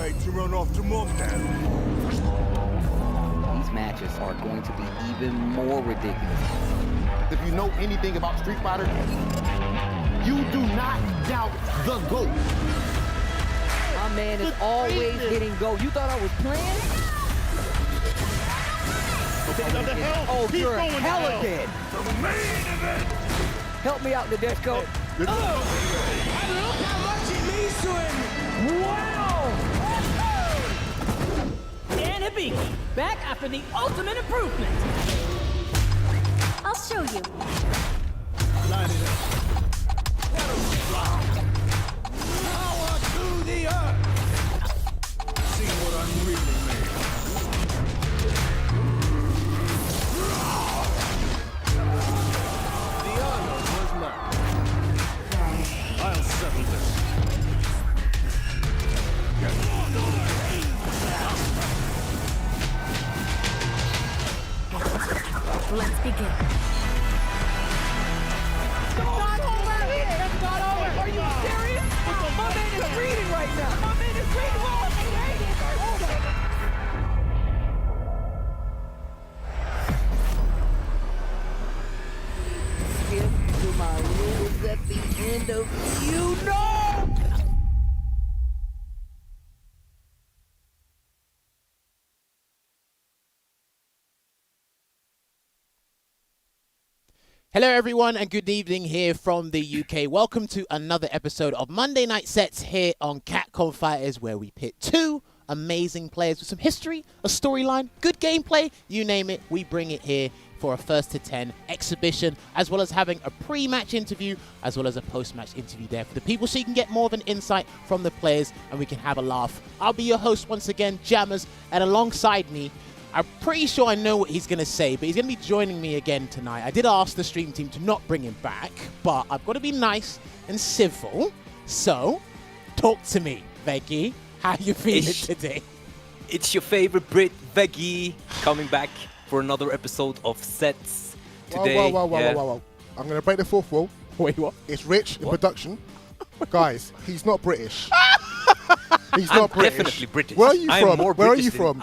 mate to run off to mom now. These matches are going to be even more ridiculous. If you know anything about Street Fighter, you do not doubt the GOAT. My man is always hitting go. You thought I was playing? Oh, you're hella dead. The main event. Help me out, Nadeshko. Look how much it means to him! Wow! And Hibiki, back after the ultimate improvement. I'll show you. Line it up. Power to the earth! See what I'm really made of. The honor was mine. I'll settle this. Let's begin. Not over here. That's not over. Are you serious? My man is reading right now. My man is reading. Skip to my rules at the end of you know. Hello everyone and good evening here from the UK. Welcome to another episode of Monday Night Sets here on Capcom Fighters, where we pit two amazing players with some history, a storyline, good gameplay, you name it, we bring it here for a first to 10 exhibition, as well as having a pre-match interview, as well as a post-match interview there for the people, so you can get more of an insight from the players and we can have a laugh. I'll be your host once again, Jammerz, and alongside me, I'm pretty sure I know what he's going to say, but he's going to be joining me again tonight. I did ask the stream team to not bring him back, but I've got to be nice and civil. So, talk to me, Veggey. How you feeling today? It's your favorite Brit, Veggey, coming back for another episode of Sets today. Whoa. I'm going to break the fourth wall. Wait, what? It's Rich in production. Guys, he's not British. He's I'm not British. definitely British. Where are you I'm from? more Where are British you than- from?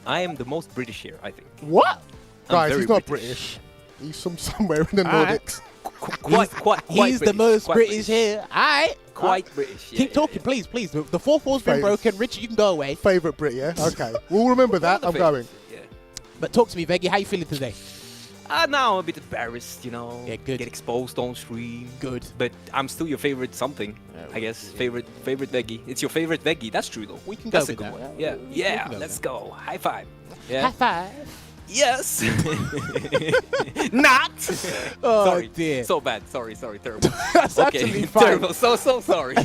I am the most British here, I think. What? Guys, very he's not British. He's from somewhere in the Alright. Nordics. Quite He's the British, most quite British here. Alright. Quite British. Keep talking, please. The fourth wall's been Faith. broken. Richard, you can go away. Favourite Brit, yeah? Okay. We'll remember that. I'm going. Yeah. But talk to me, Veggey. How you feeling today? Now I'm a bit embarrassed, you know. Yeah, good. Get exposed on stream. Good. But I'm still your favorite something, I guess. Favorite Veggey. It's your favorite Veggey. That's true, though. We can That's go a good with one. that. Yeah, can go let's with go. High five. Yeah. High five. Yes. Not. Oh, sorry. dear. So bad. Sorry. Terrible. That's absolutely fine. Terrible. So sorry.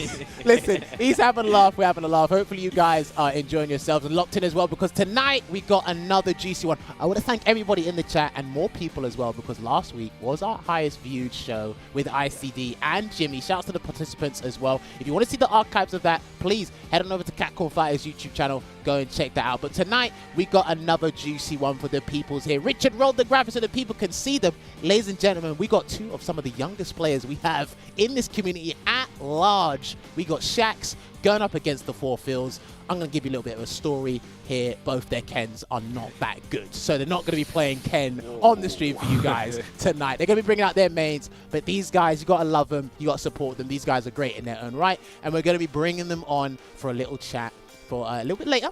Listen, he's having a laugh, we're having a laugh. Hopefully you guys are enjoying yourselves and locked in as well, because tonight we got another juicy one. I want to thank everybody in the chat and more people as well, because last week was our highest viewed show with ICD and Jimmy. Shouts to the participants as well. If you want to see the archives of that, please head on over to Capcom Fighters YouTube channel. Go and check that out. But tonight we got another juicy one for the peoples here. Richard rolled the graphics so the people can see them. Ladies and gentlemen, we got two of some of the youngest players we have in this community at large. We got Shakz going up against The4Philzz. I'm going to give you a little bit of a story here. Both their Kens are not that good, so they're not going to be playing Ken on the stream for you guys tonight. They're going to be bringing out their mains, but these guys, you got to love them, you got to support them. These guys are great in their own right, and we're going to be bringing them on for a little chat for a little bit later.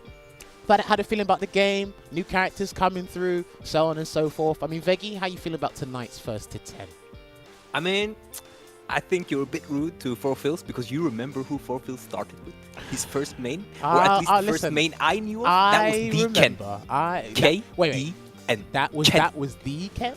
But how they feeling about the game, new characters coming through, so on and so forth. I mean, Veggey, how you feeling about tonight's first to 10? I mean, I think you're a bit rude to 4Philzz because you remember who 4Philzz started with? His first main? Or at least the first main I knew of? That was the Ken. Wait. And that was Ken. that was the Ken?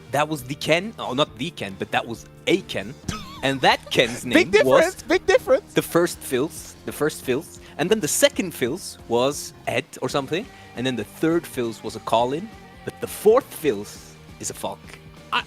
That was the Ken. Oh, not the Ken, but that was a Ken. And that Ken's name Big difference, was big difference. the first Philzz. And then the second Philzz was Ed or something. And then the third Philzz was a Colin. But the fourth Philzz is a Falk.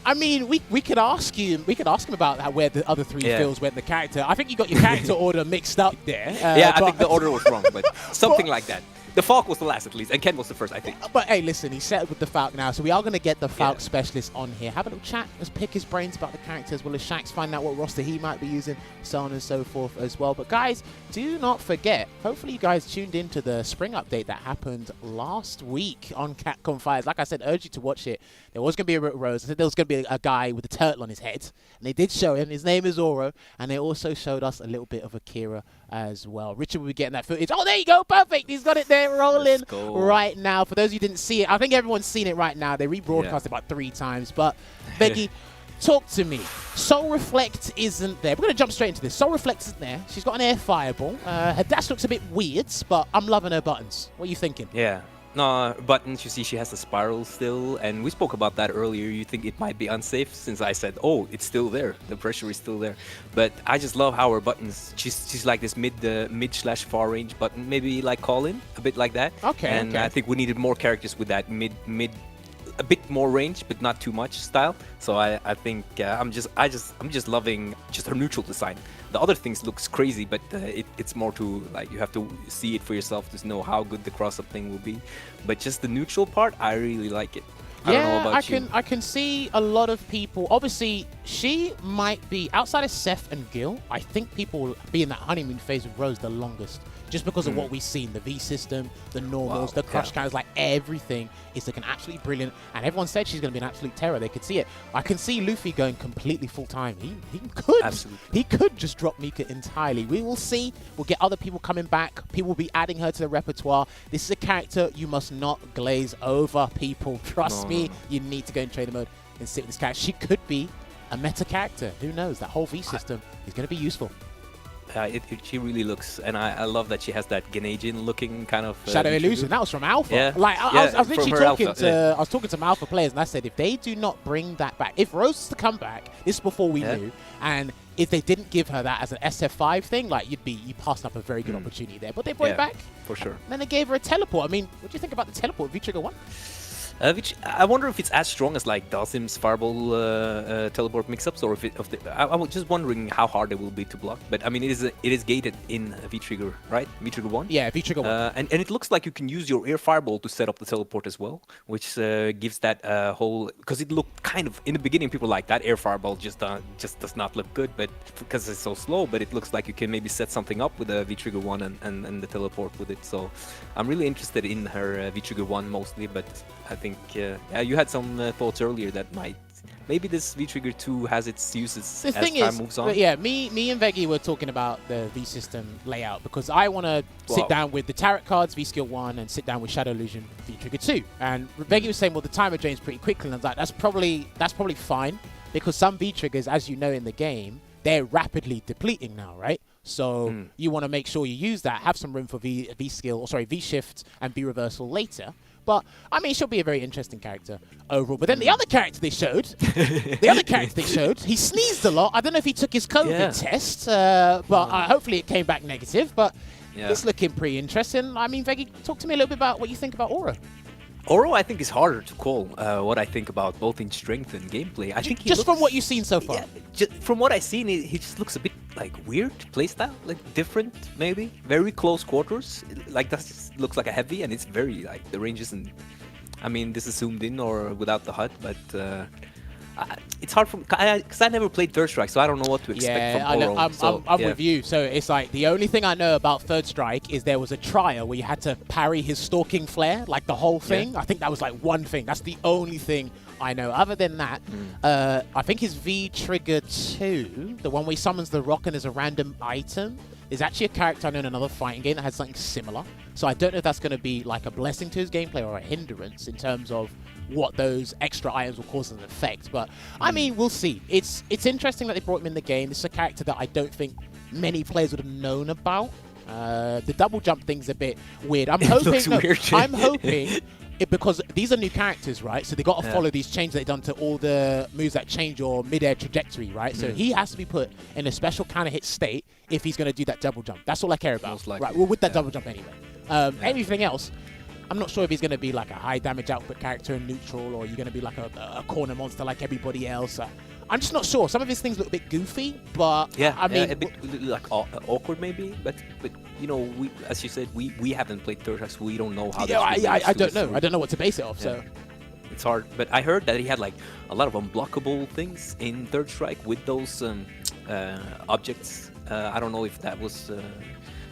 I mean, we could ask him. We could ask him about that, where the other three Philzz went in the character. I think you got your character order mixed up there. Yeah, I think the order was wrong, but something like that. The Falk was the last at least, and Ken was the first, I think. But hey, listen, he's settled with the Falk now, so we are going to get the Falk specialist on here. Have a little chat. Let's pick his brains about the character as well as Shakz, find out what roster he might be using, so on and so forth as well. But guys, do not forget, hopefully you guys tuned into the spring update that happened last week on Capcom 5. Like I said, urge you to watch it. There was going to be a Rose. I said there was going to be a guy with a turtle on his head, and they did show him. His name is Oro, and they also showed us a little bit of Akira as well. Richard will be getting that footage. Oh, there you go. Perfect. He's got it there rolling right now. For those of you who didn't see it, I think everyone's seen it right now. They rebroadcast it about 3 times. But, Veggey, talk to me. Soul Reflect isn't there. We're going to jump straight into this. Soul Reflect isn't there. She's got an air fireball. Her dash looks a bit weird, but I'm loving her buttons. What are you thinking? Yeah. No, buttons, you see she has the spiral still, and we spoke about that earlier. You think it might be unsafe, since I said, oh, it's still there. The pressure is still there. But I just love how her buttons, she's like this mid/far range button, maybe like Colin, a bit like that. Okay. And I think we needed more characters with that mid, a bit more range, but not too much style. So I think I'm just loving just her neutral design. The other things looks crazy, but it's more to like you have to see it for yourself to know how good the cross-up thing will be. But just the neutral part, I really like it. I don't know about you. I can see a lot of people. Obviously, she might be outside of Seth and Gil. I think people will be in that honeymoon phase with Rose the longest. Just because of what we've seen, the V system, the normals, the crush counters, like everything is looking absolutely brilliant. And everyone said she's going to be an absolute terror. They could see it. I can see Luffy going completely full time. He could. Absolutely. He could just drop Mika entirely. We will see. We'll get other people coming back. People will be adding her to the repertoire. This is a character you must not glaze over, people. Trust me. You need to go in trainer mode and sit with this character. She could be a meta character. Who knows? That whole V system is going to be useful. She really looks, and I love that she has that Ganadian looking kind of Shadow Illusion. That was from Alpha. Yeah. Like I was literally talking Alpha, I was talking to some Alpha players, and I said if they do not bring that back, if Rose is to come back, this is before we knew, and if they didn't give her that as an SF5 thing, like you passed up a very good opportunity there. But they brought it back for sure. And then they gave her a teleport. I mean, what do you think about the teleport V-Trigger 1? Which I wonder if it's as strong as like Dalsim's Fireball teleport mix-ups, or if I was just wondering how hard it will be to block. But I mean, it is gated in V-Trigger, right? V-Trigger 1. Yeah, V-Trigger 1. And it looks like you can use your Air Fireball to set up the teleport as well, which gives that whole, because it looked kind of in the beginning people like that Air Fireball just does not look good, but because it's so slow. But it looks like you can maybe set something up with a V-Trigger 1 and the teleport with it. So I'm really interested in her V-Trigger 1 mostly, but I think you had some thoughts earlier that maybe this V-Trigger 2 has its uses as time moves on. Yeah, me and Veggey were talking about the V system layout because I want to sit down with the Tarot cards, V-Skill 1, and sit down with Shadow Illusion, V-Trigger 2. And Veggey was saying, well, the timer drains pretty quickly, and I was like, that's probably fine because some V-Triggers, as you know in the game, they're rapidly depleting now, right? So you want to make sure you use that, have some room for V-Shift and V-Reversal later. But, I mean, she'll be a very interesting character overall. But then the other character they showed, he sneezed a lot. I don't know if he took his COVID test, but hopefully it came back negative. But it's looking pretty interesting. I mean, Veggey, talk to me a little bit about what you think about Oro. Oro, I think, is harder to call what I think about both in strength and gameplay. I think just from what you've seen so far. Yeah, just from what I've seen, he just looks a bit like weird playstyle, like different maybe. Very close quarters. Like that just looks like a heavy, and it's very like the range isn't. I mean, this is zoomed in or without the HUD, but it's hard because I never played Third Strike, so I don't know what to expect from Oro. I'm with you. So it's like the only thing I know about Third Strike is there was a trial where you had to parry his stalking flare, like the whole thing. I think that was like one thing. That's the only thing I know. Other than that, I think his V-Trigger 2, the one where he summons the rock and there's a random item, is actually a character I know in another fighting game that has something similar. So I don't know if that's going to be like a blessing to his gameplay or a hindrance in terms of what those extra items will cause as an effect. But, I mean, we'll see. It's interesting that they brought him in the game. This is a character that I don't think many players would have known about. The double jump thing's a bit weird. I'm hoping because these are new characters, right? So they got to follow these changes they've done to all the moves that change your mid-air trajectory, right? So he has to be put in a special kind of hit state if he's going to do that double jump. That's all I care about. Right, well, with that double jump anyway. Anything else, I'm not sure if he's going to be like a high damage output character in neutral, or you're going to be like a corner monster like everybody else. I'm just not sure. Some of his things look a bit goofy, but Yeah, I mean, a bit like awkward maybe. But you know, we, as you said, we haven't played Third Strike, so we don't know how. yeah, I don't know. I don't know what to base it off. Yeah. So it's hard. But I heard that he had like a lot of unblockable things in Third Strike with those objects. I don't know if that was.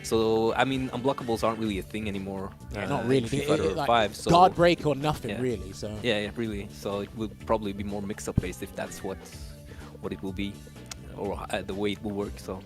So I mean, unblockables aren't really a thing anymore. yeah, not really. in Street Fighter Like, 5. So guard break or nothing yeah. really. So yeah, really. So it will probably be more mix-up based if that's what it will be, or the way it will work. So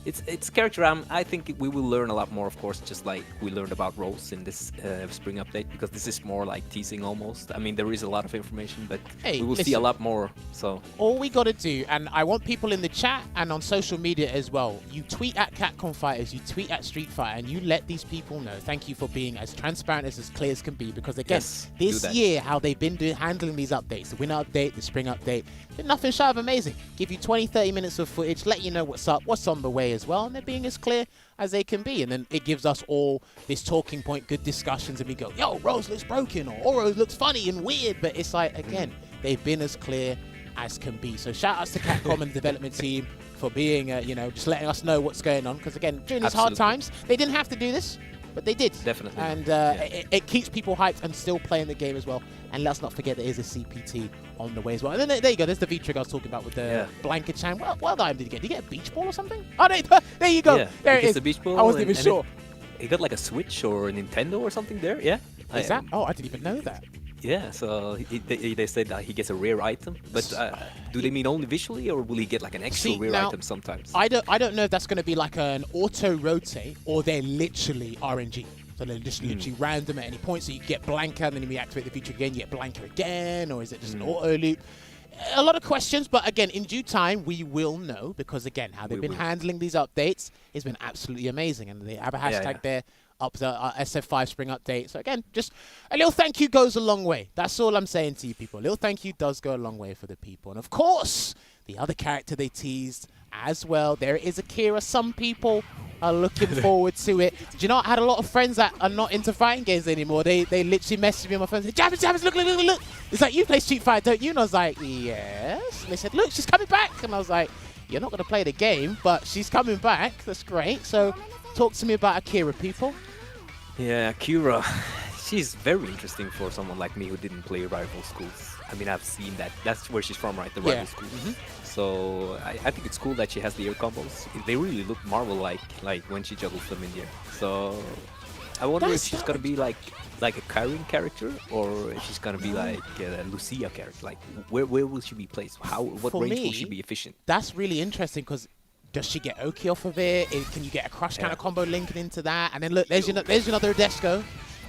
it's character. I think we will learn a lot more, of course, just like we learned about Rose in this spring update, because this is more like teasing almost. I mean, there is a lot of information, but Hey, we will see a lot more. So all we got to do, and I want people in the chat and on social media as well, you tweet at Capcom Fighters, you tweet at Street Fighter, and you let these people know. Thank you for being as transparent as clear as can be, because again, Yes, do this that. year, how they've been handling these updates, the winter update, the spring update, been nothing shy of amazing. Give you 20-30 minutes of footage, let you know what's up, what's on the way as well, and they're being as clear as they can be. And then it gives us all this talking point, good discussions, and we go, yo, Rose looks broken, or Oro looks funny and weird, but it's like, again, they've been as clear as can be. So shout outs to Capcom and the development team for being, you know, just letting us know what's going on, because again, during these hard Absolutely. times, they didn't have to do this, but they did. Definitely. And Yeah. it keeps people hyped and still playing the game as well. And let's not forget there is a CPT on the way as well. And then there you go. There's the V-Trigger I was talking about with the Blanket Chan. What item did he get? Did he get a beach ball or something? Oh, there you go. yeah, There he it gets is. the beach ball, I wasn't and- even and sure. He got like a Switch or a Nintendo or something there. Yeah. Is that? Oh, I didn't even know that. Yeah, so they said that he gets a rare item, but do they mean only visually, or will he get like an extra See, rare now, item sometimes? I don't know if that's going to be like an auto rotate or they're literally RNG. So they're just literally random at any point. So you get Blanca, and then you activate the feature again, you get Blanca again, or is it just an auto loop? A lot of questions, but again, in due time, we will know, because again, how they've been handling these updates has been absolutely amazing. And they have a hashtag there, up the SF5 spring update. So again, just a little thank you goes a long way. That's all I'm saying to you people. A little thank you does go a long way for the people. And of course, the other character they teased as well, there is Akira. Some people are looking forward to it. Do you know, I had a lot of friends that are not into fighting games anymore. They literally messaged me on my phone and said, Jammerz, look. It's like, you play Street Fighter, don't you? And I was like, yes. And they said, look, she's coming back. And I was like, you're not going to play the game, but she's coming back. That's great. So talk to me about Akira, people. Yeah, Akira, she's very interesting for someone like me who didn't play rival schools. I mean, I've seen that. That's where she's from, right? The rival schools. So I think it's cool that she has the air combos. They really look Marvel-like, like when she juggles them in the air. So I wonder if she's gonna be like a Karen character, or if she's gonna be like a Lucia character. Like where will she be placed? What For range me, will she be efficient? That's really interesting, because does she get Oki off of it? Can you get a crush kind of combo linking into that? And then look, there's your another Nadeshiko.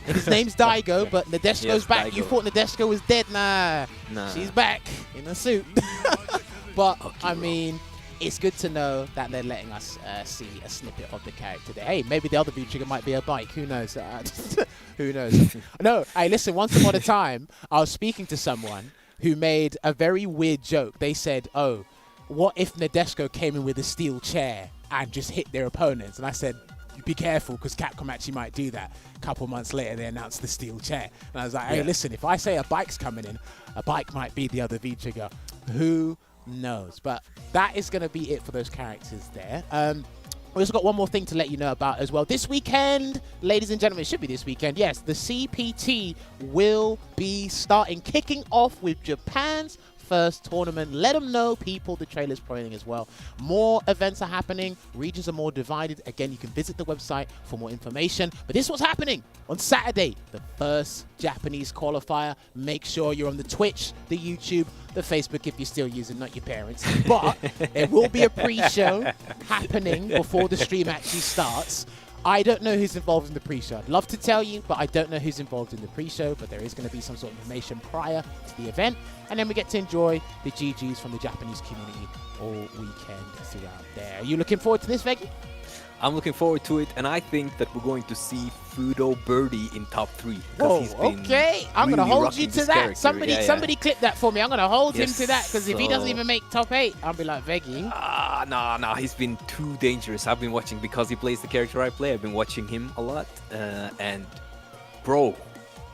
And his name's Daigo, but Nadeshiko's Yes, back. Daigo. You thought Nadeshiko was dead? Nah. She's back in a suit. But, I mean, it's good to know that they're letting us see a snippet of the character there. Hey, maybe the other V-Trigger might be a bike. Who knows? Who knows? No, hey, listen, once upon a time, I was speaking to someone who made a very weird joke. They said, oh, what if Nadeshiko came in with a steel chair and just hit their opponents? And I said, be careful, because Capcom actually might do that. A couple months later, they announced the steel chair. And I was like, hey, listen, if I say a bike's coming in, a bike might be the other V-Trigger. Who knows? But that is going to be it for those characters there. We also got one more thing to let you know about as well. This weekend, ladies and gentlemen, it should be this weekend. Yes, the CPT will be kicking off with Japan's first tournament. Let them know, people, the trailer's playing as well. More events are happening. Regions are more divided. Again, you can visit the website for more information. But this is what's happening on Saturday, the first Japanese qualifier. Make sure you're on the Twitch, the YouTube, the Facebook if you're still using, not your parents. But there will be a pre-show happening before the stream actually starts. I don't know who's involved in the pre-show. I'd love to tell you, but I don't know who's involved in the pre-show, but there is going to be some sort of information prior to the event. And then we get to enjoy the GGs from the Japanese community all weekend throughout there. Are you looking forward to this, Veggey? I'm looking forward to it, and I think that we're going to see Fudo Birdie in top 3. Whoa, okay. I'm going to hold you to that. Character. Somebody clip that for me. I'm going to hold him to that, because if he doesn't so- even make top 8, I'll be like, Veggey. No, he's been too dangerous. I've been watching, because he plays the character I play, I've been watching him a lot. And, bro,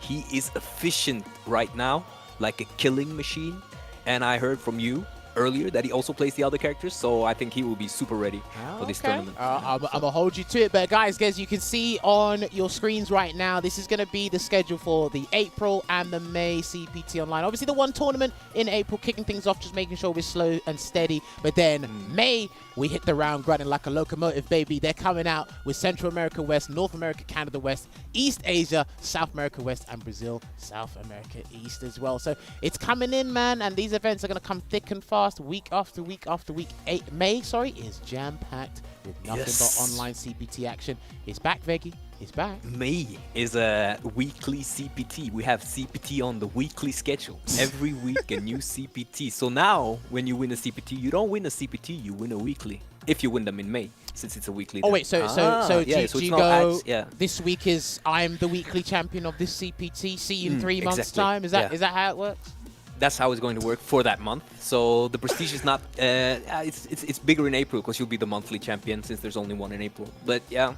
he is efficient right now, like a killing machine. And I heard from you earlier that he also plays the other characters, so I think he will be super ready for this tournament. I'm going to hold you to it. But guys, as you can see on your screens right now, this is going to be the schedule for the April and the May CPT Online. Obviously, the one tournament in April, kicking things off, just making sure we're slow and steady. But then May, we hit the round running like a locomotive, baby. They're coming out with Central America West, North America, Canada West, East Asia, South America West, and Brazil, South America East as well. So it's coming in, man, and these events are going to come thick and fast, week after week after week. May is jam-packed with nothing but online CPT action. It's back, Veggey. It's back. May is a weekly CPT. We have CPT on the weekly schedule. Every week a new CPT. So now, when you win a CPT, you don't win a CPT, you win a weekly. If you win them in May, since it's a weekly. Oh wait, so do you not go? ads, yeah. This week is I'm the weekly champion of this CPT. See you in 3 months' time. Is that how it works? That's how it's going to work for that month. So the prestige is not. It's bigger in April because you'll be the monthly champion since there's only one in April. But yeah,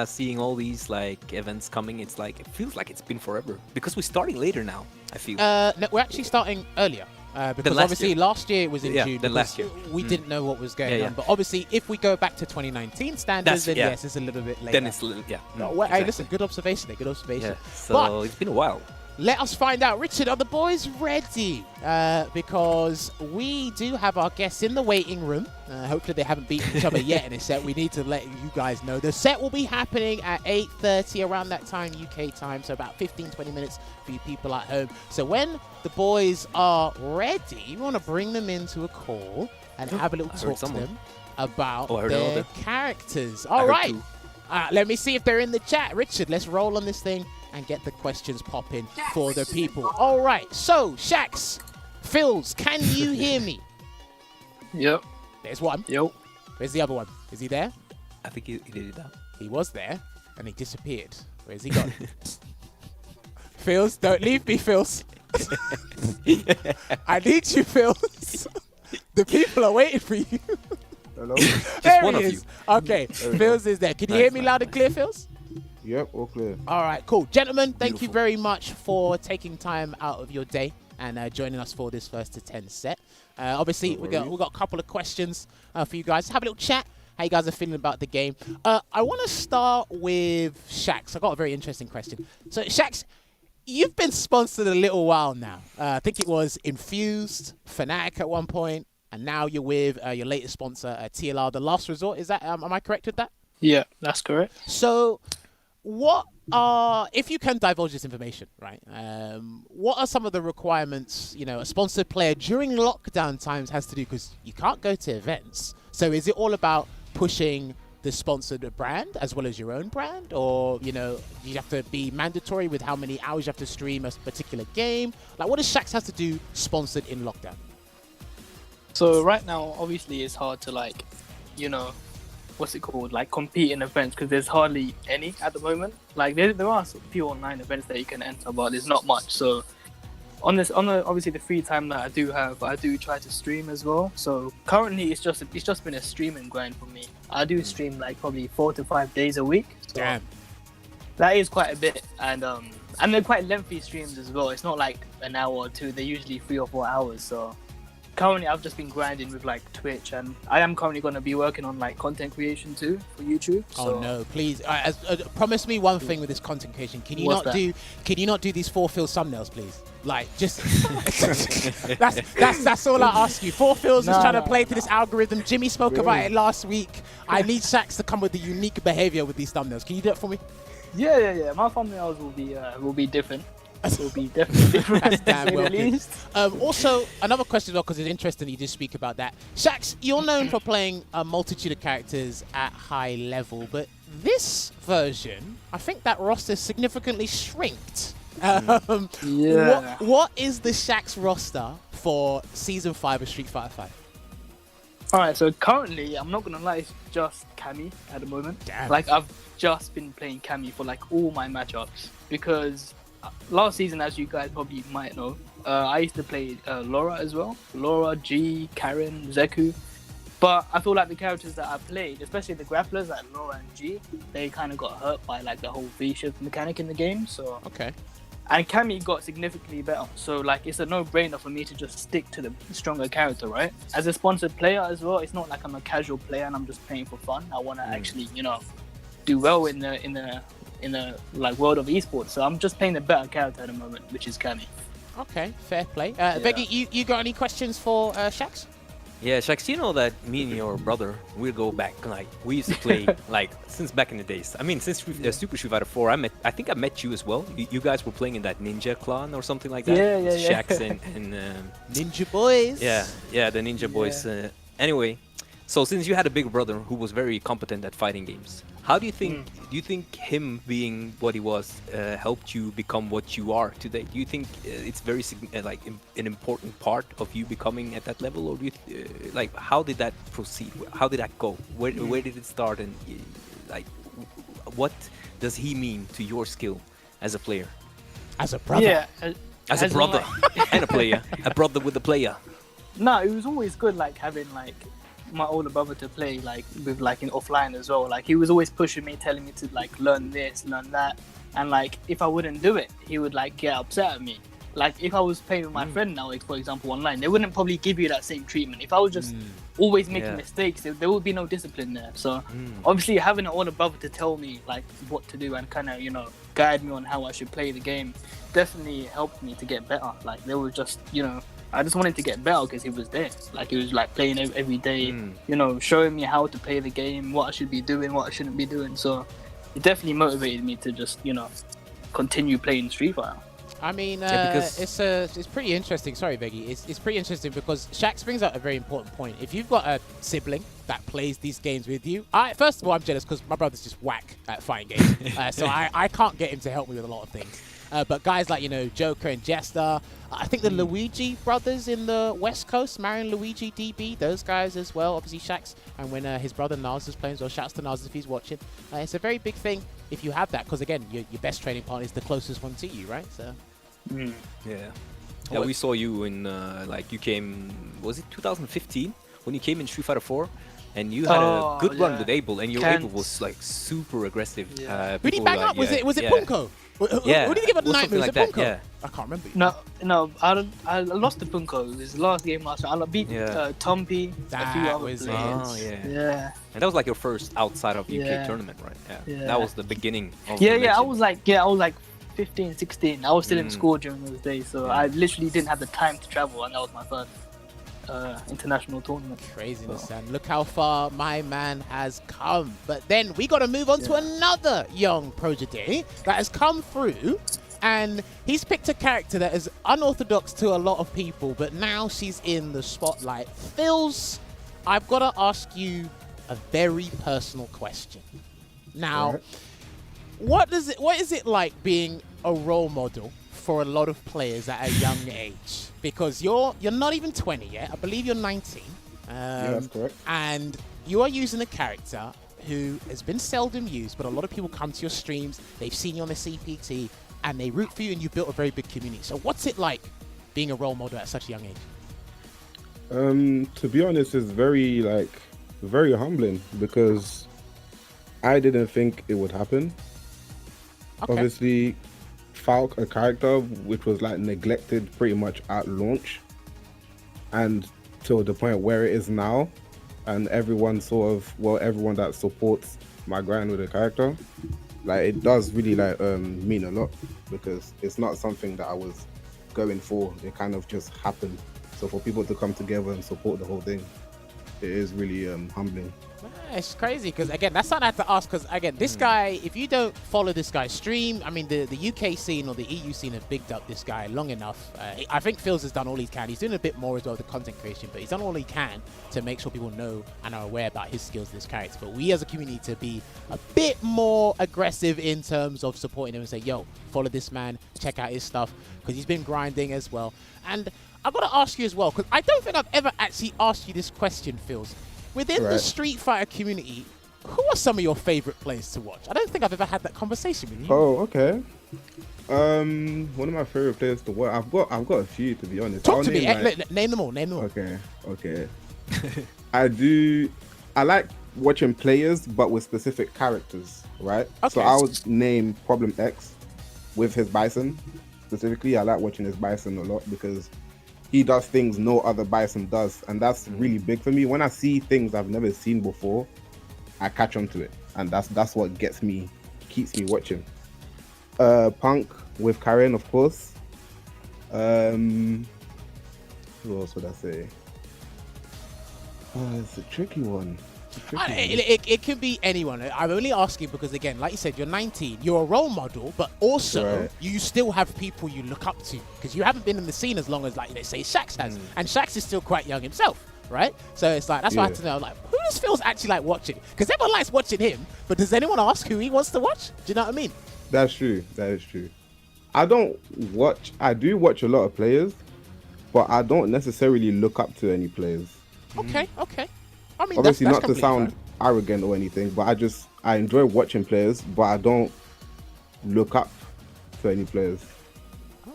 seeing all these like events coming, it's like it feels like it's been forever because we're starting later now. I feel. No, we're actually starting earlier. Because obviously last year it was in June. Then last year. We didn't know what was going on. But obviously, if we go back to 2019 standards, then yes, it's a little bit later. Then it's a little, Hey, listen, good observation there, good observation. Yeah, so but it's been a while. Let us find out. Richard, are the boys ready? Because we do have our guests in the waiting room. Hopefully they haven't beaten each other yet in a set. We need to let you guys know. The set will be happening at 8:30 around that time, UK time. So about 15-20 minutes for you people at home. So when the boys are ready, we want to bring them into a call and have a little talk to them about their characters. All right. Let me see if they're in the chat. Richard, let's roll on this thing and get the questions popping for the people. All right, so Shakz, Philzz, can you hear me? Yep. There's one. Yep. Where's the other one? Is he there? I think he did that. He was there, and he disappeared. Where's he gone? Philzz, don't leave me, Philzz. I need you, Philzz. The people are waiting for you. Hello? There one he of is. Okay, Philzz is there. Can you hear me loud and clear, Philzz? Yep, all clear. All right, cool. Gentlemen, thank you very much for taking time out of your day and joining us for this first to 10 set. Obviously, we've got a couple of questions for you guys. Have a little chat. How you guys are feeling about the game. I want to start with Shakz. I got a very interesting question. So, Shakz, you've been sponsored a little while now. I think it was Infused, Fnatic at one point, and now you're with your latest sponsor, TLR, The Last Resort. Is that? Am I correct with that? Yeah, that's correct. So, what are, if you can divulge this information, right? What are some of the requirements, a sponsored player during lockdown times has to do? Because you can't go to events. So is it all about pushing the sponsored brand as well as your own brand? Or, you have to be mandatory with how many hours you have to stream a particular game? Like, what does Shakz have to do sponsored in lockdown? So right now, obviously, it's hard to what's it called? Like compete in events because there's hardly any at the moment. Like there are a few online events that you can enter, but there's not much. So obviously the free time that I do have, I do try to stream as well. So currently it's just been a streaming grind for me. I do stream like probably 4 to 5 days a week. So Damn. That is quite a bit, and they're quite lengthy streams as well. It's not like an hour or two. They're usually 3 or 4 hours. So currently I've just been grinding with like Twitch, and I am currently going to be working on like content creation too for YouTube. So. Oh no, please promise me one thing with this content creation. Can you not do these 4Philzz thumbnails, please? Like just that's all I ask you. 4Philzz is trying to play to this algorithm. Jimmy spoke about it last week. I need Shakz to come with the unique behavior with these thumbnails. Can you do it for me? Yeah. My thumbnails will be different. Will be definitely different. That's damn well good. Also, another question, because it's interesting you just speak about that. Shakz, you're known for playing a multitude of characters at high level, but this version, I think that roster significantly shrinked. What is the Shakz roster for Season 5 of Street Fighter 5? Alright, so currently, I'm not gonna lie, it's just Cammy at the moment. Damn. Like, I've just been playing Cammy for like all my matchups, because last season, as you guys probably might know, I used to play Laura as well. Laura, G, Karen, Zeku. But I feel like the characters that I played, especially the grapplers like Laura and G, they kind of got hurt by like the whole V-shift mechanic in the game. So okay. And Cammy got significantly better. So like it's a no-brainer for me to just stick to the stronger character, right? As a sponsored player as well, it's not like I'm a casual player and I'm just playing for fun. I want to actually, you know, do well in the like world of esports. So I'm just playing the better character at the moment, which is Cammy. Okay, fair play. Veggey, you got any questions for Shakz? Yeah, Shakz, you know that me and your brother, we go back, like, we used to play, like, since back in the days. I mean, since Super Street Fighter 4, I think I met you as well. You guys were playing in that Ninja clan or something like that. Yeah. Shakz and Ninja Boys. Yeah, the Ninja Boys. Anyway, so since you had a big brother who was very competent at fighting games, how do you think him being what he was helped you become what you are today? Do you think it's very like an important part of you becoming at that level, or do you like how did that proceed? How did that go? Where did it start, and like what does he mean to your skill as a player? As a brother. Yeah, as a brother and a player, a brother with a player. No, it was always good like having like my older brother to play like with like in offline as well. Like he was always pushing me, telling me to like learn this, learn that, and like if I wouldn't do it, he would like get upset at me. Like if I was playing with my friend now, like for example online, they wouldn't probably give you that same treatment. If I was just always making mistakes, there would be no discipline there. So obviously having an older brother to tell me like what to do and kind of, you know, guide me on how I should play the game definitely helped me to get better. Like they were just, you know, I just wanted to get better because he was there. Like he was like playing every day, you know, showing me how to play the game, what I should be doing, what I shouldn't be doing. So it definitely motivated me to just, you know, continue playing Street Fighter. I mean, it's pretty interesting. Sorry, Veggey. It's pretty interesting because Shakz brings out a very important point. If you've got a sibling that plays these games with you, first of all, I'm jealous because my brother's just whack at fighting games. So I can't get him to help me with a lot of things. But guys like, you know, Joker and Jester, I think the Luigi brothers in the West Coast, Mario and Luigi DB, those guys as well, obviously Shakz, and when his brother Naz is playing as well, shouts to Naz if he's watching. It's a very big thing if you have that, because again, your best training partner is the closest one to you, right? So. Yeah, we saw you in, like, you came, was it 2015? When you came in Street Fighter 4? And you had a good run with Abel, and your Abel was like super aggressive. Who did he bang up? Was it Punko? Who did he give a nightmare? Was it Punko? Yeah. I can't remember. No, I lost to Punko. It was the last game last year. I beat Tumpy, a few other players. Yeah. And that was like your first outside of UK tournament, right? Yeah. That was the beginning of I was like 15, 16. I was still in school during those days, so I literally didn't have the time to travel, and that was my first international tournament. Craziness, and look how far my man has come. But then we got to move on to another young prodigy that has come through, and he's picked a character that is unorthodox to a lot of people, but now she's in the spotlight. Philzz, I've got to ask you a very personal question. Now, what is it like being a role model for a lot of players at a young age? Because you're not even 20 yet. I believe you're 19. Yeah, that's correct. And you are using a character who has been seldom used, but a lot of people come to your streams, they've seen you on the CPT, and they root for you, and you've built a very big community. So what's it like being a role model at such a young age? To be honest, it's very humbling because I didn't think it would happen. Okay. Obviously, Falk, a character which was like neglected pretty much at launch, and to the point where it is now, and everyone that supports my grind with the character, like it does really mean a lot, because it's not something that I was going for. It kind of just happened. So for people to come together and support the whole thing, it is really humbling. It's crazy because, again, that's something I have to ask because, again, this guy, if you don't follow this guy's stream, I mean, the UK scene or the EU scene have bigged up this guy long enough. I think Philzz has done all he can. He's doing a bit more as well with the content creation, but he's done all he can to make sure people know and are aware about his skills, this character. But we as a community to be a bit more aggressive in terms of supporting him and say, yo, follow this man, check out his stuff, because he's been grinding as well. And I've got to ask you as well, because I don't think I've ever actually asked you this question, Philzz. Within the Street Fighter community, who are some of your favorite players to watch? I don't think I've ever had that conversation with you. Oh, okay. One of my favorite players to watch. I've got a few, to be honest. Talk to me. Name them all. Okay. I like watching players, but with specific characters, right? Okay. So I would name Problem X with his Bison. specifically. I like watching his Bison a lot because he does things no other Bison does, and that's really big for me. When I see things I've never seen before, I catch on to it, and that's what keeps me watching. Punk with Karen, of course. Who else would I say? It's a tricky one. It can be anyone. I'm only asking because, again, like you said, you're 19. You're a role model, but also you still have people you look up to because you haven't been in the scene as long as, like, let's say, Shakz has. And Shakz is still quite young himself, right? So it's like, that's why I have to know, like, who does Philz actually like watching? Because everyone likes watching him, but does anyone ask who he wants to watch? Do you know what I mean? That's true. That is true. I do watch a lot of players, but I don't necessarily look up to any players. Okay. I mean, obviously that's not to sound arrogant or anything, but I enjoy watching players, but I don't look up to any players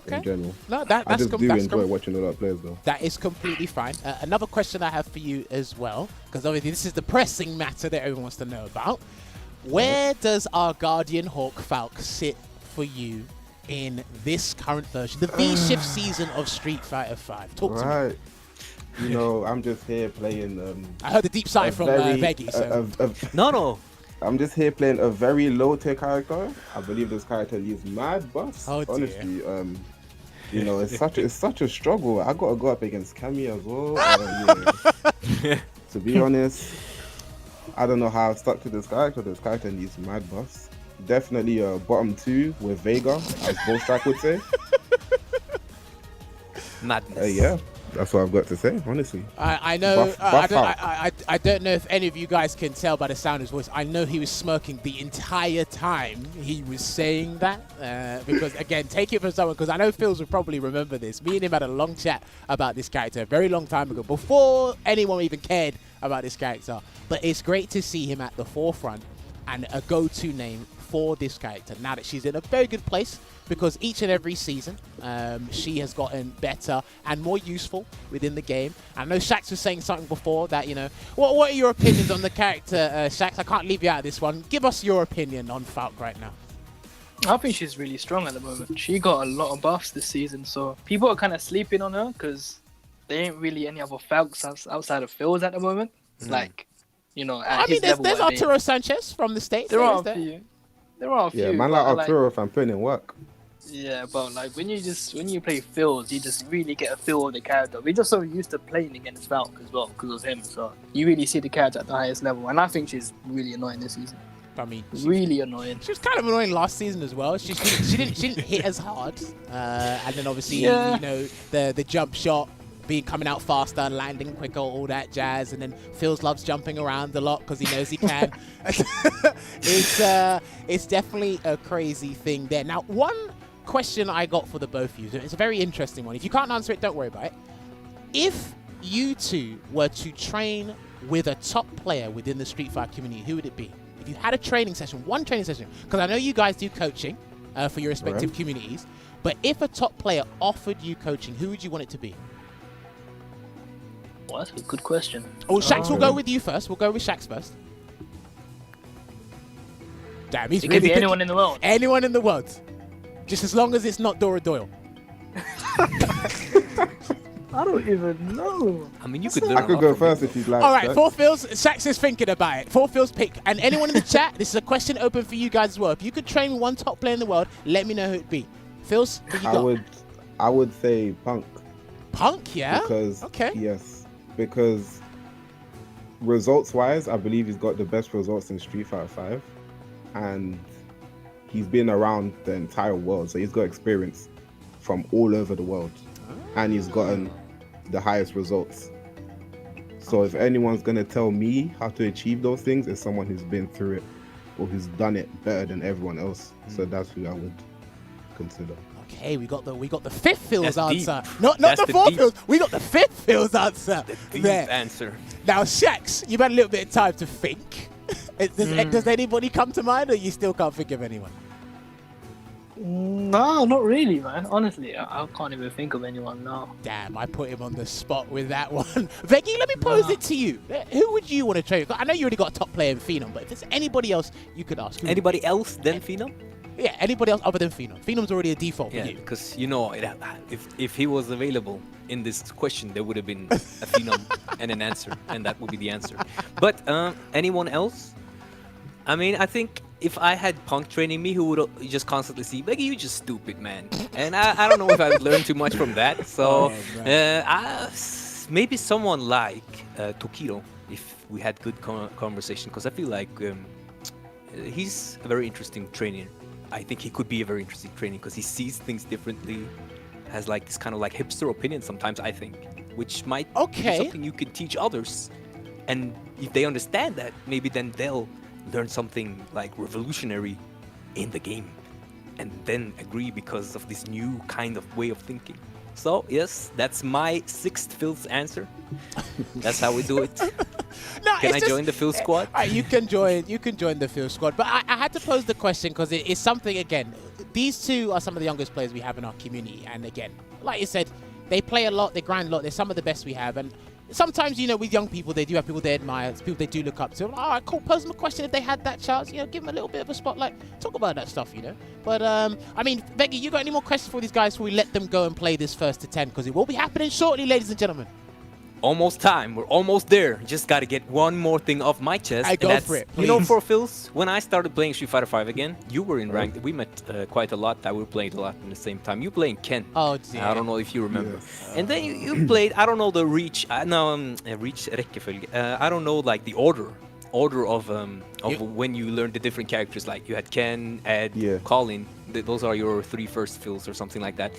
in general. No, that's I just do enjoy watching a lot of players, though. That is completely fine. Another question I have for you as well, because obviously this is the pressing matter that everyone wants to know about. Where does our Guardian Hawk Falk sit for you in this current version, the V-Shift season of Street Fighter V? Talk to me. You know, I'm just here playing. I heard the deep side from Veggey. So. No. I'm just here playing a very low tier character. I believe this character needs mad buffs. Oh, honestly, you know, it's such a struggle. I gotta go up against Cammy as well. To be honest, I don't know how I've stuck to this character. This character needs mad buffs. Definitely bottom 2 with Vega, as Bullstrike would say. Madness. Yeah. That's what I've got to say, honestly. I know. I don't know if any of you guys can tell by the sound of his voice. I know he was smirking the entire time he was saying that. Because, again, take it from someone, because I know Philz would probably remember this. Me and him had a long chat about this character a very long time ago, before anyone even cared about this character. But it's great to see him at the forefront and a go-to name for this character now that she's in a very good place, because each and every season she has gotten better and more useful within the game. I know Shakz was saying something before that, you know, what are your opinions on the character, Shakz? I can't leave you out of this one. Give us your opinion on Falk right now. I think she's really strong at the moment. She got a lot of buffs this season, so people are kind of sleeping on her because there ain't really any other Falks outside of Philz at the moment. Like, you know, at his level. There's Arturo Sanchez from the States. There are a few. Yeah, man, like Arturo, if I'm putting in work. Yeah, but like when you play Philz, you just really get a feel of the character. We're just so used to playing against Falk as well because of him. So you really see the character at the highest level, and I think she's really annoying this season. I mean, really annoying. She was kind of annoying last season as well. She didn't hit as hard, and then obviously you know the jump shot coming out faster, landing quicker, all that jazz, and then Philz loves jumping around a lot because he knows he can. It's definitely a crazy thing there. Now, one question I got for the both of you, it's a very interesting one. If you can't answer it, don't worry about it. If you two were to train with a top player within the Street Fighter community, who would it be? If you had a training session, one training session, because I know you guys do coaching for your respective communities, but if a top player offered you coaching, who would you want it to be? Well, that's a good question. Oh, Shakz, we'll go with you first. We'll go with Shakz first. Damn, he's really could be anyone in the world. Anyone in the world. Just as long as it's not Dora Doyle. I don't even know. I mean, you could. I could go first if you'd like. All right, 4Philzz, Shakz is thinking about it. 4Philzz pick. And anyone in the chat, this is a question open for you guys as well. If you could train with one top player in the world, let me know who it'd be. Philzz, who you got? I would say Punk. Punk, yeah? Because, yes. Because results-wise, I believe he's got the best results in Street Fighter 5. And he's been around the entire world, so he's got experience from all over the world. And he's gotten the highest results. So if anyone's going to tell me how to achieve those things, it's someone who's been through it or who's done it better than everyone else. So that's who I would consider. Okay, we got the 5th Philzz answer. Not the 4Philzz. We got the 5th Philzz answer. The answer. Now, Shakz, you've had a little bit of time to think. Does anybody come to mind, or you still can't think of anyone? No, not really, man. Honestly, I can't even think of anyone now. Damn, I put him on the spot with that one. Veggey, let me pose it to you. Who would you want to train? I know you already got a top player in Phenom, but if there's anybody else you could ask. Anybody else than Phenom? Yeah, anybody else other than Phenom. Phenom's already a default for Yeah, you. because you know, if he was available in this question, there would have been a Phenom and an answer, and that would be the answer. But anyone else? I mean, I think if I had Punk training me, who would just constantly see, Veggey, you just stupid, man. And I don't know if I would learn too much from that. So maybe someone like Tokiro, if we had good conversation, because I feel like he's a very interesting trainer. I think he could be a very interesting trainer because he sees things differently, has like this kind of like hipster opinion sometimes, I think, which might be something you can teach others. And if they understand that, maybe then they'll learn something like revolutionary in the game and then agree because of this new kind of way of thinking. So yes, that's my 6th answer. That's how we do it. No, can I join the Phil squad? You can join the Phil squad. But I had to pose the question because it is something, again, these two are some of the youngest players we have in our community. And again, like you said, they play a lot, they grind a lot. They're some of the best we have. And sometimes, you know, with young people, they do have people they admire, people they do look up to. All right, cool, pose them a question if they had that chance. You know, give them a little bit of a spotlight. Talk about that stuff, you know. But, I mean, Veggey, you got any more questions for these guys before we let them go and play this first to 10? Because it will be happening shortly, ladies and gentlemen. Almost time. We're almost there. Just got to get one more thing off my chest. I go for it, you know, 4Philzz, when I started playing Street Fighter 5 again, you were in ranked. We met quite a lot. We were playing a lot at the same time. You playing Ken. Oh, dear. I don't know if you remember. Yes. And then you played, I don't know the reach. Reach rekkefølge. I don't know like the order of when you learned the different characters. Like you had Ken, Ed, Colin. Those are your 3 first Phils or something like that.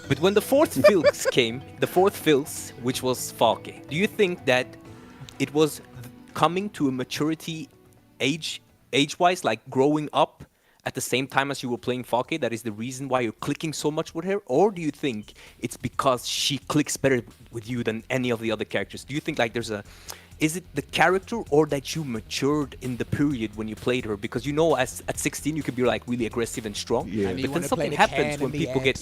But when the 4th Philzz came, the 4th Philzz, which was Falke, do you think that it was coming to a maturity age-wise, like growing up at the same time as you were playing Falke, that is the reason why you're clicking so much with her? Or do you think it's because she clicks better with you than any of the other characters? Do you think like is it the character or that you matured in the period when you played her? Because you know, at 16 you could be like really aggressive and strong. Yeah. But then something happens when people get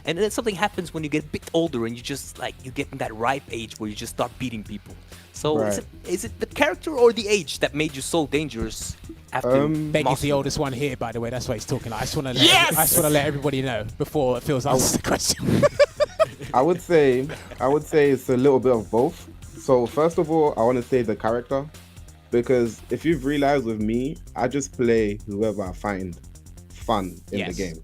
and then something happens when you get a bit older and you just like you get in that ripe age where you just start beating people. So is it the character or the age that made you so dangerous? After Veggey's the oldest one here, by the way. That's why he's talking. I just want to let everybody know before Phil's answers the question. I would say it's a little bit of both. So first of all, I want to say the character, because if you've realized with me, I just play whoever I find fun in the game.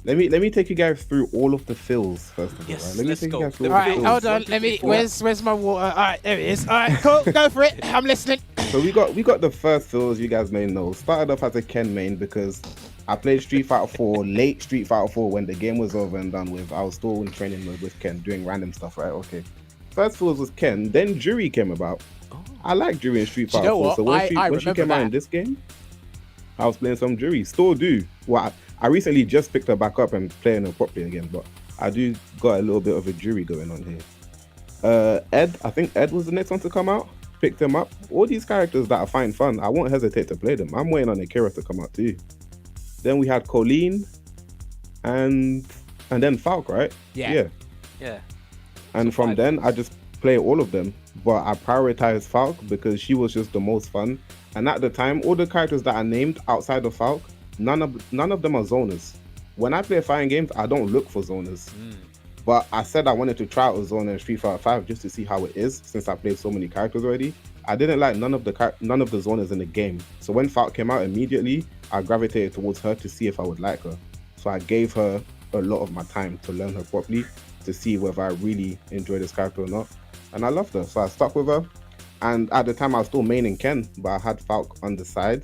Let me take you guys through all of the Philzz first of all. Yes, right? Let me take you guys through all right, hold on. Where's my water? All right, there it is. All right, cool. Go for it. I'm listening. So we got the first Philzz you guys may know. Started off as a Ken main because I played Street Fighter 4, late Street Fighter 4 when the game was over and done with. I was still in training mode with Ken, doing random stuff, right? Okay. First Philzz was Ken, then Jury came about. I like Jury in Street Fighter 4. So when she came out in this game, I was playing some Jury. Still do. Well, I recently just picked her back up and playing her properly again, but I do got a little bit of a Jury going on here. Ed, I think Ed was the next one to come out. Picked him up. All these characters that I find fun, I won't hesitate to play them. I'm waiting on Akira to come out too. Then we had Colleen and then Falk, right? Yeah. And so from then, I just play all of them. But I prioritized Falk because she was just the most fun. And at the time, all the characters that I named outside of Falk, none of them are zoners. When I play fighting games, I don't look for zoners. But I said I wanted to try out a zoner in Street Fighter 5 just to see how it is, since I played so many characters already. I didn't like none of the zoners in the game. So when Falk came out immediately, I gravitated towards her to see if I would like her. So I gave her a lot of my time to learn her properly, to see whether I really enjoy this character or not. And I loved her, so I stuck with her. And at the time I was still maining Ken, but I had Falk on the side.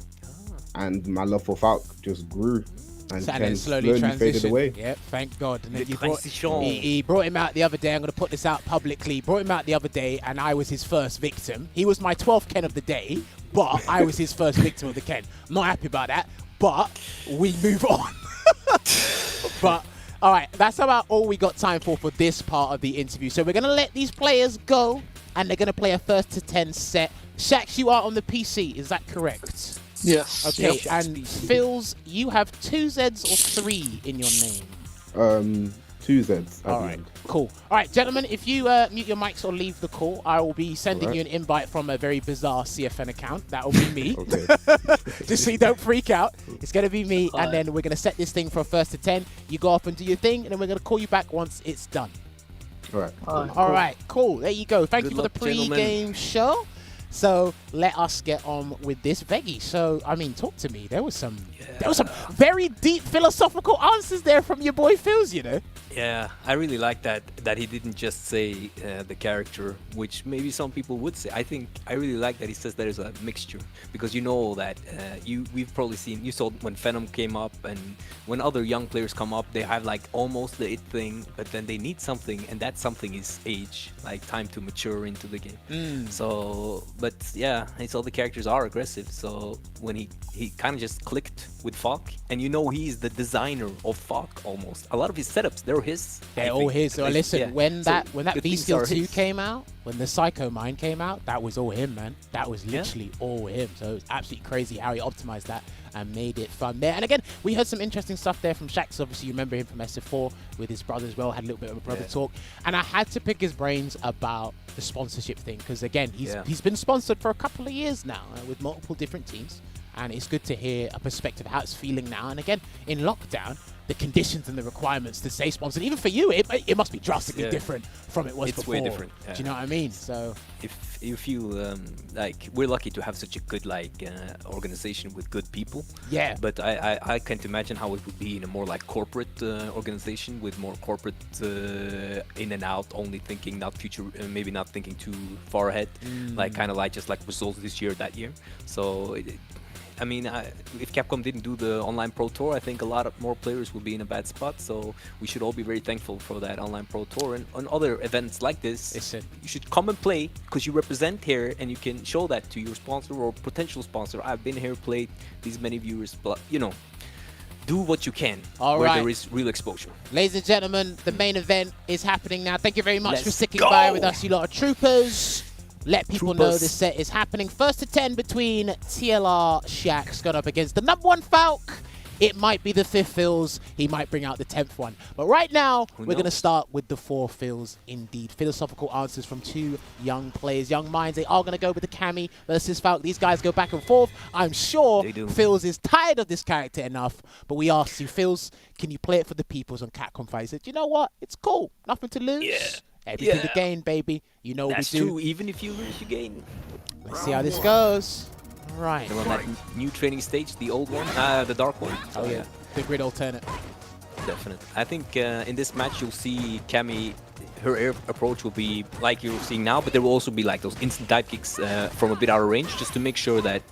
And my love for Falk just grew. And Ken slowly faded away. Yeah, thank God. And then he brought him out the other day. I'm going to put this out publicly. He brought him out the other day, and I was his first victim. He was my 12th Ken of the day, but I was his first victim of the Ken. I'm not happy about that, but we move on. But all right, that's about all we got time for this part of the interview. So we're going to let these players go, and they're going to play a first to 10 set. Shakz, you are on the PC, is that correct? Yes. Okay, and Philzz, you have 2 Zs or 3 in your name? 2 2 Zs at All the right, end. cool. All right, gentlemen, if you mute your mics or leave the call, I will be sending you an invite from a very bizarre CFN account. That will be me. Okay. Just so you don't freak out. It's going to be me, and then we're going to set this thing for a 1st to 10. You go off and do your thing, and then we're going to call you back once it's done. All right. All right, cool. There you go. Thank you for the luck, gentlemen. pre-game show. So let us get on with this, Veggey. So I mean, talk to me. There was some very deep philosophical answers there from your boy Philzz, you know. Yeah, I really like that he didn't just say the character, which maybe some people would say. I really like that he says there's a mixture, because you know that we've probably seen, you saw when Venom came up, and when other young players come up, they have like almost the it thing, but then they need something, and that something is age, like time to mature into the game. So, but yeah, I saw the characters are aggressive. So when he kind of just clicked with Falk, and you know he's the designer of Falk almost. A lot of his setups, they're his. They're all his. So listen, yeah. when that the V things Steel are 2 his. came out, when the Psycho Mind came out, that was all him, man. That was literally all him. So it's absolutely crazy how he optimized that and made it fun there. And again, we heard some interesting stuff there from Shakz. Obviously, you remember him from SF4 with his brother as well. Had a little bit of a brother talk. And I had to pick his brains about the sponsorship thing, because again, he's been sponsored for a couple of years now with multiple different teams. And it's good to hear a perspective of how it's feeling now. And again, in lockdown, the conditions and the requirements to stay sponsored, even for you, it must be drastically different from it was before. It's way different. Do you know what I mean? So if you feel like we're lucky to have such a good organization with good people. Yeah. But I can't imagine how it would be in a more like corporate organization with more corporate in and out, only thinking not future, maybe not thinking too far ahead, like kind of like just like results this year, that year. So. I mean, if Capcom didn't do the online Pro Tour, I think a lot more players would be in a bad spot. So we should all be very thankful for that online Pro Tour. And on other events like this, you should come and play, because you represent here and you can show that to your sponsor or potential sponsor. I've been here, played these many viewers, but you know, do what you can where there is real exposure. Ladies and gentlemen, the main event is happening now. Thank you very much for sticking by with us, you lot of troopers. Let people know this set is happening. 1st to 10 between TLR Shakz going up against the #1 Falk. It might be the 5th Philzz. He might bring out the 10th one. But right now, we're going to start with the 4Philzz indeed. Philosophical answers from 2 young players, young minds. They are going to go with the Cammy versus Falk. These guys go back and forth. I'm sure Philzz is tired of this character enough. But we asked you, Philzz, can you play it for the peoples on Capcom Fight? He said, you know what? It's cool. Nothing to lose. Yeah. Everything to gain, baby. You know what we do. That's true. Even if you lose, you gain. Let's see how this goes. Right. They're on that new training stage, the old one, the dark one. Oh yeah, the grid alternate. Definitely. I think in this match you'll see Cammy, her air approach will be like you're seeing now, but there will also be like those instant dive kicks from a bit out of range, just to make sure that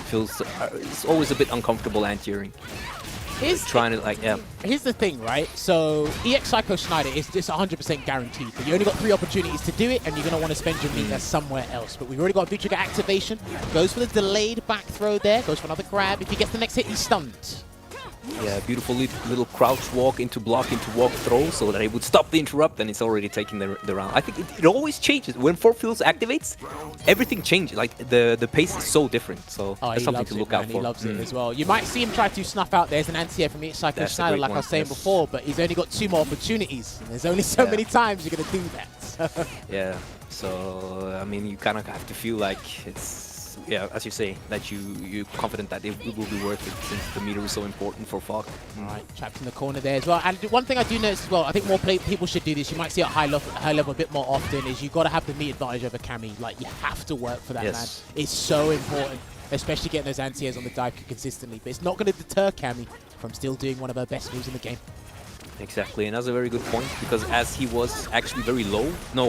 Philzz is always a bit uncomfortable anti-airing. Trying to Here's the thing, right? So EX Psycho Schneider is just 100% guaranteed. But you only got 3 opportunities to do it, and you're going to want to spend your meter somewhere else. But we've already got a V-Trigger activation. Goes for the delayed back throw there. Goes for another grab. If he gets the next hit, he's stunned. Yeah, beautiful little crouch walk into block into walk throw, so that it would stop the interrupt, and it's already taking the round. I think it always changes. When 4Philzz activates, everything changes. Like the pace is so different, so that's something to look out for. He loves it as well. You might see him try to snuff out. There's an anti-air from EX Psycho Schneider, like I was saying before, but he's only got 2 more opportunities. And there's only so many times you're going to do that. Yeah, so I mean, you kind of have to feel like it's... Yeah, as you say, that you're confident that it will be worth it, since the meter is so important for Falk. All right, trapped in the corner there as well. And one thing I do notice as well, I think more people should do this. You might see it at high level a bit more often. Is you've got to have the meter advantage over Cammy. Like, you have to work for that, man. It's so important, especially getting those anti-airs on the dive kick consistently. But it's not going to deter Cammy from still doing one of her best moves in the game. Exactly, and that's a very good point, because as he was actually very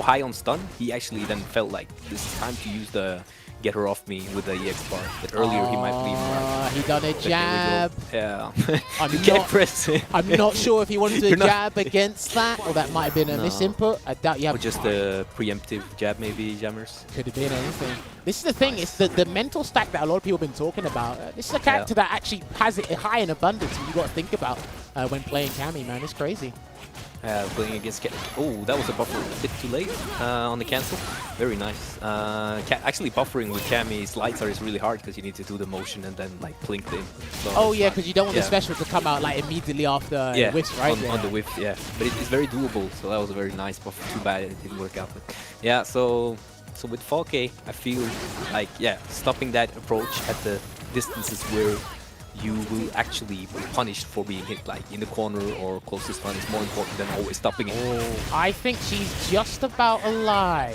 high on stun, he actually then felt like this is time to use the get her off me with the EX bar. But earlier he might leave. He done a jab. Yeah. I'm not sure if he wanted to jab against that, or that might have been a misinput. I doubt you have. Or just a preemptive jab, maybe, Jammerz. Could have been anything. This is the thing, it's the mental stack that a lot of people have been talking about. This is a character that actually has it high in abundance, and you've got to think about when playing Cammy, man. It's crazy. playing against oh, that was a buffer a bit too late on the cancel. Very nice. Actually, buffering with Cammy slides is really hard because you need to do the motion and then like blink them. So oh yeah, because you don't want the special to come out like immediately after whiffs, right? On the whiff, yeah. But it's very doable, so that was a very nice buffer. Too bad it didn't work out. But yeah, so with Falke, I feel like stopping that approach at the distances where you will actually be punished for being hit, like in the corner or closest one, is more important than always stopping it. Oh, I think she's just about alive.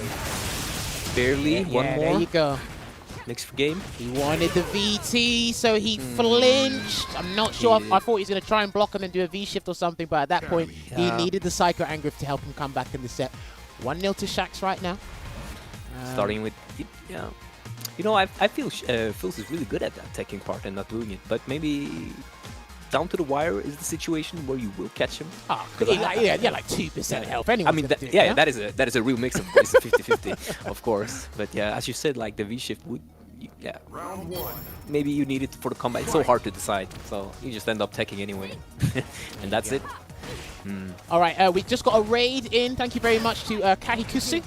Barely, one more. There you go. Next game. He wanted the VT, so he flinched. I'm not sure. I thought he was going to try and block and then do a V-shift or something, but at that point, he needed the Psycho Angriff to help him come back in the set. 1-0 to Shakz right now. Starting with, you know, I feel Philzz is really good at that taking part and not doing it, but maybe down to the wire is the situation where you will catch him. Oh, yeah, like 2% health. Anyway, I mean, that is a real mix of course, 50-50, of course. But yeah, as you said, like the V-shift would, Round 1. maybe you need it for the combat. It's so hard to decide, so you just end up taking anyway, and that's it. All right, we just got a raid in. Thank you very much to Kahikusu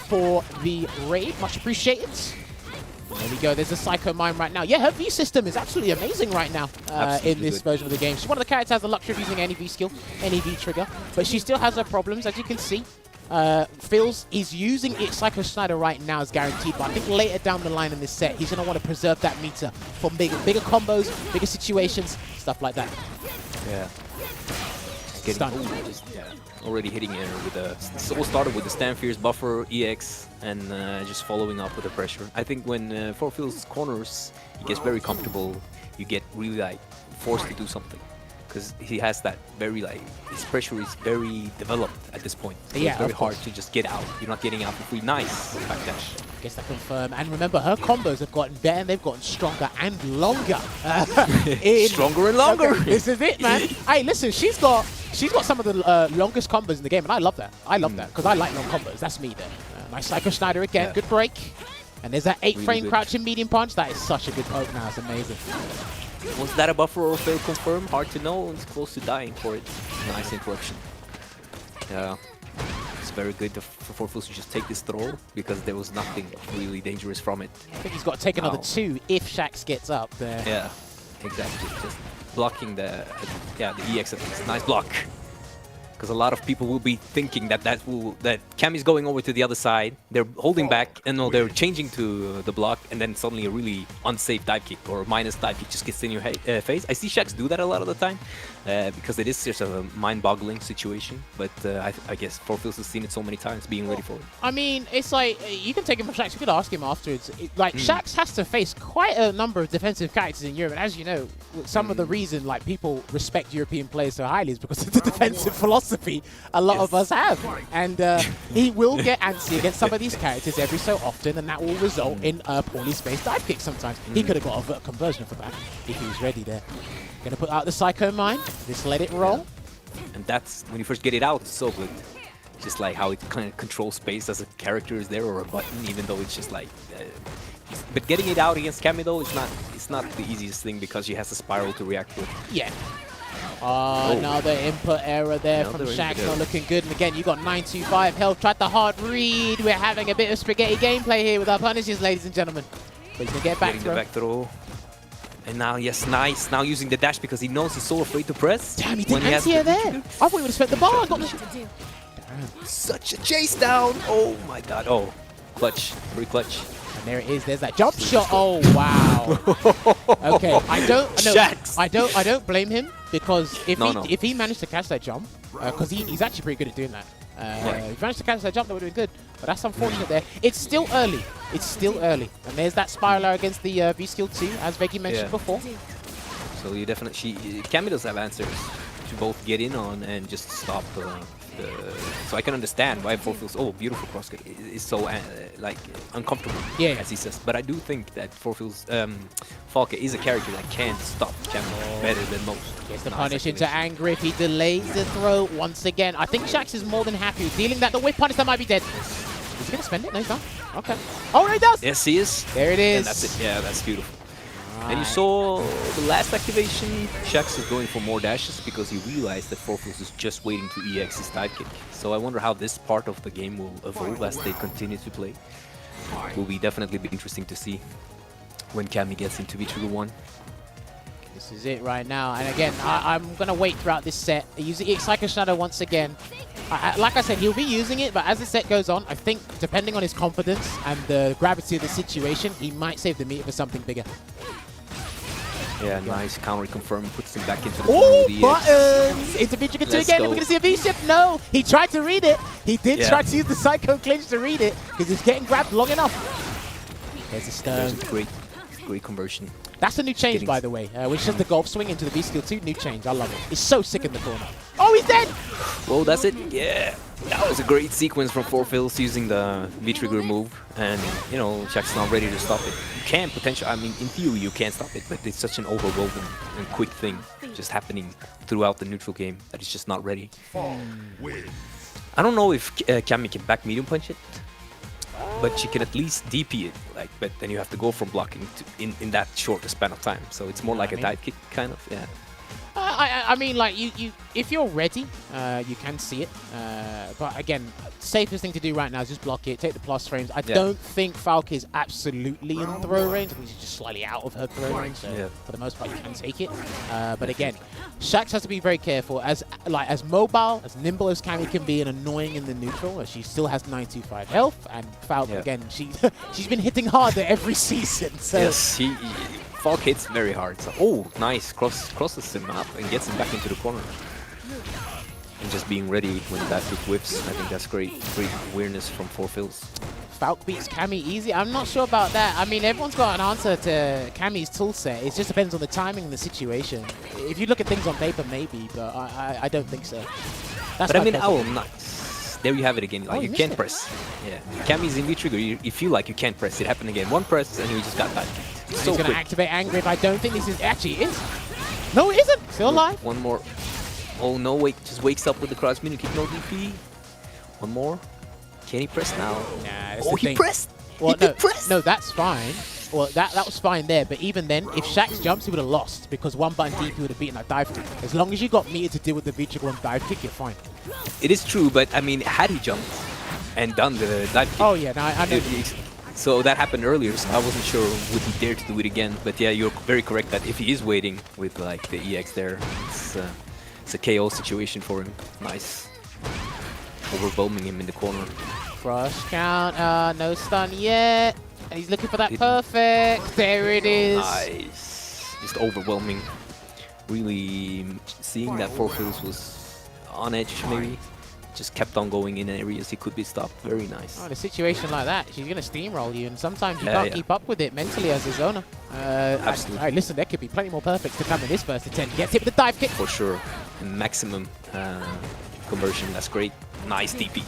for the raid. Much appreciated. There we go. There's a Psycho Mime right now. Yeah, her V system is absolutely amazing right now in this version of the game. She's one of the characters that has the luxury of using any V skill, any V trigger, but she still has her problems, as you can see. Philzz is using it Psycho Snyder right now as guaranteed, but I think later down the line in this set, he's going to want to preserve that meter for bigger combos, bigger situations, stuff like that. Yeah. Already hitting her with a... It all started with the Stand Fierce buffer, EX, and just following up with the pressure. I think when 4Philzz corners, he gets very comfortable. You get really like forced to do something. Because he has that very like... His pressure is very developed at this point. So it's very hard to just get out. You're not getting out for free. Nice backdash. Guess that confirm. And remember, her combos have gotten better and they've gotten stronger and longer. Stronger and longer. This is it, man. Hey, listen, she's got some of the longest combos in the game, and I love that. I love that because I like long combos. That's me there. Nice Psycho Snyder again. Good break. And there's that 8-frame crouching medium punch. That is such a good poke now. It's amazing. Was that a buffer or fail confirm? Hard to know. It's close to dying for it. Nice interruption. Yeah. It's very good for 4Philzz to just take this throw because there was nothing really dangerous from it. I think he's got to take another 2 if Shakz gets up there. Yeah, exactly. Just blocking the EX at least. Nice block. Because a lot of people will be thinking that Cammy's going over to the other side. They're holding back, and no, they're changing to the block, and then suddenly a really unsafe dive kick or minus dive kick just gets in your face. I see Shakz do that a lot of the time because it is just a mind-boggling situation. But I guess 4Philzz has seen it so many times, being ready for it. I mean, it's like you can take him from Shakz. You could ask him afterwards. Shakz has to face quite a number of defensive characters in Europe, and as you know, some of the reason like people respect European players so highly is because of the defensive philosophy a lot of us have, and he will get antsy against some of these characters every so often, and that will result in a poorly spaced dive kick sometimes. He could have got a conversion for that if he was ready there. Gonna put out the Psycho Mine, just let it roll. And that's, when you first get it out, it's so good. Just like how it kind of controls space as a character is there or a button, even though it's just like... but getting it out against Cammy though, it's not the easiest thing because she has a spiral to react with. Yeah. Another input error there from Shakz, not looking good. And again, you got 925 health. Tried the hard read. We're having a bit of spaghetti gameplay here with our punishes, ladies and gentlemen. But he's going to get back the back throw. And now, yes, nice. Now using the dash because he knows he's so afraid to press. Damn, he didn't anti-air there. I thought he would have spent the bar. Got the... Such a chase down. Oh my god. Oh, clutch. Very clutch. And there it is. There's that jump shot. Oh wow. Okay, I don't blame him because if he managed to catch that jump, because he's actually pretty good at doing that. If he managed to catch that jump, that would have been good. But that's unfortunate there. It's still early. It's still early. And there's that spiraler against the V-Skill 2, as Veggey mentioned before. So you definitely... Cammy does have answers to both get in on and just stop so I can understand why 4Philzz, oh, beautiful cross kick, is so like uncomfortable, as he says. But I do think that 4Philzz, Falke is a character that can stop Jammerz better than most. Gets the punish into Angry if he delays the throw once again. I think Shakz is more than happy with dealing that. The whip punish that might be dead. Is he going to spend it? No, he's not. Okay. Oh, no, he does! Yes, he is. There it is. And that's it. Yeah, that's beautiful. And you saw the last activation, Shakz is going for more dashes because he realized that 4Philzz is just waiting to EX his dive kick. So I wonder how this part of the game will evolve as they continue to play. It will definitely be interesting to see when Cammy gets into V-Trigger 1. This is it right now. And again, I'm going to wait throughout this set. Using Psycho Shadow once again. Like I said, he'll be using it, but as the set goes on, I think depending on his confidence and the gravity of the situation, he might save the meter for something bigger. Yeah, nice counter confirm, puts him back into the Oh, buttons! Into V-Trigger 2 again. Go. We're going to see a V-shift. No, he tried to read it. He did try to use the Psycho Clinch to read it because he's getting grabbed long enough. There's a stone. There's a great conversion. That's a new change, by the way, which is the golf swing into the V-Skill 2. New change. I love it. It's so sick in the corner. Oh, he's dead! Well, that's it. Yeah, that was a great sequence from 4Philzz using the V-Trigger move. And, you know, Shakz not ready to stop it. You can potentially, I mean, in theory, you can stop it, but it's such an overwhelming and quick thing just happening throughout the neutral game that it's just not ready. I don't know if Cammy can back medium punch it, but she can at least DP it. Like, but then you have to go from blocking to in that short span of time. So it's more like a dive kick, kind of. Yeah. I mean, like, if you're ready, you can see it. But again, safest thing to do right now is just block it, take the plus frames. I don't think Falk is absolutely in throw range. I think she's just slightly out of her throw range. So for the most part, you can take it. But again, Shakz has to be very careful. As mobile, as nimble as Cammy can be and annoying in the neutral, she still has 925 health. And Falk, again, she's been hitting harder every season. So. Yes, Falk hits very hard. So, oh, nice. Crosses him up and gets him back into the corner. And just being ready when that kick whiffs. I think that's great awareness from 4Philzz. Falk beats Cammy easy. I'm not sure about that. I mean, everyone's got an answer to Cammy's toolset. It just depends on the timing and the situation. If you look at things on paper, maybe, but I don't think so. That's but I mean, nice. There you have it again. Like, you can't press. Yeah. Cammy's in V-Trigger. You feel like you can't press. It happened again. One press, and you just got that. So he's going to activate Angry. I don't think this is... Actually, it is. No, it isn't. Still alive. One more. Oh, no. Wait. Just wakes up with the cross minion kick. No DP. One more. Can he press now? Nah, oh, he pressed. Well, he did press. No, that's fine. Well, that was fine there. But even then, if Shakz jumps, he would have lost because one button DP would have beaten that dive kick. As long as you got meter to deal with the V-Trigger and dive kick, you're fine. It is true, but I mean, had he jumped and done the dive kick... Oh, yeah. No, I know. So that happened earlier, so I wasn't sure would he dare to do it again. But yeah, you're very correct that if he is waiting with like the EX there, it's a KO situation for him. Nice. Overwhelming him in the corner. Crush count, no stun yet. And he's looking for that perfect. There it is. Nice. Just overwhelming. Really seeing that 4Philzz was on edge maybe. Just kept on going in areas he could be stopped. Very nice. Oh, in a situation like that, she's going to steamroll you, and sometimes you can't keep up with it mentally as a zoner. Absolutely. All right, listen, there could be plenty more perfects to come in this first attempt. Gets hit with the dive kick. For sure. And maximum conversion. That's great. Nice DP.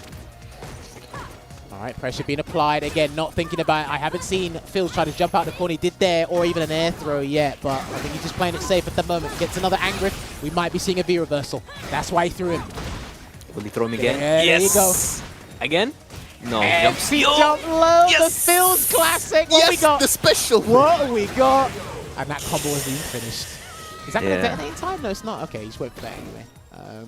All right, pressure being applied. Again, not thinking about it. I haven't seen Philzz try to jump out the corner. He did there, or even an air throw yet, but I think he's just playing it safe at the moment. Gets another angry. We might be seeing a V reversal. That's why he threw him. Will he throw him again? Yeah, yes! There you go. Again? No. Jump low. Yes! The Philzz classic. What we got? The special. What we got? And that combo wasn't even finished. Is that going to detonate in time? No, it's not. Okay, he's waiting for that anyway.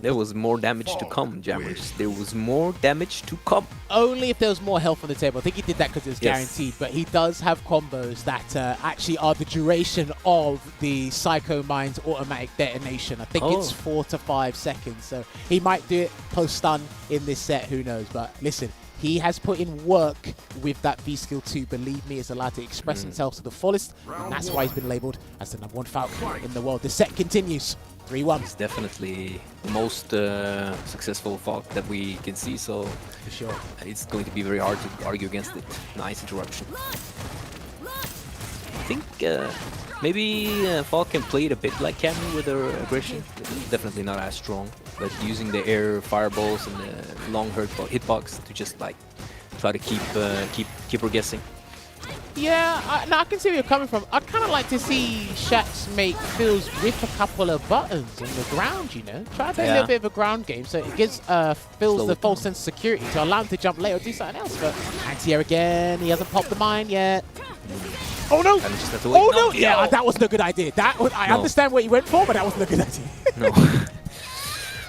There was more damage to come, Jammerz. There was more damage to come. Only if there was more health on the table. I think he did that because it was guaranteed, but he does have combos that actually are the duration of the Psycho Mind's automatic detonation. I think it's 4 to 5 seconds, so he might do it post-stun in this set, who knows. But listen, he has put in work with that V-Skill 2. Believe me, is allowed to express himself to the fullest, and that's why he's been labeled as the #1 Falcon in the world. The set continues. 3-1. It's definitely the most successful Falk that we can see, so for sure it's going to be very hard to argue against it. Nice interruption. I think maybe Falk can play it a bit like Cammy with her aggression. Definitely not as strong, but using the air fireballs and the long hitbox to just like try to keep her guessing. Yeah, I can see where you're coming from. I'd kind of like to see Shakz make Philzz whip a couple of buttons on the ground, you know? Try to play a little bit of a ground game so it gives Philzz the false sense of security to allow him to jump late or do something else. But anti-air again, he hasn't popped the mine yet. Oh no! And just have to wait. Oh no! Yeah, Yeah, that wasn't a good idea. That was, I understand what you went for, but that wasn't a good idea. No.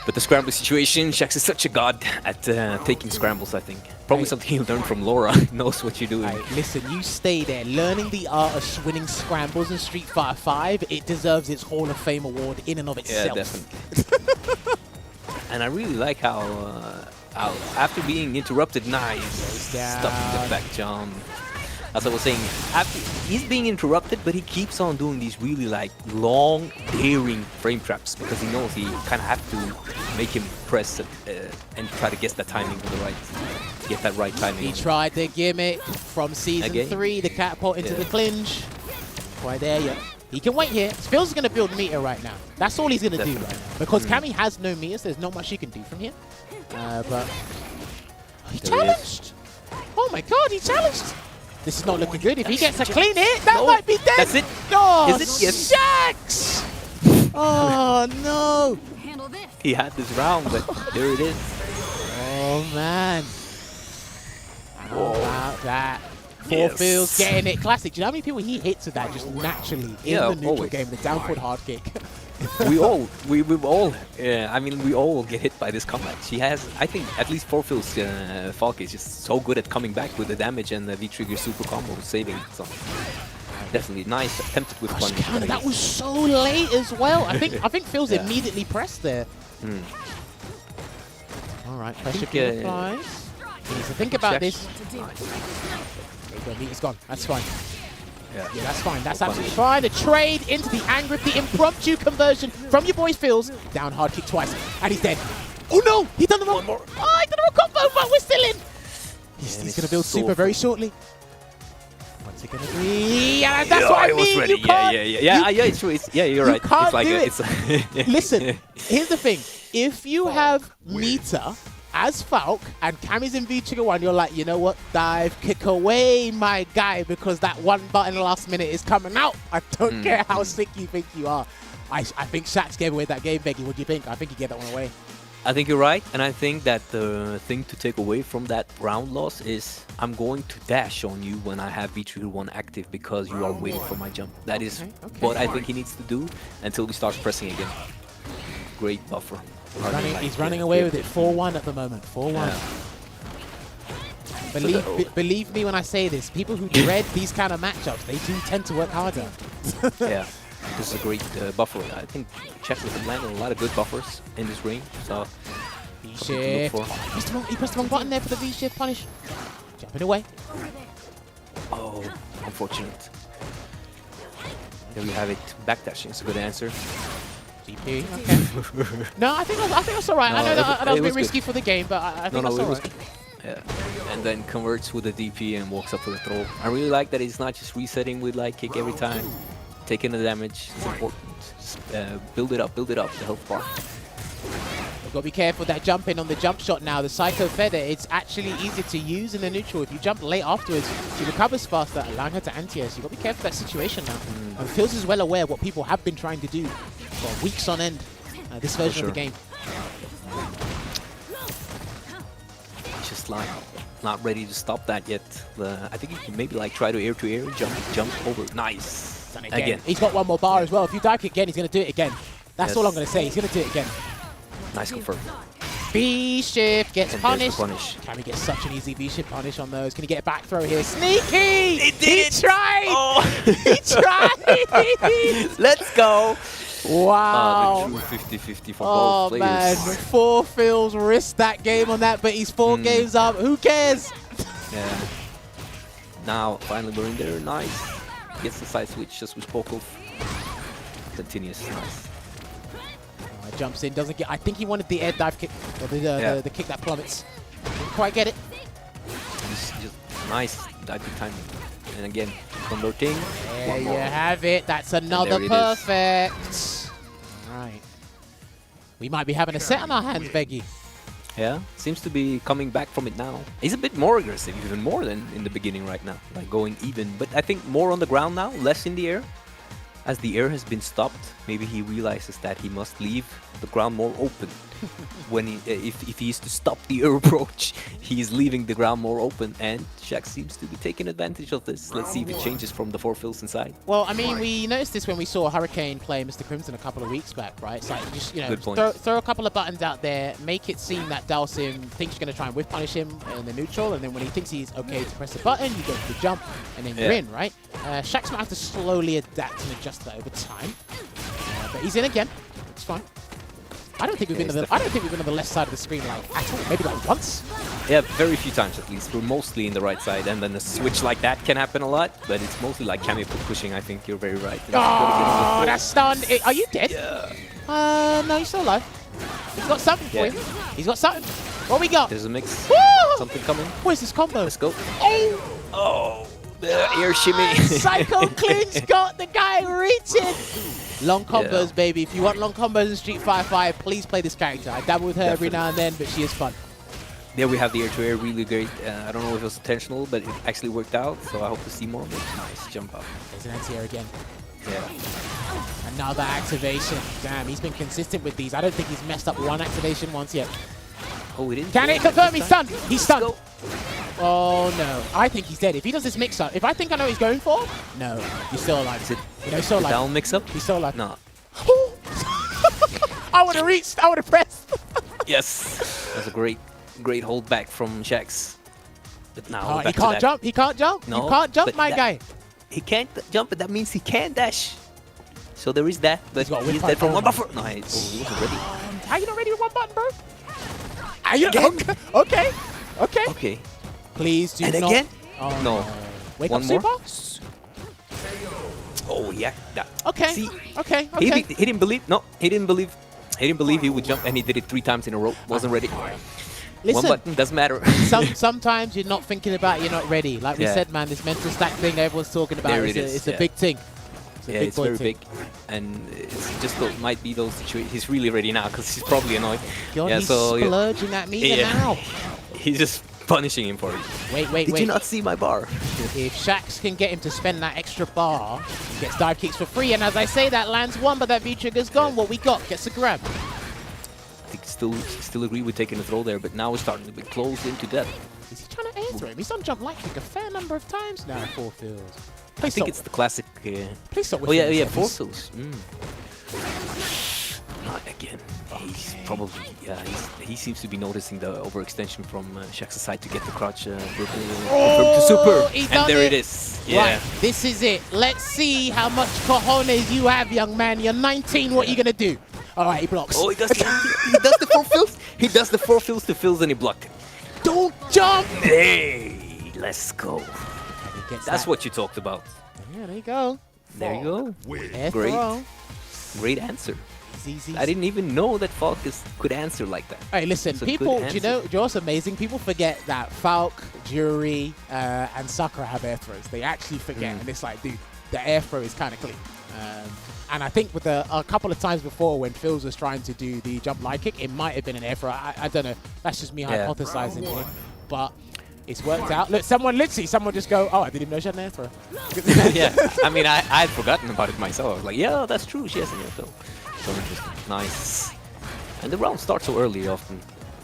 But the scramble situation, Shakz is such a god at taking scrambles, I think. Probably something he'll learn from Laura. Knows what you're doing. Hey, listen, you stay there. Learning the art of winning scrambles in Street Fighter 5, it deserves its Hall of Fame award in and of itself. Yeah, definitely. And I really like how after being interrupted, he's stuffing the back jump. As I was saying, he's being interrupted, but he keeps on doing these really like long, daring frame traps because he knows he kind of have to make him press and try to guess that timing for the right, get that right timing. He tried the gimmick from season 3, the catapult into the clinch. Right there, yeah. He can wait here. Philzz is going to build meter right now. That's all he's going to do right now. Because Cammy has no meters, there's not much he can do from here. But he challenged. Oh my god, he challenged. This is not looking good. If he gets a clean hit, that might be dead. That's it. Oh, Is it? Yes. Shakz! Oh no. He had this round, but there it is. Oh man. How about that? 4Philzz getting it classic. Do you know how many people he hits with that just naturally in the neutral game, the down forward hard kick? we've all, I mean, we all get hit by this comeback. She has, I think, at least 4Philzz Falk is just so good at coming back with the damage and the V-trigger super combo saving. So definitely nice, attempted with one. That was so late as well. I think Philzz immediately pressed there. All right, pressure applies. He needs to think about this. The meter's gone. That's fine. Yeah, that's fine. That's absolutely fine. The trade into the anger of the impromptu conversion from your boy Philzz. Down hard kick twice. And he's dead. Oh no! He done the wrong. Oh, he done the wrong combo, but we're still in. He's going to build super very shortly. What's it going to be? Yeah, that's what I mean. You can't. It's true. Yeah, you're right. You can't it's like do it. Listen, here's the thing. If you have meter as Falk and Cammy's in V-Trigger 1, you're like, you know what, dive, kick away, my guy, because that one button last minute is coming out. I don't care how sick you think you are. I think Shakz gave away that game, Veggey. What do you think? I think he gave that one away. I think you're right, and I think that the thing to take away from that round loss is I'm going to dash on you when I have V-Trigger 1 active because you are waiting for my jump. That is what I think he needs to do until he starts pressing again. Great buffer. He's running away with it. 4-1 at the moment. 4-1. Believe me when I say this. People who dread these kind of matchups, they do tend to work harder. Yeah, this is a great buffer. I think Shakz has landed a lot of good buffers in this ring. So V-shift. He pressed the wrong button there for the V-shift punish. Jumping away. Oh, unfortunate. There we have it. Backdashing is a good answer. Okay. No, I think that's all right. I know that was a bit risky for the game, but I think that's all right. Yeah, and then converts with a DP and walks up for the throw. I really like that he's not just resetting with like kick every time, taking the damage. It's important. Just, build it up, the health bar. You've got to be careful that jumping on the jump shot now. The Psycho Feather, it's actually easier to use in the neutral. If you jump late afterwards, she recovers faster, allowing her to anti-air. So you've got to be careful of that situation now. And Philzz is well aware of what people have been trying to do for weeks on end. This version of the game. Just like not ready to stop that yet. I think he can maybe like try to air jump over. Nice. Done it again. He's got one more bar as well. If you dive kick again, he's going to do it again. That's all I'm going to say. He's going to do it again. Nice confirm. V-shift gets punished. Cammy gets such an easy V-shift punish on those. Can he get a back throw here? Sneaky! He tried! Oh. He tried! Let's go! Wow. The true 50-50 for both players. Man, 4Philzz risked that game on that, but he's 4 games up. Who cares? Yeah. Now, finally we're in there. Nice. Gets the side switch, just we spoke of. Continuous. Nice. Jumps in, doesn't get. I think he wanted the air dive kick, or the kick that plummets. Didn't quite get it. Just nice dive kick timing. And again, converting. There you have it. That's another perfect. All right. We might be having a set on our hands, Veggey. Yeah, seems to be coming back from it now. He's a bit more aggressive, even more than in the beginning right now. Like going even, but I think more on the ground now, less in the air. As the air has been stopped, maybe he realizes that he must leave the ground more open. When if he is to stop the air approach, he is leaving the ground more open, and Shakz seems to be taking advantage of this. Let's see if it changes from the 4Philzz inside. Well, I mean, we noticed this when we saw Hurricane play Mr. Crimson a couple of weeks back, right? It's like, just, you know, throw a couple of buttons out there, make it seem that Dalsim thinks you're going to try and whiff punish him in the neutral, and then when he thinks he's okay to press the button, you go for the jump, and then you're in, right? Shakz might have to slowly adapt and adjust that over time. But he's in again. It's fine. I don't think we've been on the left side of the screen like at all. Maybe like once. Yeah, very few times at least. We're mostly in the right side, and then a switch like that can happen a lot. But it's mostly like Cammy pushing. I think you're very right. Oh, that's stunned. Are you dead? Yeah. No, he's still alive. He's got something for you. He's got something. What we got? There's a mix. Woo! Something coming. Where's this combo? Let's go. Oh! Oh, the air shimmy. Psycho Clinch got the guy reaching. Long combos, baby. If you want long combos in Street Fighter 5, please play this character. I dabble with her every now and then, but she is fun. There we have the air-to-air, really great. I don't know if it was intentional, but it actually worked out, so I hope to see more of it. Nice jump up. There's an anti-air again. Yeah. Another activation. Damn, he's been consistent with these. I don't think he's messed up one activation once yet. Oh, it is. Can it confirm he's stunned? He's stunned. Oh, no. I think he's dead. If he does this mix-up, if I think I know what he's going for, no. He's still alive. Is it he's still alive. down mix-up? He's still alive. No. I would have reached. I would have pressed. Yes. That's a great hold back from Shakz. But now he can't jump. He can't jump. No, you can't jump, my guy. He can't jump, but that means he can dash. So there is that. But he's dead from one buffer. No, he wasn't ready. How you not ready with one button, bro? Are you okay? Okay. Please do and not. Again? Oh, no. Wake one up, more. Super? Oh yeah. That. Okay. See, okay. He didn't believe. No, he didn't believe. He didn't believe he would jump, and he did it 3 times in a row. Wasn't ready. Listen, one button doesn't matter. sometimes you're not thinking about. You're not ready. Like we said, man, this mental stack thing everyone's talking about. It's a big thing. It's very big, and it's just might be those situations. He's really ready now because he's probably annoyed. God, he's splurging at me now. He's just punishing him for it. Wait. Did you not see my bar? If Shakz can get him to spend that extra bar, he gets dive kicks for free. And as I say, that lands one, but that V-trigger's gone. What we got gets a grab. I think still agree with taking the throw there, but now we're starting to be close into death. Is he trying to air throw him? He's done jump light kick a fair number of times now, 4Philzz. I think it's the classic. Please stop with 4Philzz. Not again. He's probably he seems to be noticing the overextension from Shakz's side to get the crouch to super, and there it is. Yeah. Right, this is it. Let's see how much cojones you have, young man. You're 19. What are you gonna do? All right, he blocks. Oh, he does the 4Philzz. He does the 4Philzz to Philzz, and he blocked it. Don't jump. Hey, let's go. That's what you talked about. Yeah, there you go. There you go. Great answer. Easy. I didn't even know that Falk could answer like that. Hey, listen, people, do you know what's amazing? People forget that Falk, Jury, and Sakura have air throws. They actually forget, and it's like, dude, the air throw is kind of clean. And I think with a couple of times before when Philzz was trying to do the jump light kick, it might have been an air throw. I don't know. That's just me hypothesizing here. But it's worked out. Look, someone just go, oh, I didn't even know she had an air throw. Yeah, I mean, I had forgotten about it myself. I was like, yeah, that's true. She has an air throw. So interesting. Nice. And the round starts so early often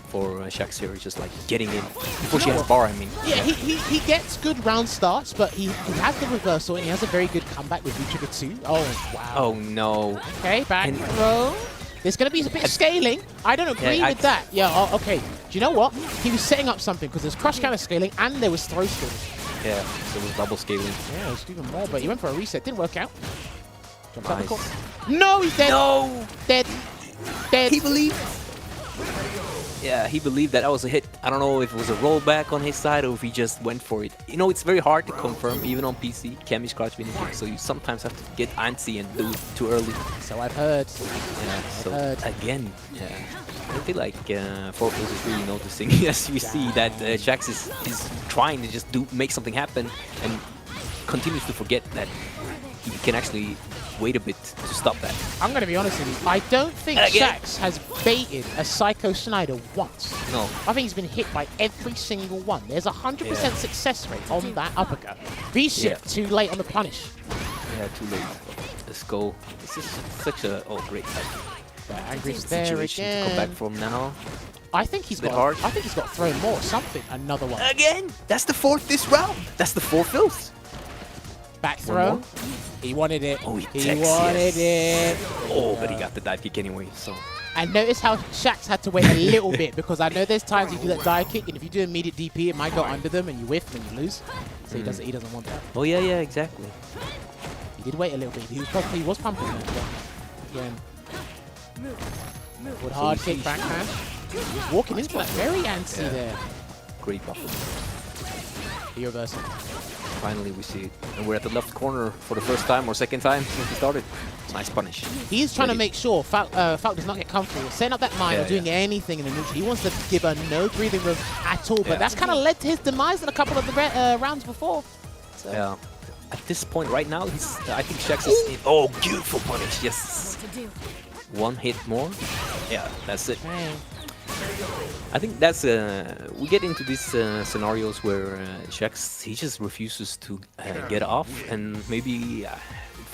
for Shakz here. He's just like getting in before she has bar, I mean. Yeah, he gets good round starts, but he has the reversal and he has a very good comeback with V-trigger 2. Oh, wow. Oh, no. Okay, back row. There's going to be a bit of scaling. I don't agree with that. Yeah, okay. Do you know what? He was setting up something because there's crush counter scaling and there was throw scaling. Yeah, so it was double scaling. Yeah, it was even more, but he went for a reset. Didn't work out. Nice. No, he's dead. No! Dead. He believed. Yeah, he believed that was a hit. I don't know if it was a rollback on his side or if he just went for it. You know, it's very hard to confirm, even on PC. Cammy's crouch being hit, so you sometimes have to get antsy and do it too early. So I've heard. Yeah, so again, I feel like 4Philzz is really noticing as we see that Shakz is trying to just make something happen and continues to forget that he can actually wait a bit to stop that. I'm going to be honest with you. I don't think Shakz has baited a Psycho Schneider once. No. I think he's been hit by every single one. There's a 100% success rate on that uppercut. V-shift too late on the punish. Yeah, too late. let's go. This is such a great Angry stare situation to come back again. from now. I think he's Bit got. hard. I think he's got thrown more. Something. Another one. Again, that's the 4th this round. That's the 4Philzz. Back throw. He wanted it. Oh, he techs, wanted yes. it. Oh, but he got the dive kick anyway. So And notice how Shakz had to wait a little bit, because I know there's times you do that dive kick, and if you do immediate DP, it might go under them, and you whiff and you lose. So he doesn't want that. oh yeah, exactly. He did wait a little bit. He was pumping that. But again, with hard kick backhand. He's walking into that very antsy there. Great buffer. The reversal. Finally, we see it, and we're at the left corner for the first time or second time since we started. Nice punish. He's trying to make sure Falk does not get comfortable setting up that mine or doing anything in the neutral. He wants to give her no breathing room at all, but that's kind of led to his demise in a couple of the rounds before. So. Yeah. At this point right now, I think Shakz is in. Oh, beautiful punish. Yes. One hit more. Yeah, that's it. I think that's we get into these scenarios where Shakz, he just refuses to get off, and maybe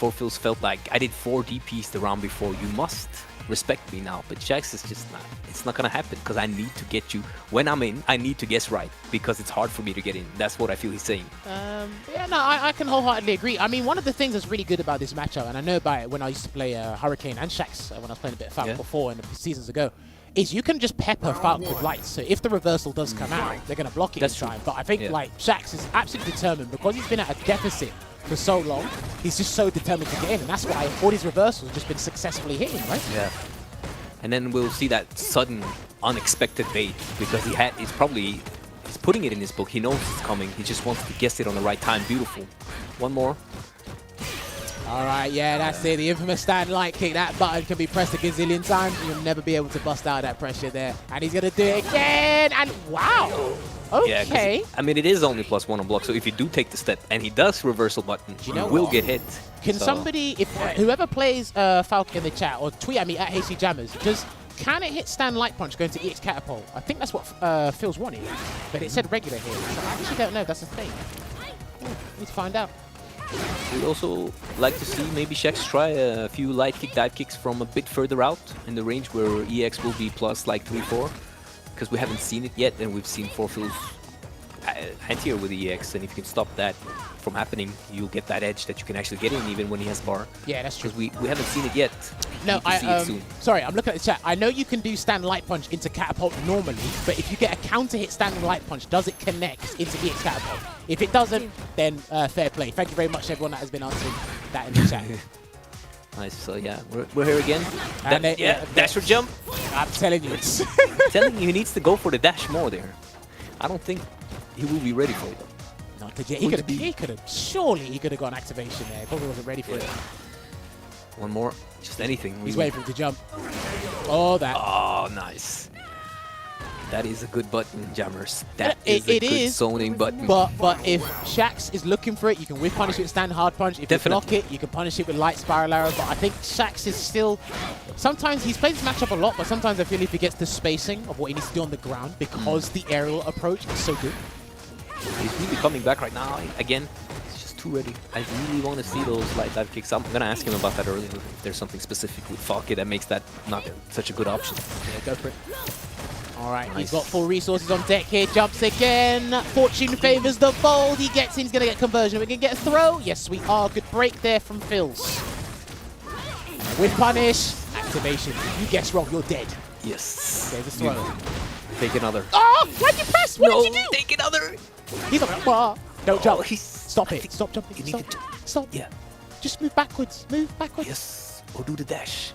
4Philzz felt like, I did 4 DPs the round before, you must respect me now. But Shakz is just not. It's not gonna happen, because I need to get you when I'm in. I need to guess right, because it's hard for me to get in. That's what I feel he's saying. Yeah, no, I can wholeheartedly agree. I mean, one of the things that's really good about this matchup, and I know about it when I used to play Hurricane and Shakz when I was playing a bit of Falk before and seasons ago, is you can just pepper Falk with lights. So if the reversal does come out, they're going to block it in time. But I think like Shakz is absolutely determined, because he's been at a deficit for so long. He's just so determined to get in, and that's why all his reversals have just been successfully hitting, right? Yeah. And then we'll see that sudden, unexpected bait, because he's putting it in his book. He knows it's coming. He just wants to guess it on the right time. Beautiful. One more. All right, yeah, that's it. The infamous stand light kick. That button can be pressed a gazillion times. You'll never be able to bust out that pressure there. And he's going to do it again. And wow. Okay. Yeah, I mean, it is only +1 on block. So if you do take the step and he does reversal button, you will get hit. Can somebody, if whoever plays Falk in the chat, or tweet at me at HC Jammerz, can it hit stand light punch going to EX catapult? I think that's what Philzz wanted, but it said regular here. So I actually don't know if that's a thing. Need to find out. We'd also like to see maybe Shakz try a few light kick, dive kicks from a bit further out in the range where EX will be plus like 3-4, because we haven't seen it yet, and we've seen 4Philzz anti-air with the EX, and if you can stop that from happening, you'll get that edge that you can actually get in even when he has bar. Yeah, that's true. Because we haven't seen it yet. No, see it soon. Sorry, I'm looking at the chat. I know you can do stand light punch into catapult normally, but if you get a counter hit standing light punch, does it connect into EX catapult? If it doesn't, then fair play. Thank you very much, everyone that has been answering that in the chat. Nice. So yeah, we're here again. And dash or jump. I'm telling you, it's telling you, he needs to go for the dash more there. I don't think he will be ready for it. Not to surely he could have got an activation there. Probably wasn't ready for it. One more, just anything. He's waiting for him to jump. Oh, that. Oh, nice. That is a good button, Jammerz. That is a good zoning button. But if Shakz is looking for it, you can whiff punish it with stand hard punch. If you block it, you can punish it with light spiral arrow. But I think Shakz is still... Sometimes he's played this matchup a lot, but sometimes I feel he forgets the spacing of what he needs to do on the ground, because the aerial approach is so good. He's really coming back right now. Again, he's just too ready. I really want to see those light dive kicks. I'm going to ask him about that earlier, if there's something specific with Falke that makes that not such a good option. Yeah, go for it. All right, nice. He's got full resources on deck here. Jumps again. Fortune favors the bold. He gets in. He's going to get conversion. We're going to get a throw. Yes, we are. Good break there from Philzz. With punish. Activation. If you guess wrong, you're dead. Yes. There's a throw. Take another. Oh, why'd you press? What did you do? Take another. He's like, well, don't jump. Stop it. Stop jumping. You need to stop. Yeah. Just move backwards. Move backwards. Yes. Or do the dash.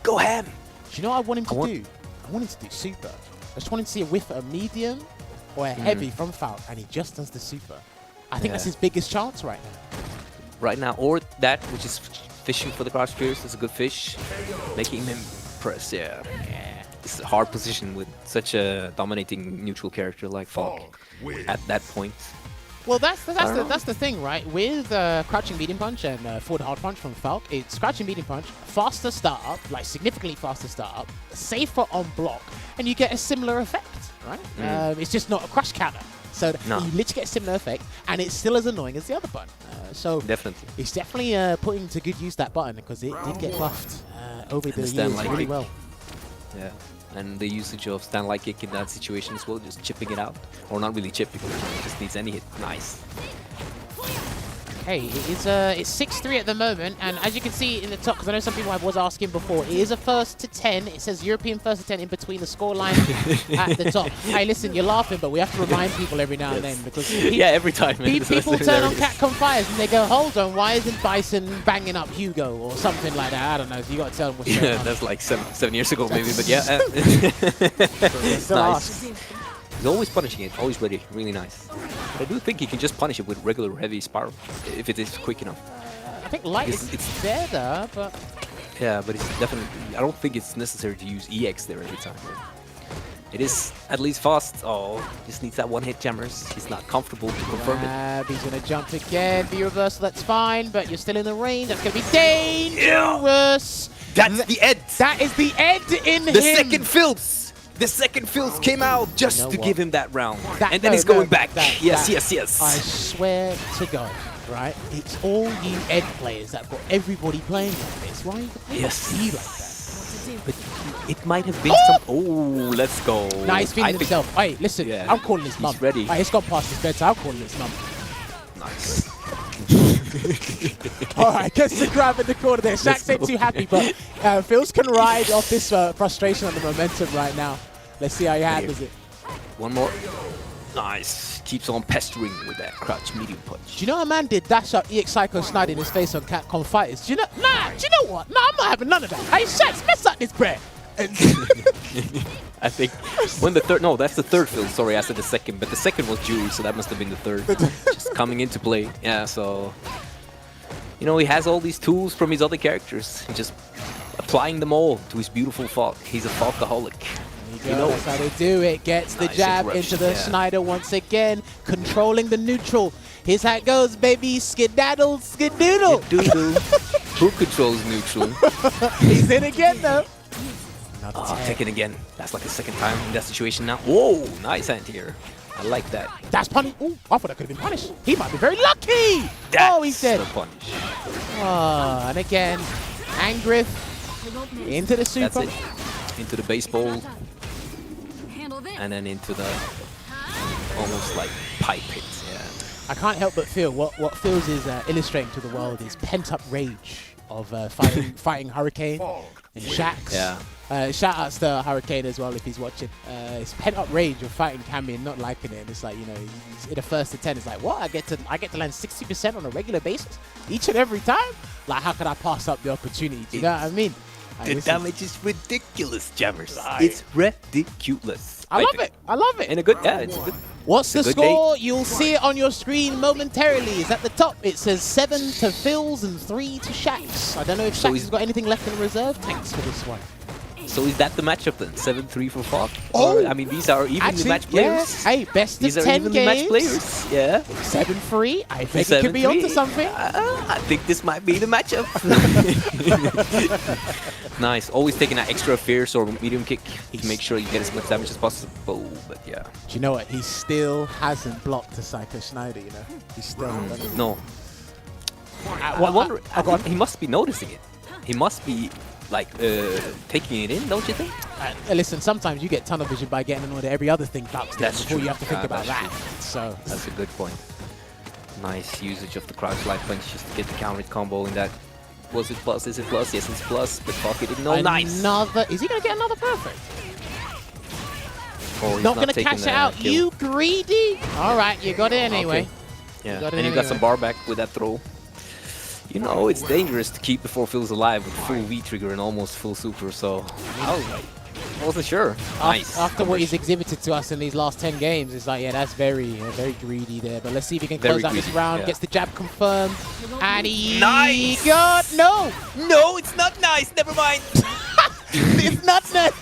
Go ham. Do you know what I want him to do? I want him to do super. I just want him to see a whiff of a medium or a heavy from Falk, and he just does the super. I think that's his biggest chance right now. Right now, or that, which is fishing for the crouch pierce, is a good fish. Making him press, yeah. It's a hard position with such a dominating neutral character like Falk at that point. Well, that's the thing, right? With crouching medium punch and forward hard punch from Falk, it's crouching medium punch, faster startup, like significantly faster startup, safer on block, and you get a similar effect, right? It's just not a crush counter. So you literally get a similar effect, and it's still as annoying as the other button. So Definitely. it's definitely putting to good use that button because it did get buffed over the years really well. Yeah. And the usage of stand like kick in that situation as well, just chipping it out. Or not really chipping, it just needs any hit. Nice. Hey, it's 6-3 at the moment, and as you can see in the top, because I know some people was asking before, it is a 1st to 10. It says European 1st to 10 in between the scoreline at the top. Hey, listen, you're laughing, but we have to remind people every now and then because every time. People turn on Capcom Fires and they go, hold on, why isn't Bison banging up Hugo or something like that? I don't know. So you got to tell them what's going on. That's like seven years ago maybe, but yeah. Nice. He's always punishing it, always ready, really nice. But I do think he can just punish it with regular heavy spiral, if it is quick enough. I think light is better, but... Yeah, but it's definitely... I don't think it's necessary to use EX there every time. It is at least fast. Oh, just needs that one hit, Jammerz. He's not comfortable to confirm it. He's going to jump again. The reversal, that's fine, but you're still in the range. That's going to be dangerous. That's the end. That is the end in him. The second Philzz. The second Philzz came out just to give him that round. And then he's going back. Yes. I swear to God, right? It's all you Ed players that got everybody playing like this. Why you be like that? But it might have been some... Oh, let's go. Nice feeling himself. Hey, listen, I'm calling his mum. He's ready. Hey, it's gone past his bedtime. I'm calling his mum. Nice. Alright, gets the grab in the corner there. Shakz ain't too happy, but Philzz can ride off this frustration on the momentum right now. Let's see how he handles it. One more. Nice. Keeps on pestering with that crouch medium punch. Do you know a man did dash out EX Psycho Snide in his face on Capcom Fighters? Do you know? Nah, do you know what? Nah, I'm not having none of that. Hey, Shakz, mess up this bread. I think when the third, no, that's the third Philzz. Sorry, I said the second, but the second was Jury, so that must have been the third. Just coming into play. Yeah, so you know, he has all these tools from his other characters, and just applying them all to his beautiful Falk. He's a Falkaholic. You know, that's how they do it. Gets the jab into the Snyder once again, controlling the neutral. Here's how it goes, baby. Skedaddle, skedoodle. Who controls neutral? He's in again, though. Take it again. That's like the second time in that situation now. Whoa, nice anti-air. I like that. That's punish. Ooh, I thought that could have been punished. He might be very lucky. That's he's dead. punish. Oh, and again, Angriff into the super. That's it. Into the baseball. And then into the almost like pipe hit. Yeah. I can't help but feel what Philzz is illustrating to the world is pent-up rage of fighting Hurricane and Shakz. Yeah. Shout outs to Hurricane as well if he's watching. It's pent-up rage of fighting Cammy and not liking it. And it's like, you know, he's in a 1st to 10. It's like, what? I get to land 60% on a regular basis each and every time. Like, how could I pass up the opportunity? Do you know what I mean? The damage is ridiculous, Jammerz. It's ridiculous. I love it. I love it. And a good, it's a good. What's the score? You'll see it on your screen momentarily. It's at the top. It says 7 to Philzz and 3 to Shakz. I don't know if Shakz has got anything left in reserve tanks for this one. So is that the matchup then? 7-3 for Falk? Oh! I mean, these are evenly matched players. Yeah. Hey, best these of 10 games. These are evenly matched players. Yeah. 7-3. I think it could be onto something. I think this might be the matchup. Nice. Always taking that extra fierce or medium kick to make sure you get as much damage as possible. But yeah. Do you know what? He still hasn't blocked the Psycho Schneider, you know? He's still no. I wonder. He must be noticing it. He must be like taking it in, don't you think? Listen, sometimes you get tunnel vision by getting annoyed at every other thing before true. you have to think about that. True. So that's a good point. Nice usage of the crouch light punch just to get the counter combo in that. Was it plus? Is it plus? Yes, it's plus. But Falk didn't know. Nice. Is he gonna get another perfect? Or he's not gonna cash it out. Kill. You greedy. All right, you got it anyway. Okay. Yeah, and you got some bar back with that throw. You know, it's dangerous to keep the 4Philzz alive with full V trigger and almost full super, so I wasn't sure. Nice. After what he's exhibited to us in these last 10 games, it's like, yeah, that's very greedy there. But let's see if he can close out this round. Yeah. Gets the jab confirmed. And he got... No! No, it's not nice. Never mind. It's not nice.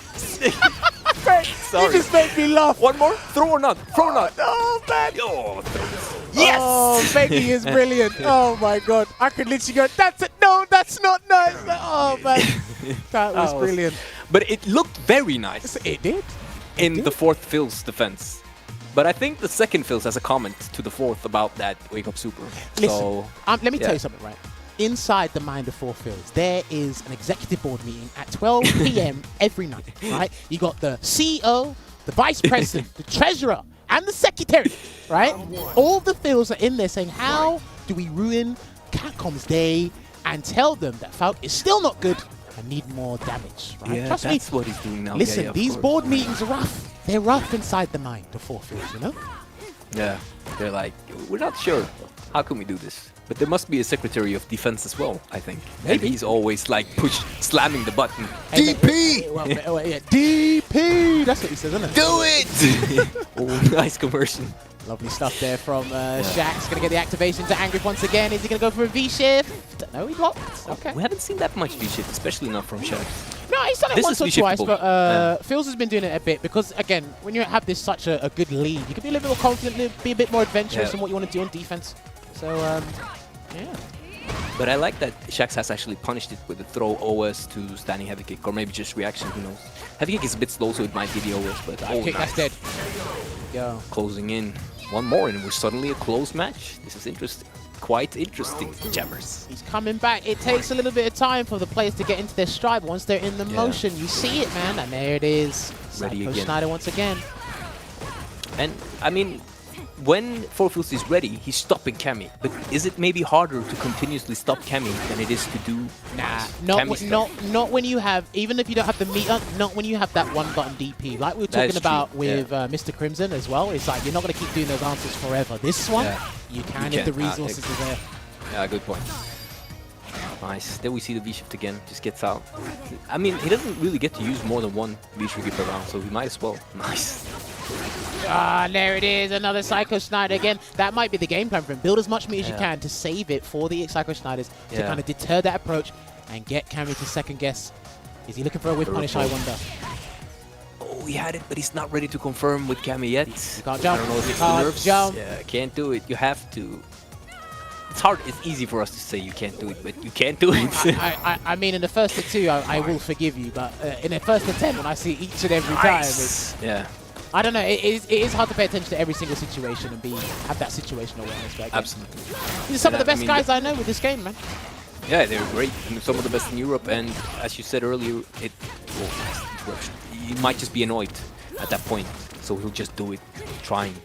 Sorry. You just made me laugh. One more? Throw or not? Throw or not? Oh, man. Oh, throws. Yes! Oh, Veggey is brilliant. Oh, my God. I could literally go, that's it. No, that's not nice. Oh, man. That was brilliant. But it looked very nice. It did. In the 4Philzz defense. But I think the second Philzz has a comment to the fourth about that Wake Up Super. Listen, So, let me tell yeah. you something, right? Inside the mind of 4Philzz, there is an executive board meeting at 12 p.m. every night, right? You got the CEO, the vice president, the treasurer, and the secretary, right? All the Philzz are in there saying, how do we ruin Capcom's day and tell them that Falk is still not good and need more damage, right? Yeah, Trust that's me. what he's doing now. Listen, Yeah, of these course. board meetings are rough. They're rough inside the mind of 4Philzz, you know? Yeah, they're like, we're not sure. How can we do this? But there must be a Secretary of Defense as well, I think. Maybe. And he's always like slamming the button. DP! Yeah, DP! That's what he says, isn't it? Do it! Oh, nice conversion. Lovely stuff there from Shakz. Gonna get the activation to Angry once again. Is he gonna go for a V-shift? No, he blocked. Okay. We haven't seen that much V-shift, especially not from Shakz. No, he's done it This once is or twice, V-shiftable. but Philzz has been doing it a bit because, again, when you have this such a good lead, you can be a little bit more confident, be a bit more adventurous in what you want to do on defense. So, yeah. But I like that Shakz has actually punished it with the throw OS to standing heavy kick, or maybe just reaction, who knows. Heavy kick is a bit slow, so it might be the OS, but Kick, nice. that's dead. Go. Closing in. One more, and we're suddenly a close match. This is interesting. Quite interesting, Jammerz. He's coming back. It takes a little bit of time for the players to get into their stride. Once they're in the motion, you see it, man. And there it is. Ready Psycho again. Schneider once again. And, I mean, when 4Philzz is ready, he's stopping Cammy. But is it maybe harder to continuously stop Cammy than it is to do Cammy stuff? not when you have, even if you don't have the meter, not when you have that one button DP. Like we were That talking is about true, with Mr. Crimson as well. It's like you're not going to keep doing those answers forever. This one, you can if the resources are there. Yeah, good point. Nice. Then we see the V-shift again. Just gets out. I mean, he doesn't really get to use more than one V-trigger per round, so he might as well. Nice. Ah, there it is. Another Psycho Schneider again. That might be the game plan for him. Build as much meat as you can to save it for the Psycho Schneiders to kind of deter that approach and get Cammy to second guess. Is he looking for a whip punish, I wonder? Oh, he had it, but he's not ready to confirm with Cammy yet. You can't jump. I don't know if it's Can't the nerves. jump. Yeah, can't do it. You have to. It's hard. It's easy for us to say you can't do it, but you can't do it. I mean, in the first of two, I will forgive you, but in the first of 10, when I see each and every time, it's, yeah. I don't know. It is hard to pay attention to every single situation and have that situational awareness. But again, Absolutely. these are some of the I best mean, guys I know with this game, man. Yeah, they're great. And some of the best in Europe. And as you said earlier, he might just be annoyed at that point, so he'll just do it, trying.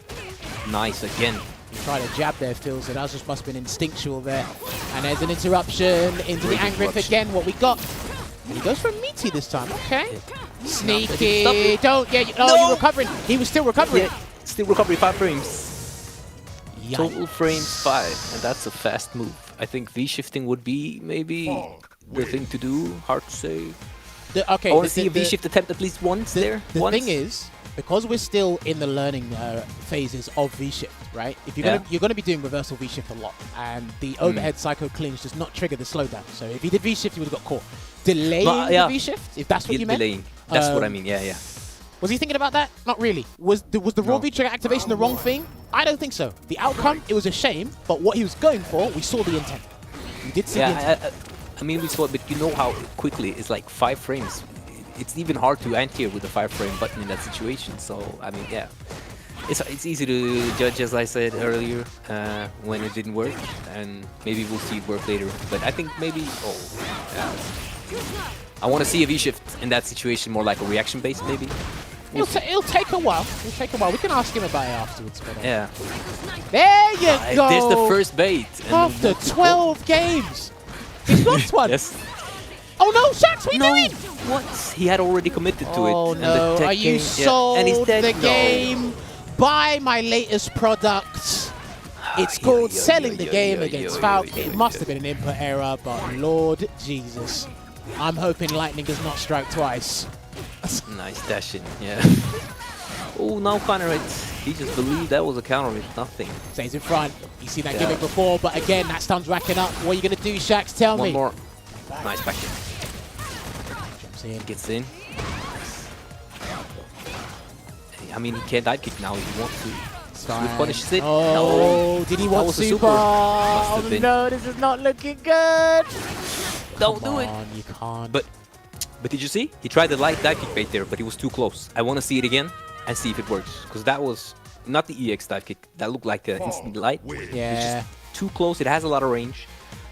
Nice again. Try to jab there, Philzz, and that just must have been instinctual there. And there's an interruption into the Angry again. What we got? And he goes for a meaty this time. Okay. Sneaky. Don't get. Oh, you're recovering. He was still recovering. Yeah, still recovering 5 frames. Yikes. Total frames 5, and that's a fast move. I think V-shifting would be maybe the thing to do. Hard to say. Okay. I want to see a V-shift attempt at least once there. The thing is, because we're still in the learning phases of V-shift, right? If you're gonna be doing reversal V-shift a lot, and the overhead psycho clinch does not trigger the slowdown. So if he did V-shift, he would have got caught. Delaying the V-shift, if that's what you meant. Delaying. That's what I mean. Yeah, yeah. Was he thinking about that? Not really. Was the raw V-trigger activation the wrong thing? I don't think so. The outcome, it was a shame, but what he was going for, we saw the intent. We did see the intent. I mean, we saw it, but you know how quickly it's like 5 frames. It's even hard to anti-air with a 5-frame button in that situation. So, I mean, yeah. It's easy to judge, as I said earlier, when it didn't work. And maybe we'll see it work later. But I think maybe... I want to see a V-shift in that situation, more like a reaction-based, maybe. It'll take a while. It'll take a while. We can ask him about it afterwards. But, yeah. There you go. There's the first bait. After 12 games. He's lost one. Yes. Oh no, Shakz, what are you doing? What? He had already committed to it. Oh and no, the tech are you game, sold and he's dead? the No. game? Buy my latest product. It's called selling the game against Falk. It must have been an input error, but Lord Jesus. I'm hoping lightning does not strike twice. Nice dash in, yeah. Oh, now counter hit. He just believed that was a counter hit, nothing. Stays in front. You see that gimmick before, but again, that stun's racking up. What are you going to do, Shakz? Tell me. One more. Nice back in. Jumps in. Gets in. I mean, he can't dive kick now if he wants to. Sweep punishes it. Oh, no. Did he want was a super? Must have Oh been. no, this is not looking good. Don't Come do it. on, you can't. But did you see? He tried the light dive kick bait there, but he was too close. I want to see it again and see if it works. Because that was not the EX dive kick. That looked like an instant light. Yeah. It's just too close. It has a lot of range.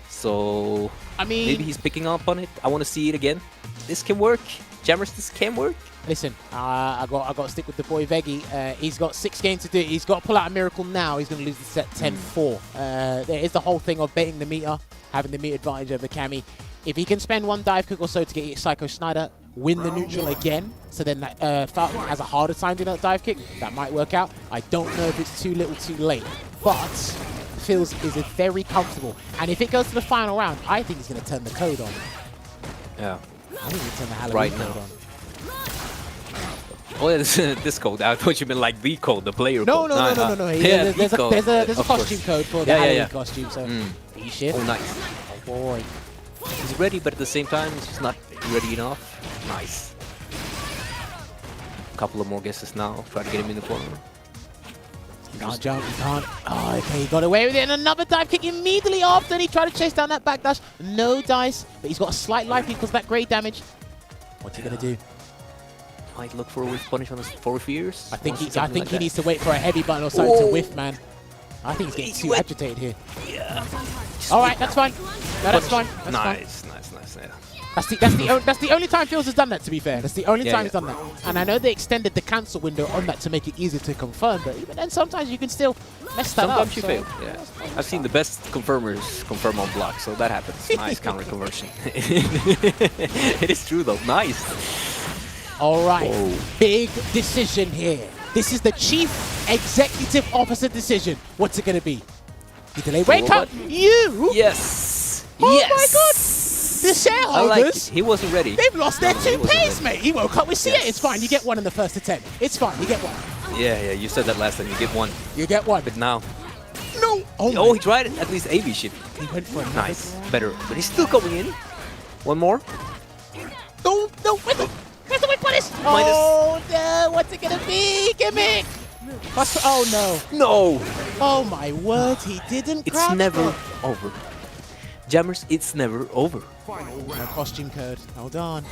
So I mean, maybe he's picking up on it. I want to see it again. This can work. Jammerz, this can work. Listen, I got to stick with the boy Veggey. He's got 6 games to do it. He's got to pull out a miracle now. He's going to lose the set 10-4. There is the whole thing of baiting the meter, having the meter advantage over Cammy. If he can spend 1 dive kick or so to get Psycho Snyder, win the neutral again, so then that Falcon has a harder time doing that dive kick, that might work out. I don't know if it's too little too late, but Philzz is very comfortable. And if it goes to the final round, I think he's going to turn the code on. Yeah. I think he'll turn the Halloween Right code now. on. Oh, yeah, this code. I thought you meant like the code, the player No, code. no. Yeah, There's the code, a of costume course. code for the Halloween costume, so he shit. Oh, nice. Oh, boy. He's ready, but at the same time, he's just not ready enough. Nice. A couple of more guesses now. Try to get him in the corner. He can't jump, he can't. Oh, okay, he got away with it. And another dive kick immediately after. And he tried to chase down that backdash. No dice, but he's got a slight life because of that grade damage. What's he going to do? Might look for a whiff punish on his 4 fears. I think he needs to wait for a heavy button or something to whiff, man. I think he's getting too agitated here. Yeah. All right, that's fine. No, that's fine. That's nice. fine. Yeah. That's the only time Philzz has done that, to be fair. That's the only time he's done that. And I know they extended the cancel window on that to make it easier to confirm, but even then, sometimes you can still mess that up. Sometimes you fail. Yeah. I've seen the best confirmers confirm on block, so that happens. Nice counter conversion. It is true though. Nice. All right, Whoa. Big decision here. This is the Chief Executive Officer decision. What's it going to be? You delay wake up. You? Yes. Oh yes. my God. The shareholders. I like it. He wasn't ready. They've lost their he wasn't toupees, ready. mate. He woke up with CA. It's fine. You get 1 in the first attempt. It's fine. You get 1. Yeah. You said that last time. You get 1. You get 1. But now. No. Oh, he tried it. At least AV shit. He went for it. Nice. Better. But he's still coming in. 1 more. No. Where's the win punish? Oh, no. What's it going to be? Gimmick. Oh, no. No. Oh, my word. He didn't It's crouch never there. over. Jammerz, it's never over. No costume code. Hold on.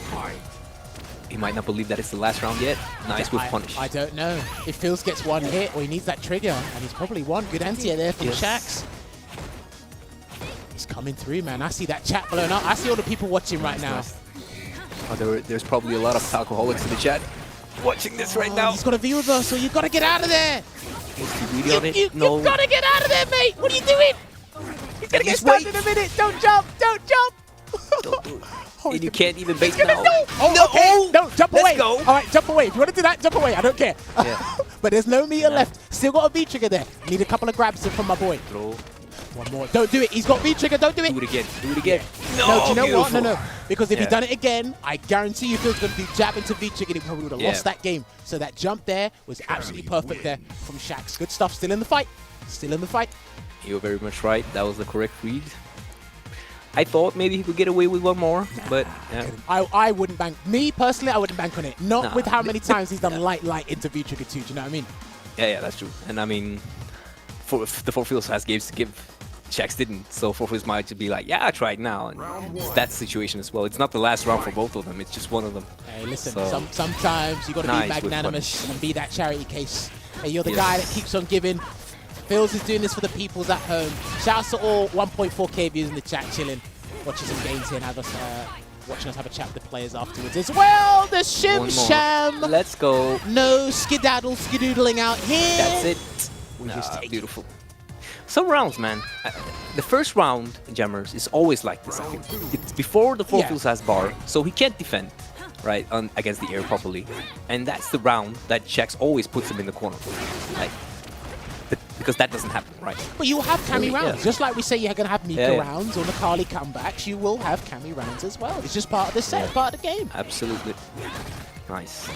He might not believe that it's the last round yet. Nice with punish. I don't know. If Philzz gets 1 hit, or he needs that trigger, and he's probably 1. Good anti there from Shakz. He's coming through, man. I see that chat blowing up. I see all the people watching right now. Nice. Oh, there's probably a lot of alcoholics in the chat watching this right now. He's got a V reversal. You've got to get out of there. He's too greedy on it. You've got to get out of there, mate. What are you doing? He's going to get stunned in a minute. Don't jump. Don't jump. Don't do it. And you can't even bait No. now. Oh, okay. No, jump away. Let's go. All right, jump away. If you want to do that, jump away. I don't care. Yeah. But there's no meter left. Still got a V trigger there. Need a couple of grabs from my boy. Throw. 1 more. Don't do it. He's got V trigger. Don't do it. Do it again. Do it again. No, do you know beautiful. what? No. Because if he'd done it again, I guarantee you Phil's going to do jab into V trigger and he probably would have lost that game. So that jump there was absolutely perfect there from Shakz. Good stuff. Still in the fight. Still in the fight. You're very much right. That was the correct read. I thought maybe he could get away with 1 more, but yeah. I wouldn't bank. Me, personally, I wouldn't bank on it. Not Nah. with how many times he's done light into V trigger 2. Do you know what I mean? Yeah, that's true. And I mean, the 4Philzz has games to give. Shakz didn't, so 4Philzz might just be like, yeah, I tried now. And it's that situation as well. It's not the last round for both of them. It's just one of them. Hey, listen, So, sometimes you got to be nice with magnanimous and be that charity case. Hey, you're the guy that keeps on giving. Philzz is doing this for the peoples at home. Shouts to all 1.4k viewers in the chat chilling, watching some games here and watching us have a chat with the players afterwards as well. The Shim Sham. Let's go. No skedaddling out here. That's it. Beautiful. Some rounds, man. The first round, Jammerz, is always like this. I think it's before the 4Philzz has bar, so he can't defend, right, against the air properly, and that's the round that Shakz always puts him in the corner, like, because that doesn't happen, right? Well, you will have Cammy rounds, just like we say you're going to have Mika Yeah. rounds or Nakali comebacks. You will have Cammy rounds as well. It's just part of the set, part of the game. Absolutely. Nice.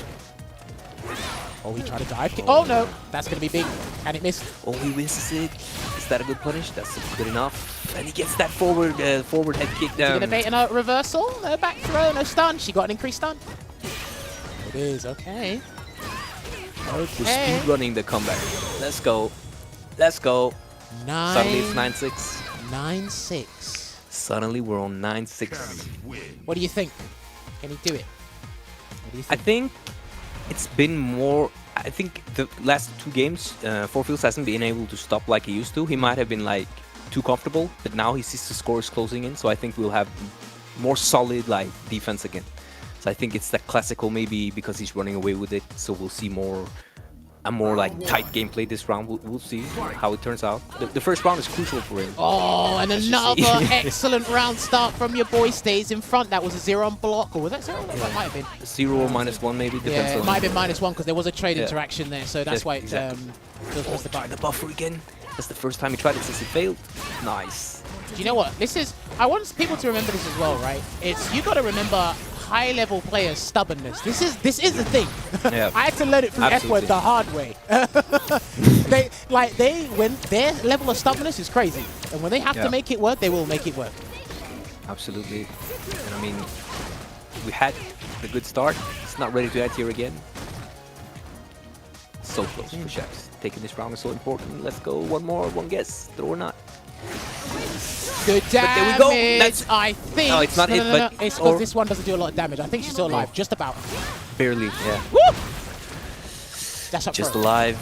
Oh, he tried to dive kick. Oh no, that's going to be big. Can it miss? Oh, he misses it. Is that a good punish? That's good enough. And he gets that forward head kick Is he down. going to bait in a reversal? No back throw, no stun. She got an increased stun. It is, okay. We're speed running the comeback. Let's go. Let's go. Suddenly it's 9-6. 9-6. Suddenly we're on 9-6. What do you think? Can he do it? What do you I think it's been more I think the last 2 games, 4Philzz hasn't been able to stop like he used to. He might have been like too comfortable, but now he sees the scores closing in, so I think we'll have more solid like defense again. So I think it's that classical, maybe because he's running away with it, so we'll see a more like tight gameplay this round. We'll see how it turns out. The first round is crucial for him. Oh, and another excellent round start from your boy. Stays in front. That was a 0 on block, or was that 0? That might have been 0 or -1 maybe. Yeah, it might have been -1 because there was a trade interaction there, so that's why it was the button. The buffer again. That's the first time he tried it since he failed. Nice. Do you know what? I want people to remember this as well, right? You got to remember high-level players' stubbornness. This is the thing. Yeah. I had to learn it from F1 the hard way. When their level of stubbornness is crazy, and when they have to make it work, they will make it work. Absolutely. And I mean, we had a good start. It's not ready to add here again. So close for Shakz. Taking this round is so important. Let's go. One guess. Throw or not. Good damage. But there we go. That's, I think. No, it's not it, but it's because this one doesn't do a lot of damage. I think she's still alive, just about. Barely, yeah. Woo! That's up just front. alive.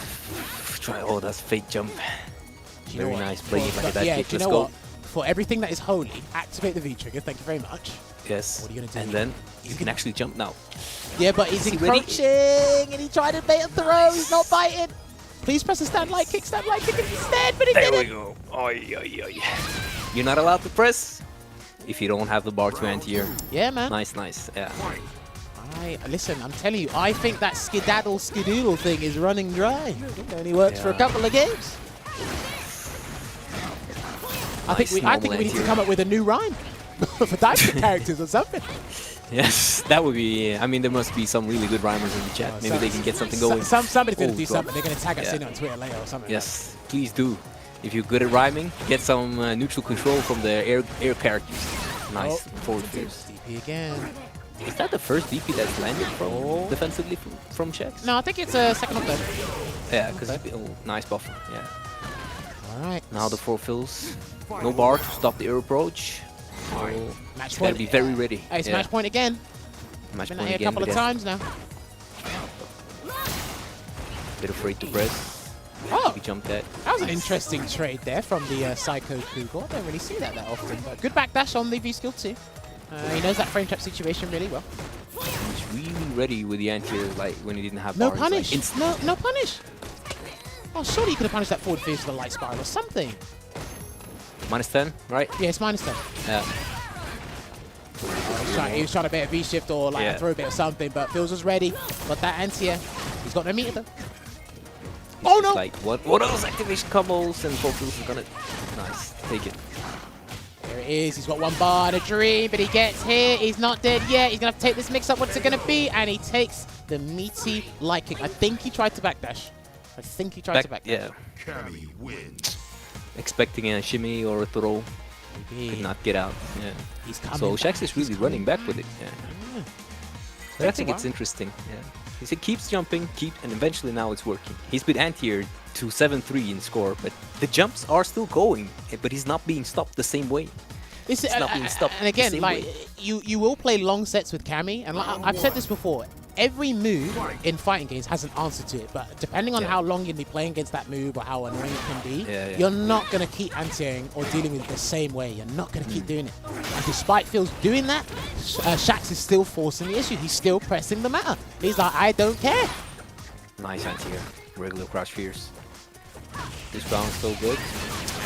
Try. Oh, that's fake jump. Very nice play. Yeah, do you know what? For everything that is holy, activate the V trigger. Thank you very much. Yes. What are you gonna do? And then you can actually jump now. Yeah, but he's encroaching, and he tried to bait a throw. He's not biting. Please press the stand light kick instead, but he didn't. There we go. Oi, oi, oi. You're not allowed to press if you don't have the bar to anti-air. Yeah, man. Nice, yeah. Listen, I'm telling you, I think that skidoodle thing is running dry. It only works for a couple of games. I think we need to come up with a new rhyme for diamond characters or something. Yes, that would be. I mean, there must be some really good rhymers in the chat. Maybe they can get something going. Somebody's going to do something. They're going to tag us in on Twitter later or something. Yes, please do. If you're good at rhyming, get some neutral control from the air characters. Nice. Forward fears. DP again. Is that the first DP that's landed from defensively from Shakz? No, I think it's a second or third. Yeah, because nice buffer. Yeah. All right. Now the 4Philzz. No bar to stop the air approach. So match gotta be very ready. It's match point again. Match Been point here again. a couple of times now. Bit afraid to press. Oh, we jumped that. That was an interesting trade there from the Psycho Kugel. I don't really see that often. But good backdash on the V skill too. He knows that frame trap situation really well. He's really ready with the anti-air, like when he didn't have no bars. Punish. Like, no punish. Oh, surely you could have punished that forward phase with a light spiral or something. -10, right? Yeah, it's -10. Yeah. He was trying to bait a V-shift or like a throw bit or something, but Philzz was ready. Got that anti-air. He's got no meter though. Oh no! Like what are those activation combos? And 4Philzz is gonna take it. There it is. He's got one bar and a dream, but he gets here. He's not dead yet. He's gonna have to take this mix up. What's it gonna be? And he takes the meaty light kick. I think he tried to backdash. Yeah. Cammy wins. Expecting a shimmy or a throw. Could not get out. Yeah. He's coming. So Shakz is really running back with it. Yeah. But I think it's interesting. Yeah. He keeps jumping, and eventually now it's working. He's been anti-aired to 7-3 in score, but the jumps are still going, but he's not being stopped the same way. It's not being stopped. And again, like you will play long sets with Cammy, and like, I've said this before. Every move in fighting games has an answer to it, but depending on how long you're going to be playing against that move or how annoying it can be, you're not going to keep anti-airing or dealing with it the same way. You're not going to keep doing it. And despite Philzz doing that, Shakz is still forcing the issue. He's still pressing the matter. He's like, I don't care. Nice anti-air. Regular crouch fears. This round's so good.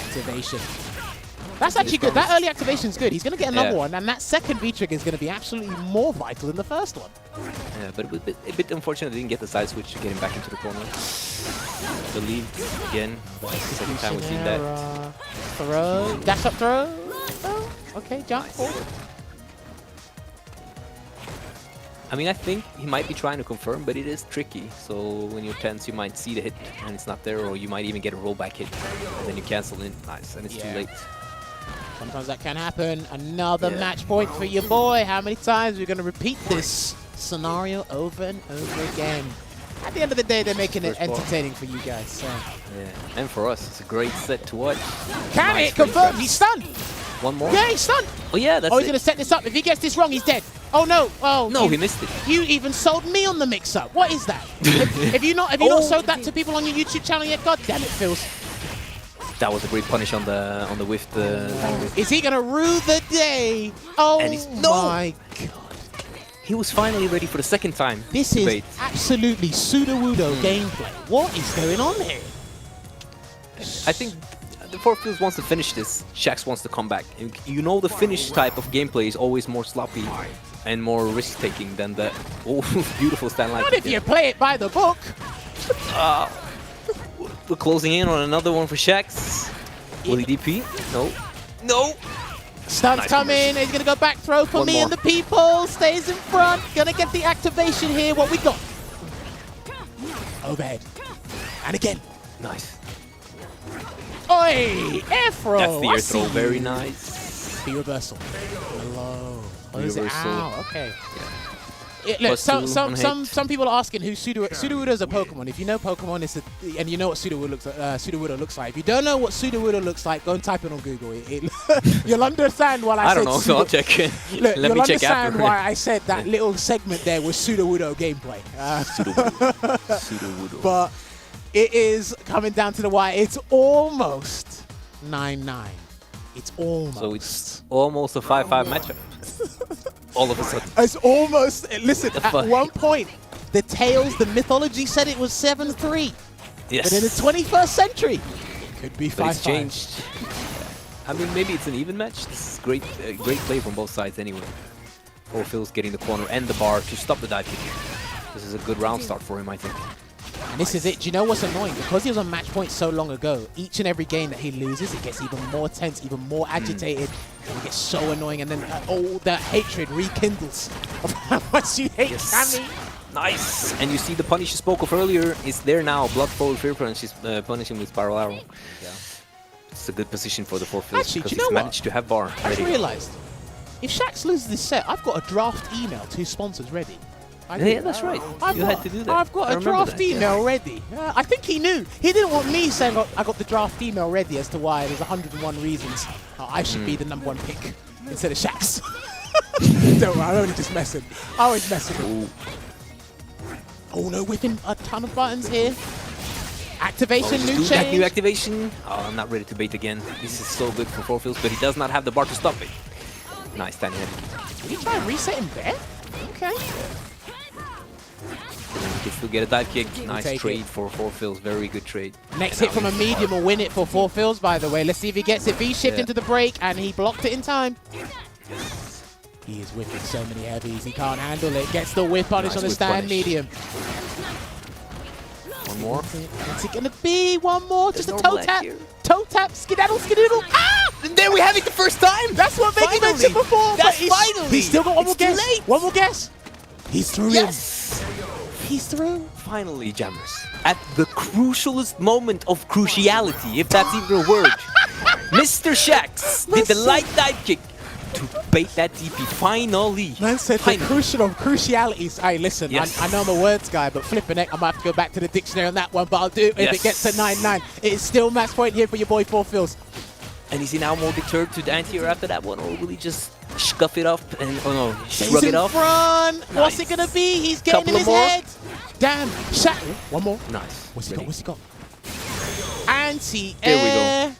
Activation. That's actually good. That early activation's good. He's going to get another one, and that second V-trigger is going to be absolutely more vital than the first one. Yeah, but a bit unfortunate they didn't get the side switch to get him back into the corner. Believe again. Second time we've seen that. Throw. Dash up throw. Oh, okay, jump forward. I mean, I think he might be trying to confirm, but it is tricky. So when you're tense, you might see the hit and it's not there, or you might even get a rollback hit and then you cancel it. Nice, and it's too late. Sometimes that can happen. Another match point for your boy. How many times are we going to repeat this scenario over and over again? At the end of the day, they're making it entertaining for you guys. So. Yeah, and for us, it's a great set to watch. Can it confirm? He's stunned. One more? Yeah, he's stunned. Oh, yeah, that's he's going to set this up. If he gets this wrong, he's dead. Oh no! Oh No, he missed it. You even sold me on the mix-up. What is that? Have you not sold that to people on your YouTube channel yet? God damn it, Philzz. That was a great punish on the whiff. Is he gonna rue the day? Oh my god! He was finally ready for the second time. This is absolutely pseudo-wudo gameplay. What is going on here? I think the 4Philzz wants to finish this. Shakz wants to come back. And you know the finish type of gameplay is always more sloppy and more risk-taking than the beautiful stand line. Not if you play it by the book. We're closing in on another one for Shakz. Will he DP? No. No! Stun's coming. He's going to go back throw for me and the people. Stays in front. Going to get the activation here. What we got? Overhead. And again. Nice. Oi! Air throw. That's the air throw. Very nice. The reversal. Hello. The reversal. Ow, okay. Yeah, look, some people are asking who Sudowoodo is a Pokemon. If you know Pokemon, and you know what Sudowoodo looks like. If you don't know what Sudowoodo looks like, go and type it on Google. You'll understand why I said. I don't know, so I'll check it. Look, Let me check after. You'll understand why I said that little segment there was Sudowoodo gameplay. Sudowoodo. But it is coming down to the wire. It's almost 9-9. It's almost. So it's almost a 5-5 matchup. All of a sudden. It's almost, listen, at one point, the Tales, the mythology said it was 7-3. Yes. But in the 21st century, could be 5-5. It's changed. I mean, maybe it's an even match. This is great play from both sides anyway. 4Philzz getting the corner and the bar to stop the dive kick. This is a good round start for him, I think. And this is it. Do you know what's annoying? Because he was on match point so long ago, each and every game that he loses, it gets even more tense, even more agitated, and it gets so annoying, and then all that hatred rekindles of how much you hate Cammy. Nice! And you see the punish you spoke of earlier is there now. Blood Forward Fear Punch is punishing with Spiral Arrow. Yeah. It's a good position for the 4Philzz. Actually, because do you know he's what? managed to have bar I ready. just realized, if Shakz loses this set, I've got a draft email to sponsors ready. Yeah, that's right. You had to do that. I've got a draft email ready. I think he knew. He didn't want me saying I got the draft email ready as to why there's 101 reasons I should be the #1 pick instead of Shakz. Don't worry, I'm only just messing. I always messing. Oh no, whipping a ton of buttons here. Activation, new change. That new activation. Oh, I'm not ready to bait again. This is so good for 4Philzz, but he does not have the bar to stop it. Nice, stand here. Did he try and reset him there? Okay. He can still get a dive kick. Nice trade for 4Philzz. Very good trade. Next hit from a medium will win it for 4Philzz, by the way. Let's see if he gets it. V-shift into the break, and he blocked it in time. He is whipping so many heavies. He can't handle it. Gets the whip punish on the stand medium. One more. What's it going to be? One more. Just a toe tap. Toe tap. Skedaddle, skedoodle. Ah! And there we have it the first time. That's what Veggey mentioned before. That's finally. He's still got one more guess. One more guess. He's through him. He's through. Finally, Jammerz. At the crucialest moment of cruciality, if that's even a word, Mr. Shakz did the light dive kick to bait that DP. Finally. Man said the crucial of crucialities. Hey, listen, yes. I know I'm a words guy, but flipping it, I might have to go back to the dictionary on that one, but I'll do it if it gets to 9-9. It is still match point here for your boy 4Philzz. And is he now more deterred to the anti-air after that one, or will he just scuff it up and shrug it off? Front. Nice. What's it gonna be? He's getting in his head. Damn. Shaq. One more. Nice. What's he got? What's he got? Anti-air. There we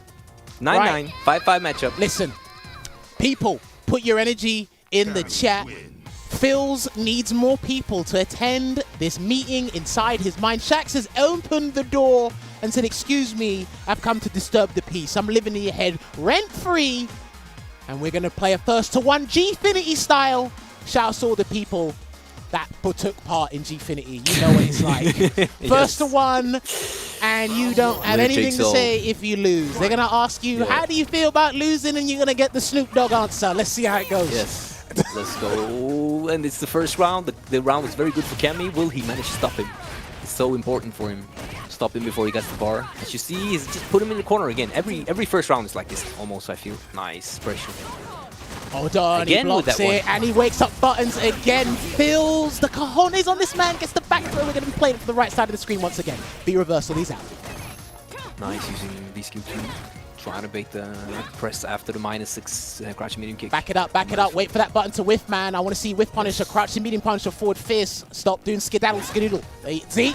go. 9-9. 5-5 matchup. Listen, people, put your energy in the chat. Philzz needs more people to attend this meeting inside his mind. Shakz has opened the door and said, excuse me, I've come to disturb the peace. I'm living in your head rent-free. And we're going to play a first-to-one Gfinity style. Shout out to all the people that took part in Gfinity. You know what it's like. First-to-one, and you don't have anything to say if you lose. They're going to ask you, how do you feel about losing? And you're going to get the Snoop Dogg answer. Let's see how it goes. Yes. Let's go. And it's the first round. The round was very good for Cammy. Will he manage to stop him? It's so important for him. Stop him before he gets the bar. As you see, he's just put him in the corner again. Every first round is like this, almost, I feel. Nice pressure. Hold on, again he blocks it, and he wakes up buttons again. Philzz the cojones on this man, gets the back throw. We're going to be playing it from the right side of the screen once again. B reversal, he's out. Nice, using B skill 2. Trying to bait the press after the -6 crouching medium kick. Back it up, wait for that button to whiff, man. I want to see whiff punish, a crouching medium punch, a forward fierce. Stop doing skedaddle, skedoodle. See?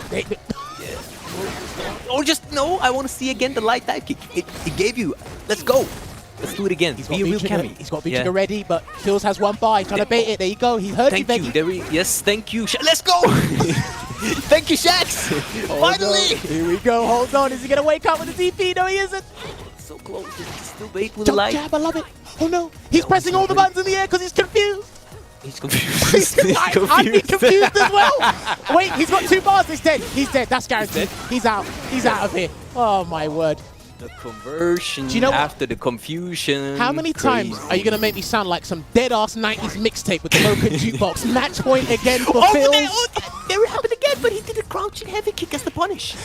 Or just, no, I want to see again the light dive kick. It gave you. Let's go. Let's do it again. He's Be a real Cammy. He's got V-trigger ready, but Philzz has one bar. He's trying to bait it. There you go. He heard you, Veggey. Yes, thank you. Let's go. Thank you, Shakz. Finally. Here we go. Hold on. Is he going to wake up with the DP? No, he isn't. So close. He's still bait with the light. Jab, I love it. Oh, no. He's pressing all the buttons in the air because he's confused. He's confused. I'd be confused as well. Wait, he's got 2 bars. He's dead. He's dead. That's guaranteed. He's out. He's out of here. Oh, my word. The conversion Do you know after the confusion. How many times are you going to make me sound like some dead-ass 90s mixtape with the broken jukebox? Match point again for Philzz. There it happened again, but he did a crouching heavy kick as the punish.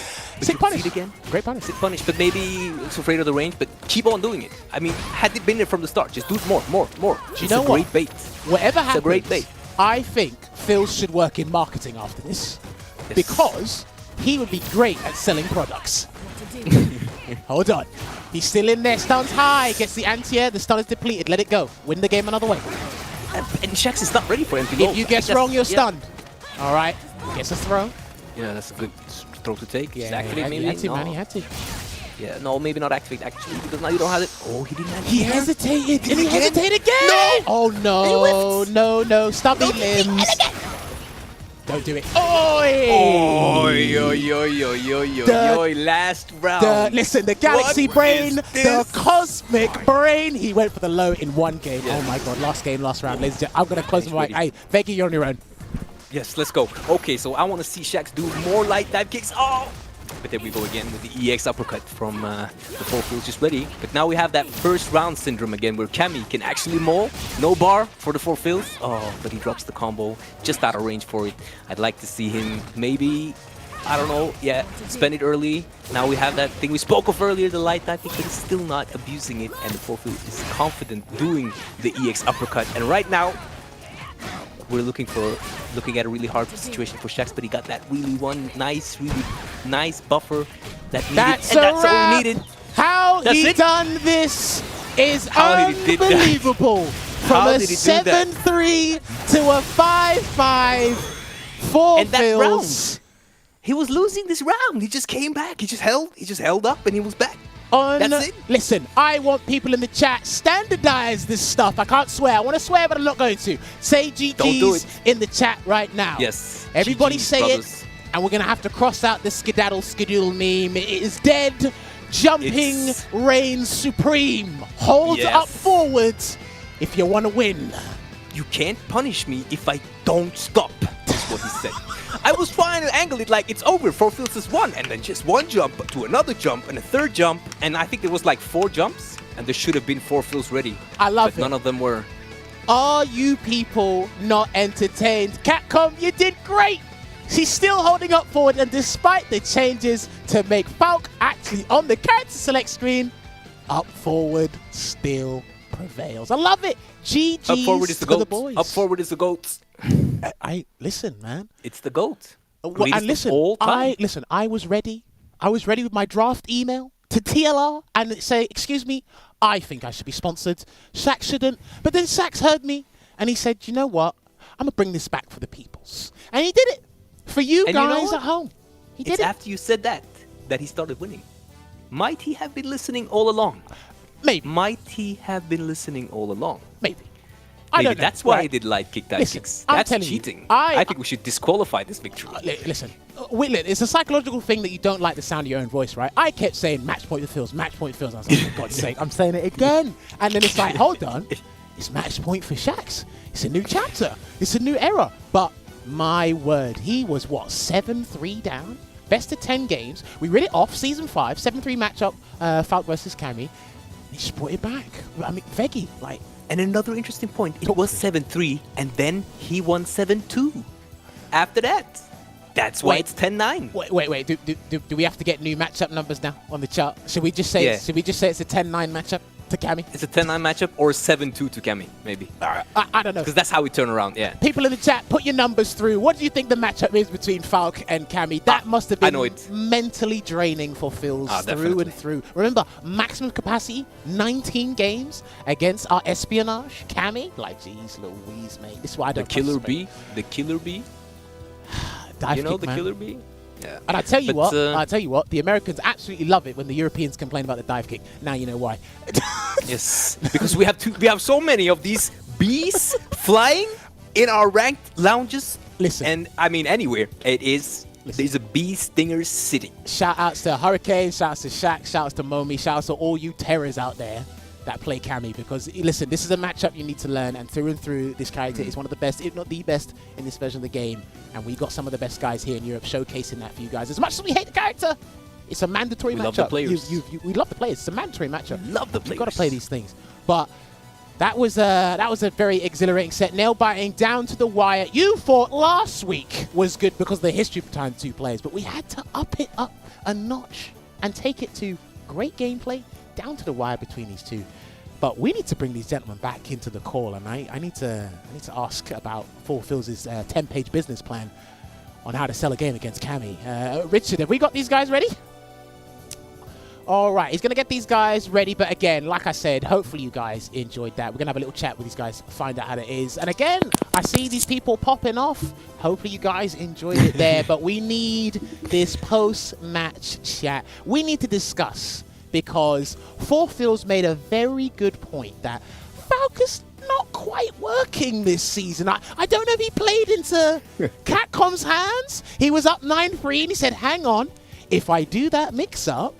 Sick punish. Again. Great punish. Sick punish, but maybe he's afraid of the range, but keep on doing it. I mean, had it been there from the start, just do it more. Do you know what? Great bait. Whatever happens, it's a great bait. I think Philzz should work in marketing after this because he would be great at selling products. Hold on. He's still in there. Stuns high. Gets the anti-air. The stun is depleted. Let it go. Win the game another way. And Shakz is not ready for him to If you guess wrong, you're stunned. All right. Guess a throw. Yeah, that's a good throw to take. Yeah, activate maybe. He had to, man. He had to. Yeah, no, maybe not activate actually because now you don't have it. Oh, he didn't have it. He hesitated. And he hesitated again. No. Oh, no. Stubby limbs. Don't do it. Oi, last round. Listen, the Galaxy Brain, the Cosmic Brain. He went for the low in one game. Yeah. Oh my God, last game, last round. Ladies and gentlemen, I'm going to close my mic. Hey, Veggey, you're on your own. Yes, let's go. Okay, so I want to see Shakz do more light dive kicks. Oh! But then we go again with the EX uppercut from The4Philzz just ready. But now we have that first round syndrome again where Cammy can actually maul. No bar for The4Philzz. Oh, but he drops the combo just out of range for it. I'd like to see him maybe, I don't know, spend it early. Now we have that thing we spoke of earlier, the light dive kick, but he's still not abusing it. And The4Philzz is confident doing the EX uppercut. And right now, we're looking at a really hard situation for Shakz, but he got that really nice buffer that needed, that's all we needed. How he done this is unbelievable. From a 7-3 to a 5-5 for Philzz. He was losing this round. He just came back. He just held up, and he was back. That's it. Listen, I want people in the chat standardize this stuff. I can't swear. I want to swear, but I'm not going to. Say GG's in the chat right now. Yes. Everybody GG's, say brothers. it, and we're going to have to cross out the skedaddle skedoodle meme. It is dead. Jumping reigns supreme. Hold up forwards if you want to win. You can't punish me if I don't stop. That's what he said. I was trying to angle it like it's over. 4Philzz is one, and then just one jump to another jump and a third jump, and I think there was like 4 jumps, and there should have been 4Philzz ready. I love but none of them were. Are you people not entertained? Capcom, you did great. She's still holding up forward, and despite the changes to make Falk actually on the character select screen, up forward still prevails. I love it. GG's up forward is the to the goats. boys. Up forward is the goats. I listen, man. It's the GOAT. And listen, I was ready. I was ready with my draft email to TLR and say, excuse me, I think I should be sponsored. Shakz shouldn't. But then Shakz heard me and he said, you know what? I'm going to bring this back for the peoples. And he did it. For you guys at home. He did it. After you said that he started winning. Might he have been listening all along? Maybe. Might he have been listening all along? Maybe. I don't know. That's why he did light kick that kicks. That's cheating. I think we should disqualify this victory. Listen, Whitlet, it's a psychological thing that you don't like the sound of your own voice, right? I kept saying match point for Philzz, match point for Philzz. I was like, for God's sake, I'm saying it again. And then it's like, hold on, it's match point for Shakz. It's a new chapter. It's a new era. But my word, he was what, 7-3 down? Best of 10 games. We read it off, season 5, 7-3 matchup, Falk versus Cammy. He just brought it back. I mean, Veggey, like. And another interesting point, it was 7-3, and then he won 7-2 after that. That's why it's 10-9. Wait. Do we have to get new matchup numbers now on the chart? Should we just say it's a 10-9 matchup? to Cammy? It's a 10-9 matchup or 7-2 to Cammy, maybe. I don't know. Because that's how we turn around, yeah. People in the chat, put your numbers through. What do you think the matchup is between Falk and Cammy? That must have been mentally draining for Philzz through and through. Remember, maximum capacity, 19 games against our espionage. Cammy, like, geez, Louise, mate. This is why I don't The Killer Bee. You know the Killer Bee? Yeah. And I tell you what, the Americans absolutely love it when the Europeans complain about the dive kick. Now you know why. Yes, because we have so many of these bees flying in our ranked lounges. Listen, and I mean anywhere it is. There's a bee stinger city. Shout outs to Hurricane, shout outs to Shakz, shout outs to Momi, shout outs to all you terrors out there that play Cammy, because listen, this is a matchup you need to learn, and through this character is one of the best, if not the best, in this version of the game, and we got some of the best guys here in Europe showcasing that for you guys. As much as we hate the character, it's a mandatory matchup. Love the players. We love the players. It's a mandatory matchup. Love the players. You've got to play these things. But that was a very exhilarating set. Nail biting down to the wire. You thought last week was good because of the history behind the two players, but we had to up it up a notch and take it to great gameplay down to the wire between these two. But we need to bring these gentlemen back into the call, and I need to ask about 4Philzz' 10-page business plan on how to sell a game against Cammy. Richard, have we got these guys ready? All right, he's going to get these guys ready. But again, like I said, hopefully you guys enjoyed that. We're going to have a little chat with these guys, find out how it is. And again, I see these people popping off. Hopefully you guys enjoyed it there. But we need this post-match chat. We need to discuss, because 4Philzz made a very good point that Falcon's not quite working this season. I don't know if he played into Capcom's hands. He was up 9-3 and he said, hang on, if I do that mix-up,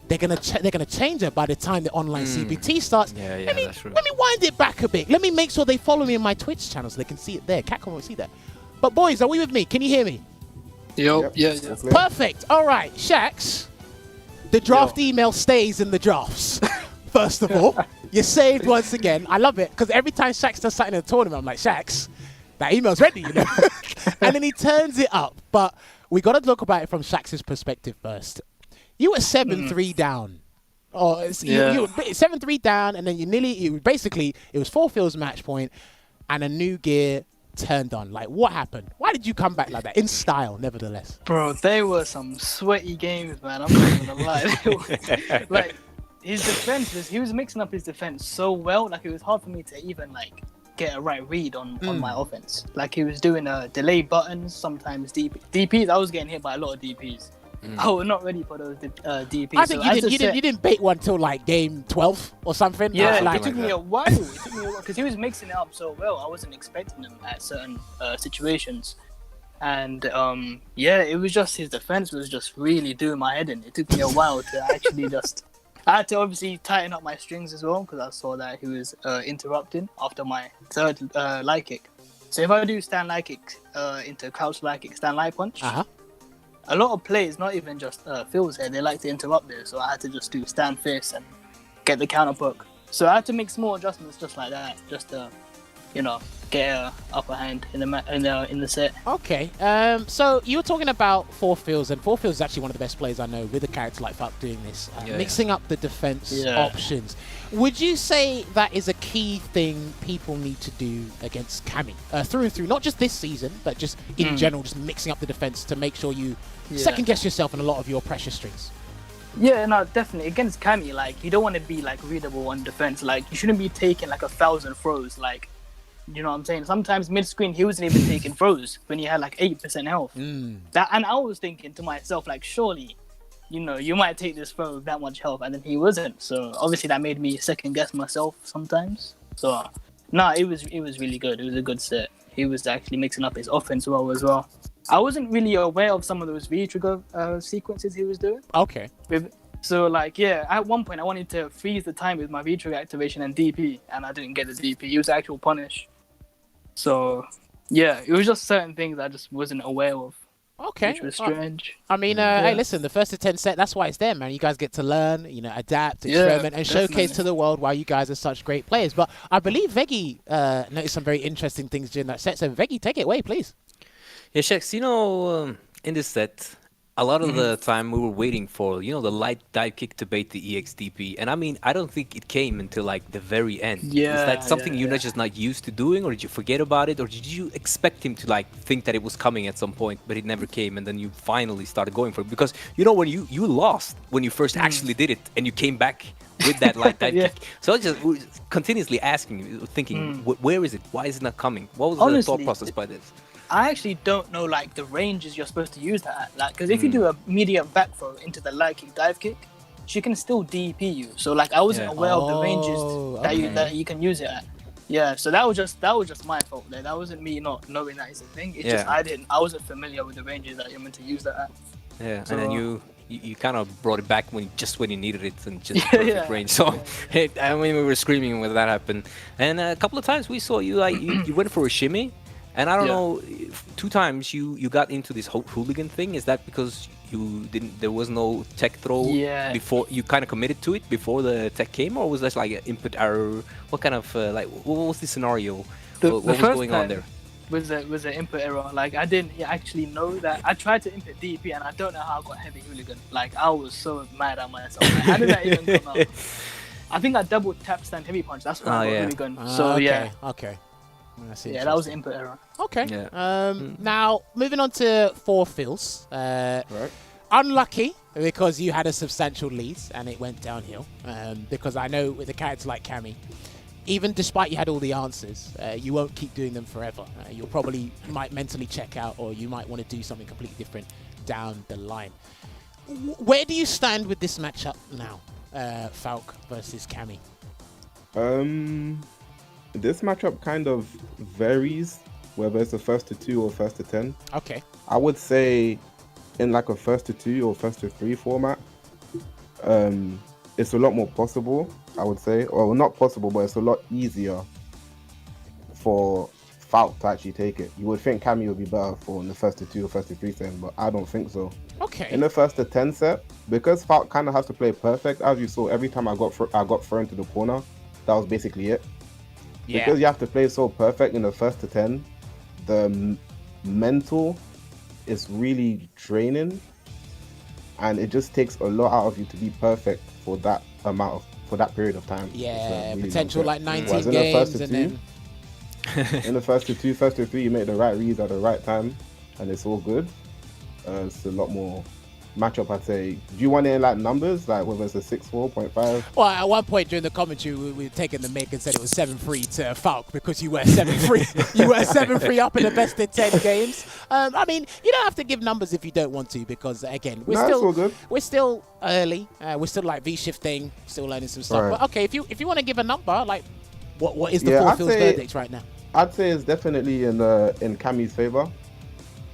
they're gonna change it by the time the online CBT starts. Yeah, that's true. Let me wind it back a bit. Let me make sure they follow me on my Twitch channel so they can see it there. Capcom won't see that. But boys, are we with me? Can you hear me? Yep. Yeah. Perfect. All right, Shakz. The draft email stays in the drafts. First of all, you're saved once again. I love it, because every time Shakz does something in the tournament, I'm like, Shakz, that email's ready, you know? And then he turns it up. But we got to talk about it from Shax's perspective first. You were 7-3 down. You were 7-3 down, and then it was 4Philzz match point, and a new gear turned on. Like, what happened? Why did you come back like that? In style, nevertheless. Bro, they were some sweaty games, man. I'm not gonna lie. Like, his defense he was mixing up his defense so well. Like, it was hard for me to even like get a right read on my offense. Like, he was doing delay buttons, sometimes DPs. I was getting hit by a lot of DPs. I was not ready for those DPs. I think you didn't bait one till like game 12 or something. Yeah, it took me a while. Because he was mixing it up so well. I wasn't expecting him at certain situations. And it was just his defense was just really doing my head in. It took me a while to actually I had to obviously tighten up my strings as well, because I saw that he was interrupting after my third light kick. So if I do stand light kick into crouch light kick, stand light punch, a lot of players, not even just Philzz here, they like to interrupt there. So I had to just do stand fist and get the counter poke. So I had to make small adjustments just like that, just to, get a upper hand in the set. Okay. So you were talking about 4Philzz, and 4Philzz is actually one of the best players I know with a character like Falk doing this, mixing up the defense options. Would you say that is a key thing people need to do against Cammy through and through, not just this season, but just in general, just mixing up the defense to make sure you second guess yourself in a lot of your pressure strings? Yeah, no, definitely. Against Cammy, like, you don't want to be like readable on defense. Like, you shouldn't be taking like 1,000 throws. Like, you know what I'm saying? Sometimes mid-screen, he wasn't even taking throws when he had like 8% health. And I was thinking to myself, like, surely, you might take this throw with that much health, and then he wasn't. So obviously that made me second guess myself sometimes. So it was really good. It was a good set. He was actually mixing up his offense well as well. I wasn't really aware of some of those V-trigger sequences he was doing. Okay. So at one point I wanted to freeze the time with my V-trigger activation and DP, and I didn't get the DP. It was actual punish. So it was just certain things I just wasn't aware of. Okay. Which was strange. I mean, hey, listen, the first to 10 set, that's why it's there, man. You guys get to learn, adapt, experiment, and showcase to the world why you guys are such great players. But I believe Veggey noticed some very interesting things during that set. So Veggey, take it away, please. Yeah, Shakz, in this set, a lot of the time we were waiting for, you know, the light dive kick to bait the EXDP. And I mean, I don't think it came until like the very end. Is Yeah, that something yeah, you're yeah. just not used to doing, or did you forget about it, or did you expect him to like think that it was coming at some point, but it never came, and then you finally started going for it? Because you know when you lost when you first actually did it, and you came back with that light dive Yeah. kick. So I just was continuously asking, thinking, where is it? Why is it not coming? What was the Honestly, thought process by this? I actually don't know like the ranges you're supposed to use that at. Like, because if you do a medium back throw into the light kick dive kick, she can still DP you. So like, I wasn't Yeah. aware of the ranges okay. that you can use it at. Yeah, so that was just my fault there. That wasn't me not knowing that is a thing. It's just Yeah. I wasn't familiar with the ranges that you're meant to use that at. Yeah, So- and then you kind of brought it back when you needed it and just Yeah, perfect yeah. range. So I mean, we were screaming when that happened, and a couple of times we saw you like you went for a shimmy, and I don't Yeah. know, 2 times you got into this hooligan thing. Is that because you didn't? There was no tech throw Yeah. before you kind of committed to it before the tech came, or was that like an input error? What kind of like what was the scenario? What was first going on time there? Was an input error. Like, I didn't actually know that. I tried to input DP and I don't know how I got heavy hooligan. Like, I was so mad at myself. Like, how did that even come out? I think I double tap stand heavy punch. That's when I got hooligan. So okay, yeah, okay. That's yeah, that was an input error. Okay. Yeah. Now, moving on to 4Philzz. Right. Unlucky because you had a substantial lead and it went downhill. Because I know with a character like Cammy, even despite you had all the answers, you won't keep doing them forever. You'll probably might mentally check out, or you might want to do something completely different down the line. Where do you stand with this matchup now, Falk versus Cammy? This matchup kind of varies whether it's a first to 2 or first to 10. Okay. I would say in like a first to 2 or first to 3 format, it's a lot more possible, I would say. Or not possible, but it's a lot easier for Falk to actually take it. You would think Cammy would be better for in the first to 2 or first to 3 set, but I don't think so. Okay. In the first to 10 set, because Falk kind of has to play perfect, as you saw, every time I got thrown to the corner, that was basically it. Yeah. Because you have to play so perfect in the first to 10, the mental is really draining, and it just takes a lot out of you to be perfect for that period of time. Yeah, It's a really potential long like set. 19 Whereas in the first games to and two, then... in the first to 2, first to 3, you make the right reads at the right time, and it's all good. It's a lot more matchup, I'd say. Do you want it in like numbers, like whether it's a 6-4, 0.5? Well, at one point during the commentary, we were taking the mic and said it was 7-3 to Falk because you were 7-3. You were 7-3 up in the best of 10 games. I mean, you don't have to give numbers if you don't want to, because again, No, it's all good. we're still early. We're still like V-shifting, still learning some stuff. Right. But okay, if you want to give a number, like what is the Yeah, 4Philzz verdict right now? I'd say it's definitely in Cammy's favor.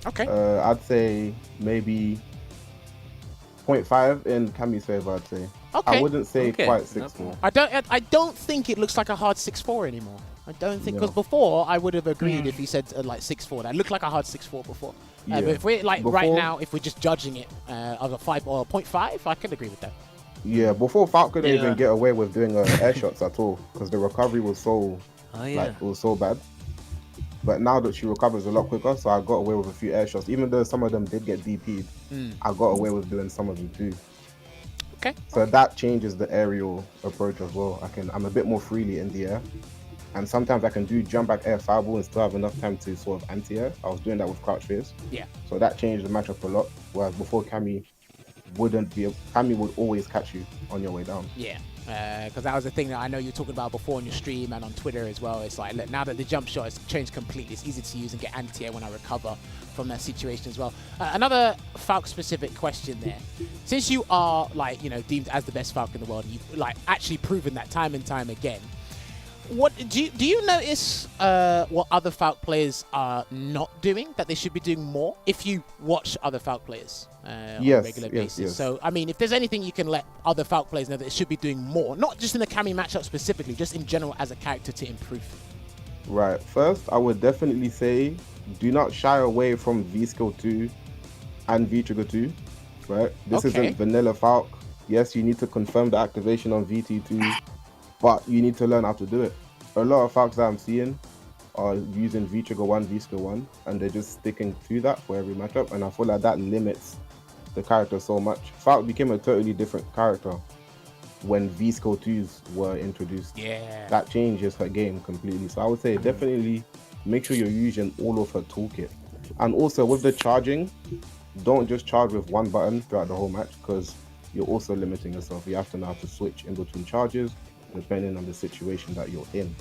Okay. I'd say maybe 0.5 in Cammy's favor, I'd say. Okay. I wouldn't say Okay. quite 6-4. I don't think it looks like a hard 6-4 anymore. I don't think, No. because before I would have agreed if you said like 6-4. That looked like a hard 6-4 before. Yeah. But if we're like right Before- now, if we're just judging it of a 5 or 0.5, I can agree with that. Yeah, before Falk couldn't Yeah. even get away with doing air shots at all, because the recovery was so Oh yeah. it was so bad. But now that she recovers a lot quicker, so I got away with a few air shots. Even though some of them did get DP'd, I got away with doing some of them too. Okay. So that changes the aerial approach as well. I'm a bit more freely in the air. And sometimes I can do jump back air fireball and still have enough time to sort of anti-air. I was doing that with crouch face. Yeah. So that changed the matchup a lot. Whereas before Cammy would always catch you on your way down. Yeah. Because that was the thing that I know you were talking about before on your stream and on Twitter as well. It's like, look, now that the jump shot has changed completely, it's easy to use and get anti-air when I recover from that situation as well. Another Falk-specific question there. Since you are, like, you know, deemed as the best Falk in the world, and you've, like, actually proven that time and time again, what do you notice what other Falk players are not doing that they should be doing more if you watch other Falk players on a regular basis? Yes. So, I mean, if there's anything you can let other Falk players know that they should be doing more, not just in the Cammy matchup specifically, just in general as a character to improve. Right. First, I would definitely say do not shy away from V-Skill 2 and V-Trigger 2. Right? This Okay. isn't vanilla Falk. Yes, you need to confirm the activation on VT2, but you need to learn how to do it. A lot of Falks that I'm seeing are using V-Trigger 1, V-Skill 1, and they're just sticking to that for every matchup, and I feel like that limits the character so much. Falk became a totally different character when V-Skill 2s were introduced. Yeah. That changes her game completely. So I would say definitely make sure you're using all of her toolkit. And also with the charging, don't just charge with one button throughout the whole match, because you're also limiting yourself. You have to know how to switch in between charges depending on the situation that you're in.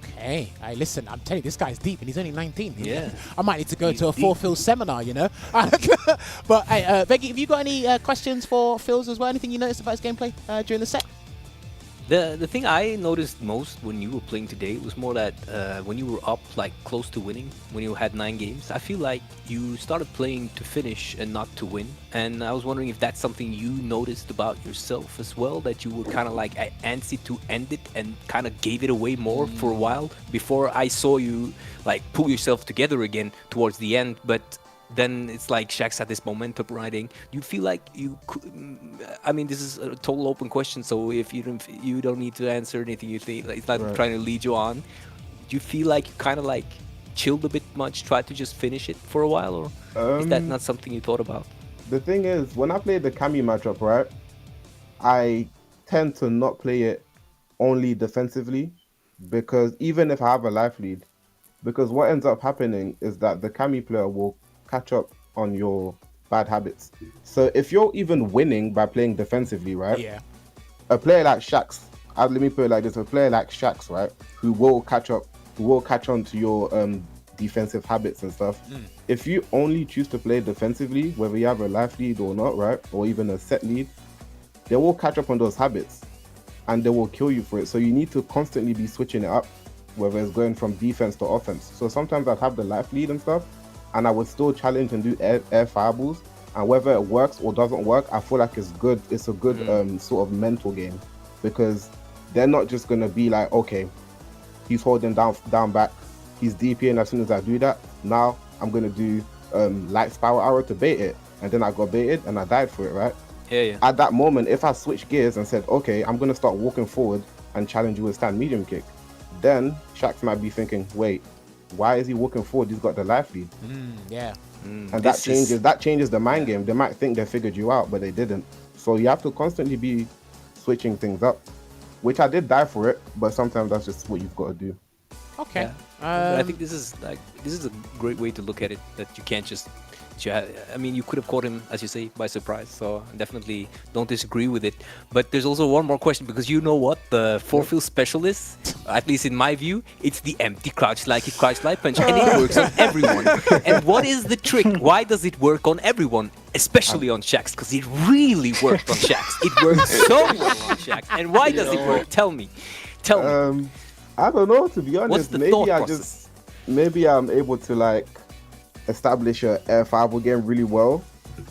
Okay, listen, I'm telling you, this guy's deep and he's only 19. Yeah. I might need to go to a 4Philzz seminar, you know? But hey, Veggey, have you got any questions for Philzz as well? Anything you noticed about his gameplay during the set? The thing I noticed most when you were playing today was more that when you were up like close to winning, when you had 9 games, I feel like you started playing to finish and not to win. And I was wondering if that's something you noticed about yourself as well, that you were kind of like antsy to end it and kind of gave it away more for a while before I saw you like pull yourself together again towards the end. But then it's like Shakz had this momentum riding. Do you feel like you could, I mean, this is a total open question, so if you don't need to answer anything you think, like, it's not trying to lead you on. Do you feel like you kind of like chilled a bit much, tried to just finish it for a while, or is that not something you thought about? The thing is, when I play the Cammy matchup, right, I tend to not play it only defensively, because even if I have a life lead, because what ends up happening is that the Cammy player will catch up on your bad habits. So if you're even winning by playing defensively, right? Yeah. A player like Shakz, let me put it like this: a player like Shakz, right, who will catch on to your defensive habits and stuff. If you only choose to play defensively, whether you have a life lead or not, right, or even a set lead, they will catch up on those habits and they will kill you for it. So you need to constantly be switching it up, whether it's going from defense to offense. So sometimes I'd have the life lead and stuff, and I would still challenge and do air fireballs, and whether it works or doesn't work, I feel like it's good. It's a good sort of mental game, because they're not just gonna be like, okay, he's holding down back, he's DPing as soon as I do that. Now I'm gonna do light power arrow to bait it, and then I got baited and I died for it, right? Yeah. At that moment, if I switch gears and said, okay, I'm gonna start walking forward and challenge you with stand medium kick, then Shakz might be thinking, wait, why is he walking forward? He's got the life lead. And that changes the mind game. They might think they figured you out, but they didn't. So you have to constantly be switching things up, which I did die for it, but sometimes that's just what you've got to do. Okay. I think this is a great way to look at it, that you can't just I mean, you could have caught him, as you say, by surprise, so definitely don't disagree with it. But there's also one more question, because you know what the 4Philzz specialist, at least in my view, it's the empty crouch light punch, and it works on everyone. And what is the trick? Why does it work on everyone, especially on Shakz? Because it really worked on Shakz. It works so well on Shakz. And why does it work? Tell me. I don't know, to be honest. What's the thought process? Maybe I'm able to like establish a air fireball game really well,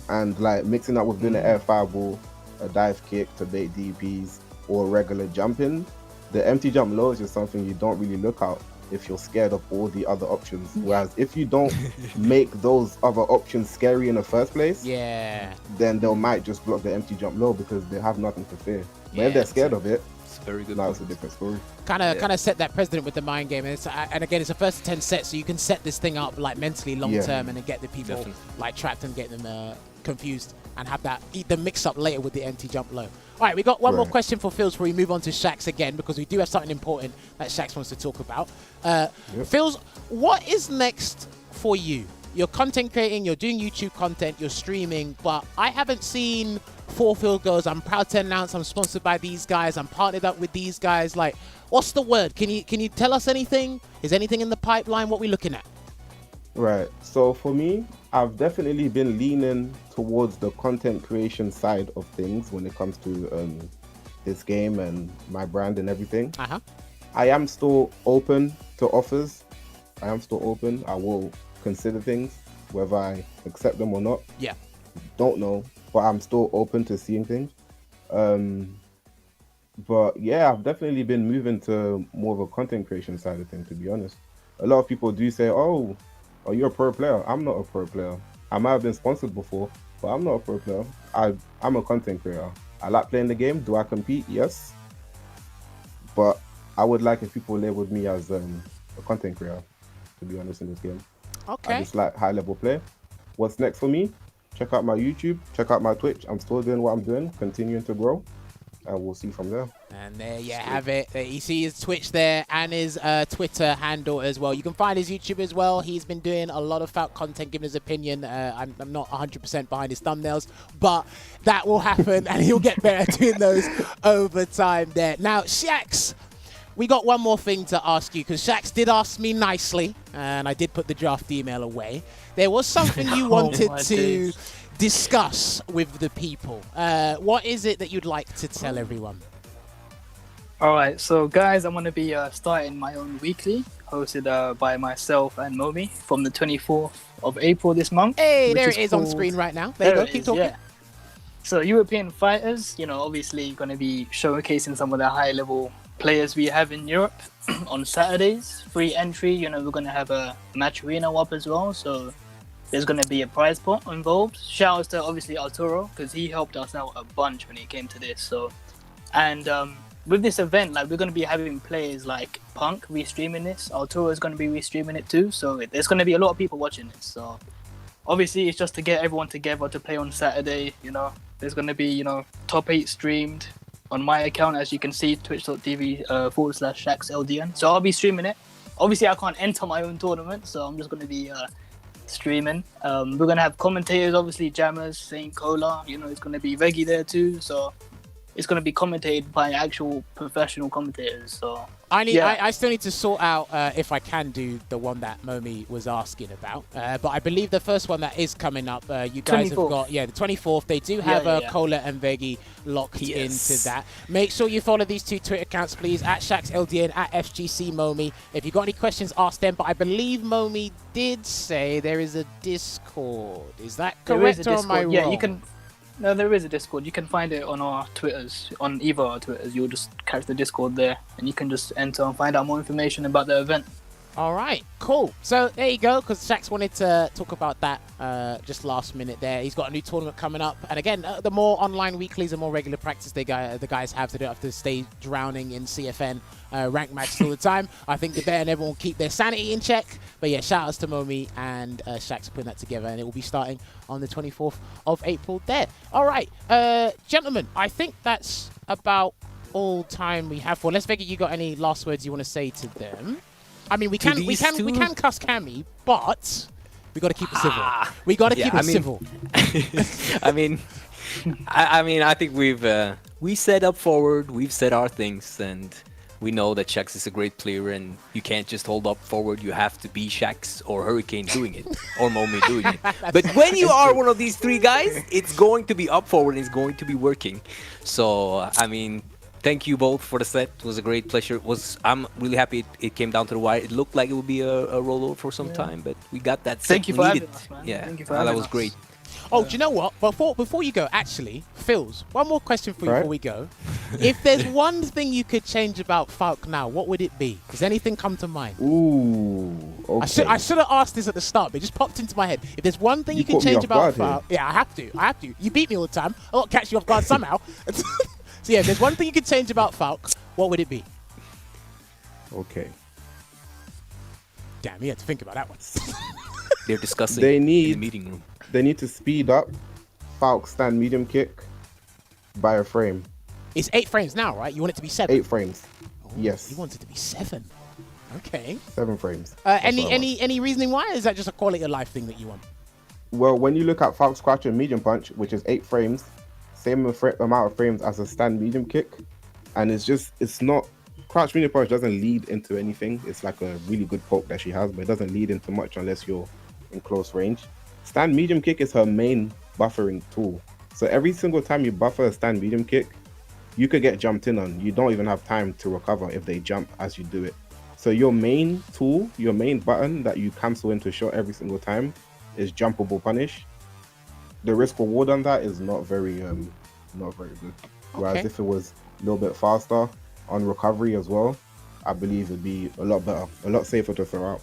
and like mixing up with doing an air fireball, a dive kick to bait DPs, or regular jumping. The empty jump low is just something you don't really look at if you're scared of all the other options. Whereas if you don't make those other options scary in the first place, then they might just block the empty jump low because they have nothing to fear. But if they're scared of it, very good. Now it's a different story. Kind of set that precedent with the mind game, and again, it's a first to 10 set, so you can set this thing up like mentally long term, and then get the people like trapped and get them confused, and have that the mix up later with the empty jump low. All right, we got one more question for Philzz before we move on to Shakz again, because we do have something important that Shakz wants to talk about. Philzz, what is next for you? You're content creating, you're doing YouTube content, you're streaming, but I haven't seen 4Philzz goes, I'm proud to announce I'm sponsored by these guys, I'm partnered up with these guys. Like, what's the word? Can you tell us anything? Is anything in the pipeline? What are we looking at? Right. So for me, I've definitely been leaning towards the content creation side of things when it comes to this game and my brand and everything. I am still open to offers. I am still open. I will consider things, whether I accept them or not. Don't know, but I'm still open to seeing things. But yeah, I've definitely been moving to more of a content creation side of things, to be honest. A lot of people do say, oh, you're a pro player. I'm not a pro player. I might have been sponsored before, but I'm not a pro player. I'm a content creator. I like playing the game. Do I compete? Yes. But I would like if people labeled me as a content creator, to be honest, in this game. I just like high level play. What's next for me? check out my YouTube, check out my Twitch. I'm still doing what I'm doing, continuing to grow, and we'll see from there. And there you have it. You see his Twitch there and his Twitter handle as well. You can find his YouTube as well. He's been doing a lot of Falk content, giving his opinion. I'm not 100% behind his thumbnails, but that will happen, and he'll get better at doing those over time there. Now, Shakz, we got one more thing to ask you, because Shakz did ask me nicely, and I did put the draft email away. There was something you wanted to discuss with the people. What is it that you'd like to tell everyone? Alright, so guys, I'm going to be starting my own weekly, hosted by myself and Momi, from the 24th of April this month. Hey, there it is on screen right now. There you go, keep talking. Yeah. So European fighters, you know, obviously going to be showcasing some of the high-level players we have in Europe on Saturdays. Free entry, you know, we're going to have a match arena up as well, so there's going to be a prize pot involved. Shout out to obviously Arturo, because he helped us out a bunch when it came to this. So, and with this event, like, we're going to be having players like Punk restreaming this. Arturo is going to be restreaming it too, so there's going to be a lot of people watching this. So obviously it's just to get everyone together to play on Saturday. You know, there's going to be, you know, top 8 streamed on my account, as you can see, twitch.tv /ShaxLDN. So I'll be streaming it. Obviously I can't enter my own tournament, so I'm just going to be streaming. We're going to have commentators, obviously Jammerz, Saint Cola, you know, it's going to be Veggey there too, so it's going to be commentated by actual professional commentators. So I still need to sort out if I can do the one that Momi was asking about. But I believe the first one that is coming up, you guys 24th. have got, the 24th. They do have Cola and Veggey locked into that. Make sure you follow these two Twitter accounts, please, at ShaxLDN, at FGC Momi. If you've got any questions, ask them. But I believe Momi did say there is a Discord. Is that correct, or am I wrong? Yeah, you can. No, there is a Discord. You can find it on our Twitters, on either our Twitters. You'll just catch the Discord there, and you can just enter and find out more information about the event. All right, cool. So there you go, because Shakz wanted to talk about that just last minute there. He's got a new tournament coming up. And again, the more online weeklies, the more regular practice the guys have, they don't have to stay drowning in CFN rank matches all the time. I think the better and everyone will keep their sanity in check. But yeah, shout outs to Momi and Shakz for putting that together. And it will be starting on the 24th of April there. All right, gentlemen, I think that's about all time we have for. Let's Veggey, you got any last words you want to say to them? I mean, we can cuss Cammy, but we got to keep it civil. We got to keep it civil. I think we set up forward. We've said our things, and we know that Shakz is a great player, and you can't just hold up forward. You have to be Shakz or Hurricane doing it, or Momi doing it. But when you are one of these three guys, it's going to be up forward, and it's going to be working. So, I mean, thank you both for the set. It was a great pleasure. I'm really happy it came down to the wire. It looked like it would be a rollover for some time, but we got that set. Thank you for having us, man. Yeah, Thank you for having that was us. great. Oh, do you know what? Before you go, actually, Philzz, one more question for you before we go. If there's one thing you could change about Falk now, what would it be? Does anything come to mind? Ooh, okay. I should have asked this at the start, but it just popped into my head. If there's one thing you can change about Falk, yeah, I have to. You beat me all the time. I'll catch you off guard somehow. So yeah, if there's one thing you could change about Falk, what would it be? Okay. Damn, you had to think about that one. They're discussing in the meeting room. They need to speed up Falk's stand medium kick by a frame. It's 8 frames now, right? You want it to be 7? 8 frames. Oh, yes. You want it to be 7. Okay. 7 frames. Any reasoning why? Or is that just a quality of life thing that you want? Well, when you look at Falk's crouch and medium punch, which is 8 frames, same amount of frames as a stand medium kick, and it's not crouch medium punch doesn't lead into anything. It's like a really good poke that she has, but it doesn't lead into much unless you're in close range. Stand medium kick is her main buffering tool. So every single time you buffer a stand medium kick, you could get jumped in on. You don't even have time to recover if they jump as you do it. So your main tool, your main button that you cancel into shot every single time is jumpable punish. The risk reward on that is not very good. Whereas if it was a little bit faster on recovery as well, I believe it'd be a lot better, a lot safer to throw out.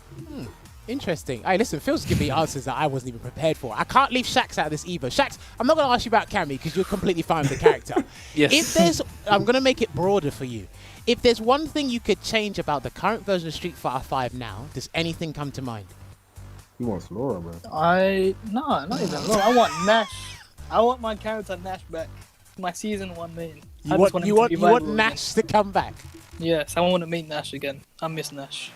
Interesting. Hey, listen, Phil's giving me answers that I wasn't even prepared for. I can't leave Shakz out of this either. Shakz, I'm not going to ask you about Cammy because you're completely fine with the character. Yes. I'm going to make it broader for you. If there's one thing you could change about the current version of Street Fighter V now, does anything come to mind? He wants Laura, bro. No, not even Laura. I want Nash. I want my character Nash back. My season 1 main. You want Nash to come back? Yes, I want to meet Nash again. I miss Nash.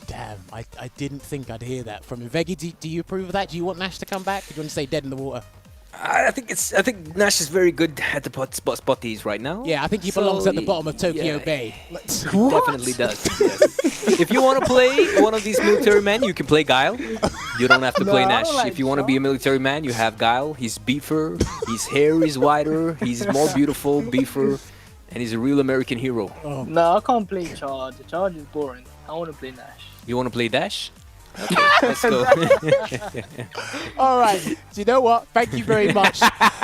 Damn, I didn't think I'd hear that from you. Veggey, do you approve of that? Do you want Nash to come back? Or do you want to stay dead in the water? I think Nash is very good at the spot he is right now. Yeah, I think he belongs at the bottom of Tokyo Bay. Definitely does. Yes. If you want to play one of these military men, you can play Guile. You don't have to play Nash. If you want to be a military man, you have Guile. He's beefer. His hair is wider. He's more beautiful, beefer, and he's a real American hero. Oh. No, I can't play Charge. Charge is boring. I want to play Nash. You want to play Dash? Okay, let's go. All right. Do you know what? Thank you very much.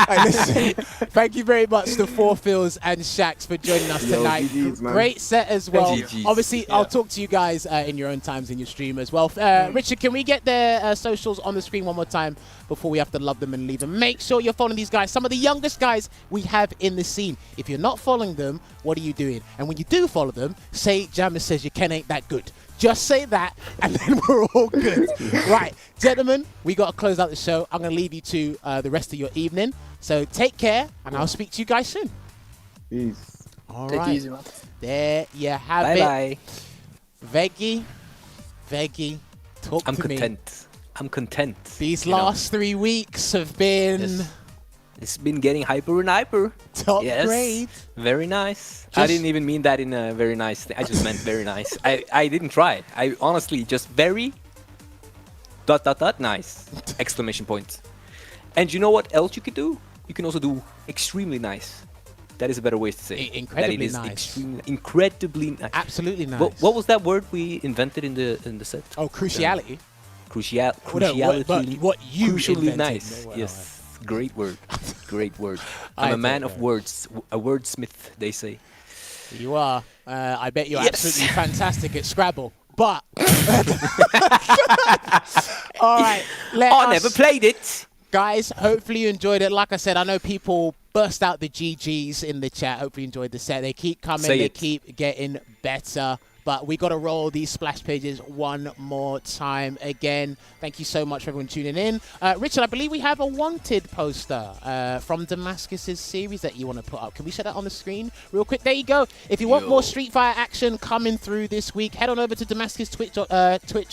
Listen, thank you very much to The4Philzz and Shakz for joining us tonight. Great set as well. Obviously, I'll talk to you guys in your own times in your stream as well. Richard, can we get their socials on the screen one more time before we have to love them and leave them? Make sure you're following these guys. Some of the youngest guys we have in the scene. If you're not following them, what are you doing? And when you do follow them, say Jammerz says your Ken ain't that good. Just say that, and then we're all good. Right, gentlemen, we got to close out the show. I'm going to leave you to the rest of your evening. So take care, and I'll speak to you guys soon. Peace. All Take right. it easy, man. There you have Bye-bye. Veggey, talk I'm to me. content. I'm content. These last 3 weeks have been... Yes. It's been getting hyper and hyper. Top grade. Very nice. I didn't even mean that in a very nice thing. I just meant very nice. I didn't try. I honestly just very ... nice. Exclamation point. And you know what else you could do? You can also do extremely nice. That is a better way to say it. Incredibly that it is nice. incredibly nice. Absolutely nice. What was that word we invented in the set? Oh, cruciality. Cruciality. What you Crucially invented. nice. Well, yes. Great word. Great word. I'm a man of words. A wordsmith, they say. You are. I bet you're absolutely fantastic at Scrabble. But... All right. I never played it. Guys, hopefully you enjoyed it. Like I said, I know people burst out the GGs in the chat. Hopefully you enjoyed the set. They keep coming. They keep getting better. But we got to roll these splash pages one more time again. Thank you so much for everyone tuning in. Richard, I believe we have a wanted poster from Damascus's series that you want to put up. Can we set that on the screen real quick? There you go. If you want more Street Fighter action coming through this week, head on over to Damascus Twitch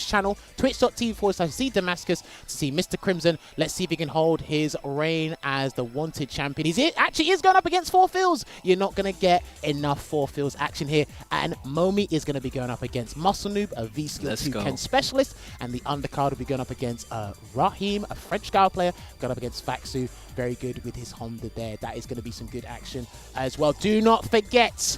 channel, twitch.tv/ZDamascus to see Mr. Crimson. Let's see if he can hold his reign as the wanted champion. He actually is going up against 4Philzz. You're not going to get enough 4Philzz action here. And Momi is going to be going up against Muscle Noob, a V-Skill 2 Ken specialist, and the undercard will be going up against Raheem, a French Guile player, going up against Faxu, very good with his Honda there. That is going to be some good action as well. Do not forget,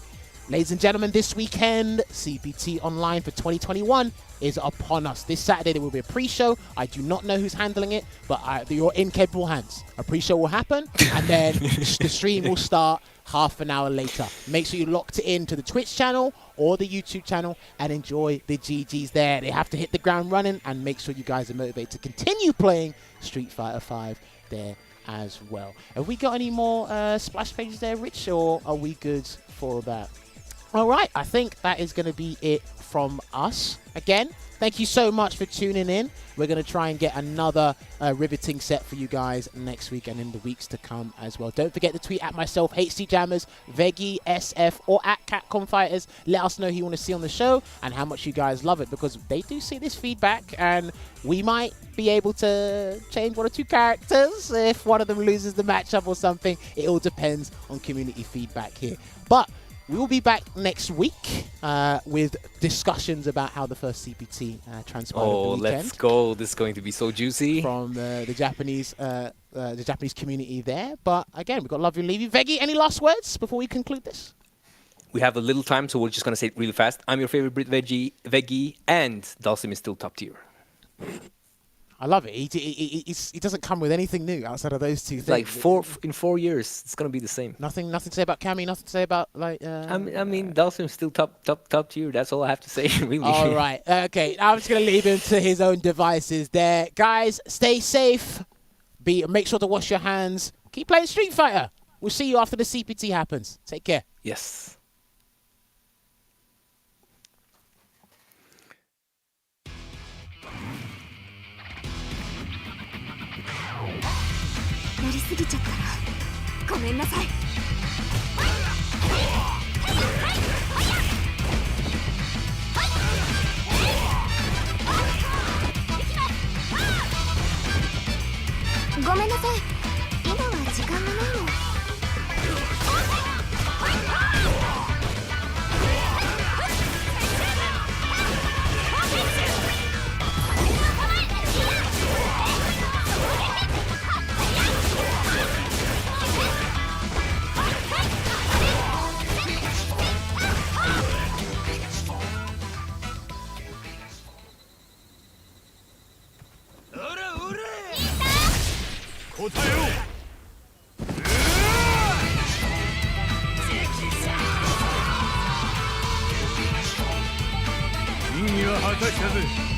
ladies and gentlemen, this weekend, CPT Online for 2021 is upon us. This Saturday, there will be a pre-show. I do not know who's handling it, but you're in capable hands. A pre-show will happen, and then the stream will start half an hour later. Make sure you locked it into the Twitch channel or the YouTube channel and enjoy the GGs there. They have to hit the ground running, and make sure you guys are motivated to continue playing Street Fighter 5 there as well. Have we got any more splash pages there, Rich, or are we good for that? All right, I think that is going to be it from us. Again, thank you so much for tuning in. We're going to try and get another riveting set for you guys next week and in the weeks to come as well. Don't forget to tweet at myself, HC Jammerz, Veggey, SF, or at Capcom Fighters. Let us know who you want to see on the show and how much you guys love it, because they do see this feedback, and we might be able to change one or two characters if one of them loses the matchup or something. It all depends on community feedback here. But we will be back next week with discussions about how the first CPT transpired over the weekend. Let's go. This is going to be so juicy. From the Japanese community there. But again, we've got love you and leave you. Veggey, any last words before we conclude this? We have a little time, so we're just going to say it really fast. I'm your favorite Brit Veggey, and Dalsim is still top tier. I love it. He doesn't come with anything new outside of those two things. Like in 4 years, it's gonna be the same. Nothing to say about Cammy. Nothing to say about like. I mean, Dalsim's still top tier. That's all I have to say, really. All right. Okay. I'm just gonna leave him to his own devices. There, guys. Stay safe. Make sure to wash your hands. Keep playing Street Fighter. We'll see you after the CPT happens. Take care. Yes. りすぎちゃったらごめんなさい。ごめんなさい。今は時間がないの。答えろ。任務は果たしたぜ。